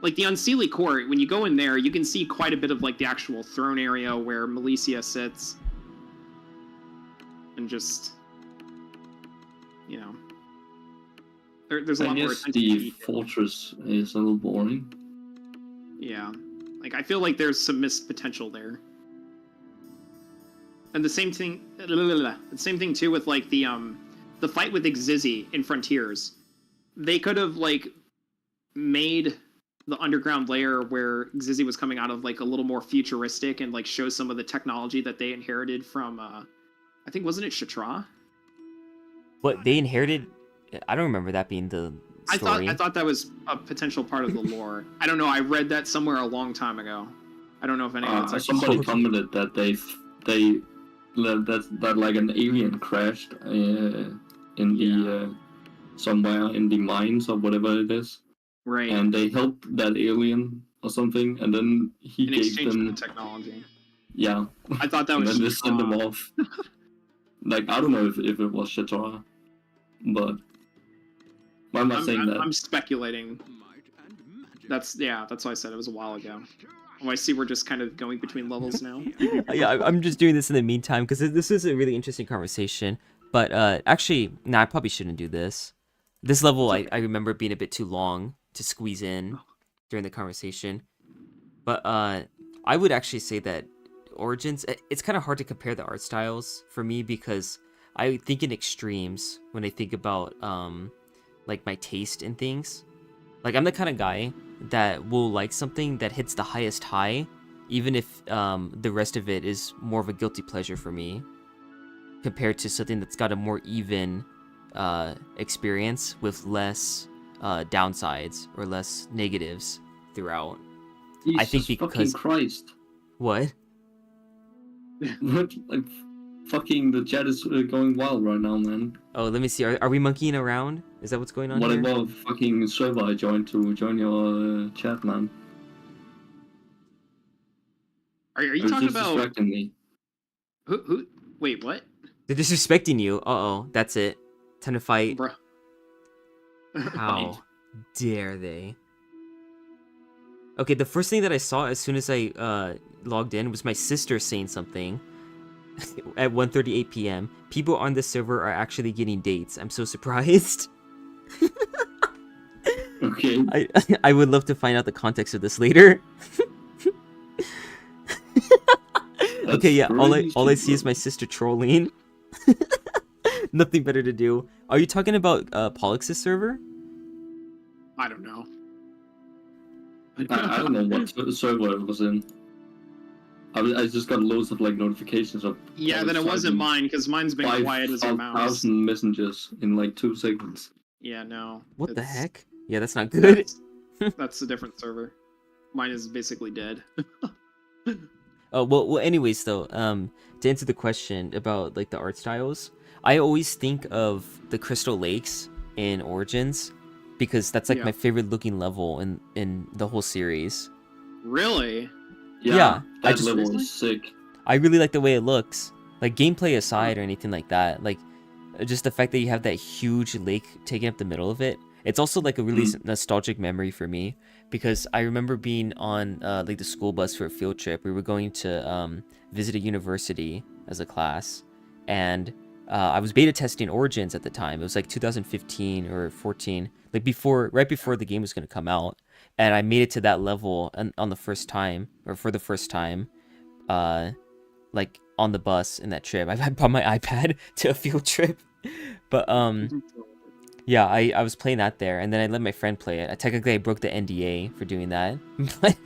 Like, the Unseelie Court, when you go in there, you can see quite a bit of, like, the actual throne area where Malicia sits. And just, you know, there's a lot more attention to the detail. fortress is a little boring. Yeah, like I feel like there's some missed potential there. And the same thing too with like the fight with Xizi in Frontiers. They could have like made the underground layer where Xizi was coming out of like a little more futuristic and like show some of the technology that they inherited from I think, wasn't it Shatra? What they inherited? I don't remember that being the story. I thought that was a potential part of the lore. I don't know. I read that somewhere a long time ago. I don't know if anyone's actually. Somebody commented that that like an alien crashed in the somewhere in the mines or whatever it is, Right. and they helped that alien or something, and then he in gave exchange them for the technology. yeah, I thought that and was. then they sent them off. Like, I don't know if it was Shatara, but why am I saying that? I'm speculating. That's why I said it was a while ago. Oh, I see we're just kind of going between levels now. Yeah, I'm just doing this in the meantime because this is a really interesting conversation. But actually, I probably shouldn't do this. This level, I remember being a bit too long to squeeze in during the conversation. But I would actually say that Origins, it's kind of hard to compare the art styles for me because I think in extremes when I think about like my taste in things. Like I'm the kind of guy that will like something that hits the highest high, even if the rest of it is more of a guilty pleasure for me. compared to something that's got a more even experience with less downsides or less negatives throughout. I think Jesus fucking because Christ. what? What? Like, fucking the chat is going wild right now, man. Oh, let me see. Are we monkeying around? Is that what's going on here? Whatever fucking server I joined to join your chat, man. Are you It's talking just about distracting me. who? Wait, what, They're disrespecting you. Uh-oh, that's it. Time to fight. bro? How dare they? Okay, the first thing that I saw as soon as I logged in was my sister saying something at 1:38 p.m. People on this server are actually getting dates. I'm so surprised. Okay. I would love to find out the context of this later. Okay, yeah, all I see is my sister trolling. Nothing better to do. Are you talking about Pollux' server? I don't know. I don't know what server it was in. I just got loads of like notifications of. Yeah, then it wasn't mine because mine's been quiet as a mouse. 5,000 messages in like 2 seconds. Yeah, no. What the it's- heck? Yeah, that's not good. That's a different server. Mine is basically dead. Oh well. Anyways, though, to answer the question about like the art styles, I always think of the Crystal Lakes in Origins because that's like Yeah. my favorite looking level in the whole series. Really? Yeah, I that just- level is sick. I really like the way it looks. Like gameplay aside or anything like that, like just the fact that you have that huge lake taking up the middle of it. It's also like a really nostalgic memory for me because I remember being on like the school bus for a field trip. We were going to visit a university as a class, and I was beta testing Origins at the time. It was like 2015 or 14, like right before the game was going to come out, and I made it to that level on the first time, or for the first time, like on the bus in that trip. I brought my iPad to a field trip, but yeah, I was playing that there, and then I let my friend play it. Technically, I broke the NDA for doing that, but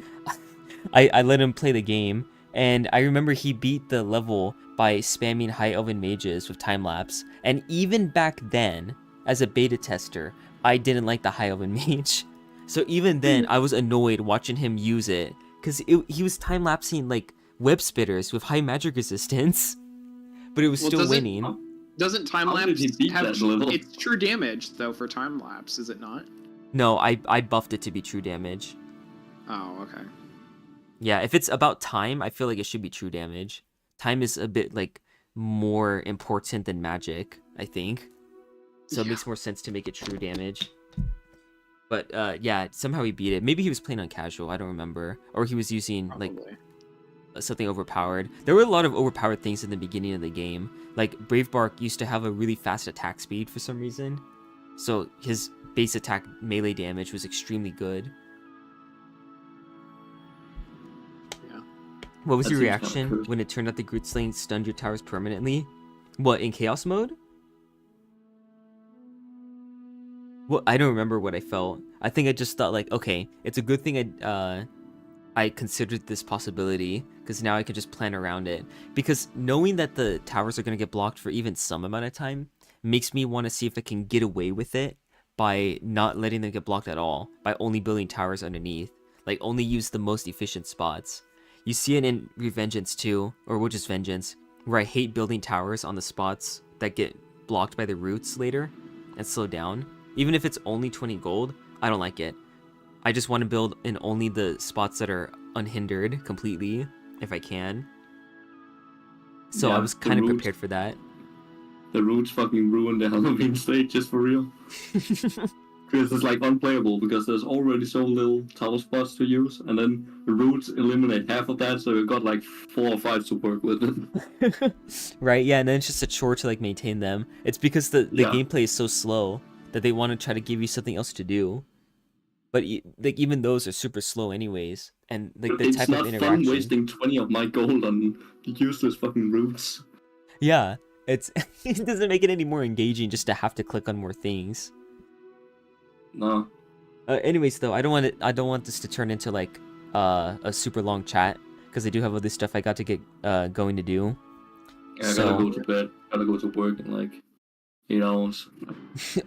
I let him play the game, and I remember he beat the level by spamming High Elven Mages with time-lapse, and even back then, as a beta tester, I didn't like the High Elven Mage. So even then, I was annoyed watching him use it, because he was time-lapsing, like, web spitters with high magic resistance, but it was still winning. Doesn't time How did lapse he beat have that level? it's true damage though for time lapse, is it not? No, I buffed it to be true damage. Oh, okay. Yeah, if it's about time, I feel like it should be true damage. Time is a bit like more important than magic, I think. So it makes more sense to make it true damage. But yeah, somehow he beat it. Maybe he was playing on casual, I don't remember. Or he was using like Probably. something overpowered. There were a lot of overpowered things in the beginning of the game. Like Brave Bark used to have a really fast attack speed for some reason. So his base attack melee damage was extremely good. Yeah. What was That your seems kinda reaction cool. when it turned out the Groot Slaying stunned your towers permanently? What, in Chaos mode? Well, I don't remember what I felt. I think I just thought like, okay, it's a good thing I considered this possibility, because now I can just plan around it. Because knowing that the towers are going to get blocked for even some amount of time makes me want to see if I can get away with it by not letting them get blocked at all, by only building towers underneath. Like, only use the most efficient spots. You see it in Revengeance too, or which is Vengeance, where I hate building towers on the spots that get blocked by the roots later and slow down. Even if it's only 20 gold, I don't like it. I just want to build in only the spots that are unhindered completely, if I can. So Yeah, I was the kind of roots- prepared for that. The roots fucking ruined the Halloween stage, just for real. Because it's like unplayable, because there's already so little tower spots to use, and then the roots eliminate half of that, so you've got like 4 or 5 to work with. Right, yeah, and then it's just a chore to like maintain them. It's because the Yeah. gameplay is so slow that they want to try to give you something else to do. But like even those are super slow anyways, and like the It's type not of fun interaction. wasting 20 of my gold on useless fucking roots. Yeah, it's it doesn't make it any more engaging just to have to click on more things. No. Anyways, though, I don't want this to turn into like a super long chat, because I do have other stuff I got to get going to do. Yeah, I So- gotta go to bed. Gotta go to work in like 8 hours.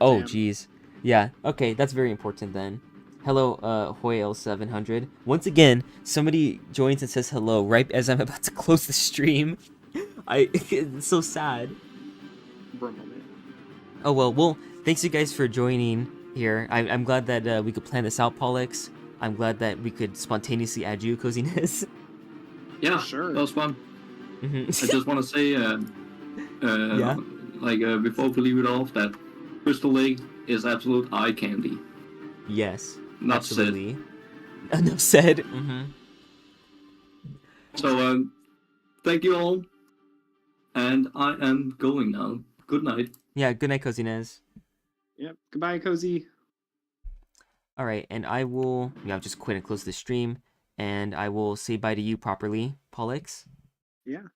Oh, Damn. jeez. Yeah, okay, that's very important then. Hello, Hoyl700. Once again, somebody joins and says hello right as I'm about to close the stream. It's so sad. For a moment. Oh, well, thanks you guys for joining here. I'm glad that we could plan this out, Pollux. I'm glad that we could spontaneously add you, Coziness. Yeah, Sure. that was fun. Mhm. I just want to say, Yeah? before we leave it off, that Crystal Lake is absolute eye candy. Yes, Not said. absolutely. Enough said. Mm-hmm. So, thank you all, and I am going now. Good night. Yeah, good night, Coziness. Yep. Goodbye, Cozy. Alright, and I will... Yeah, I'll just quit and close the stream, and I will say bye to you properly, Pollux. Yeah.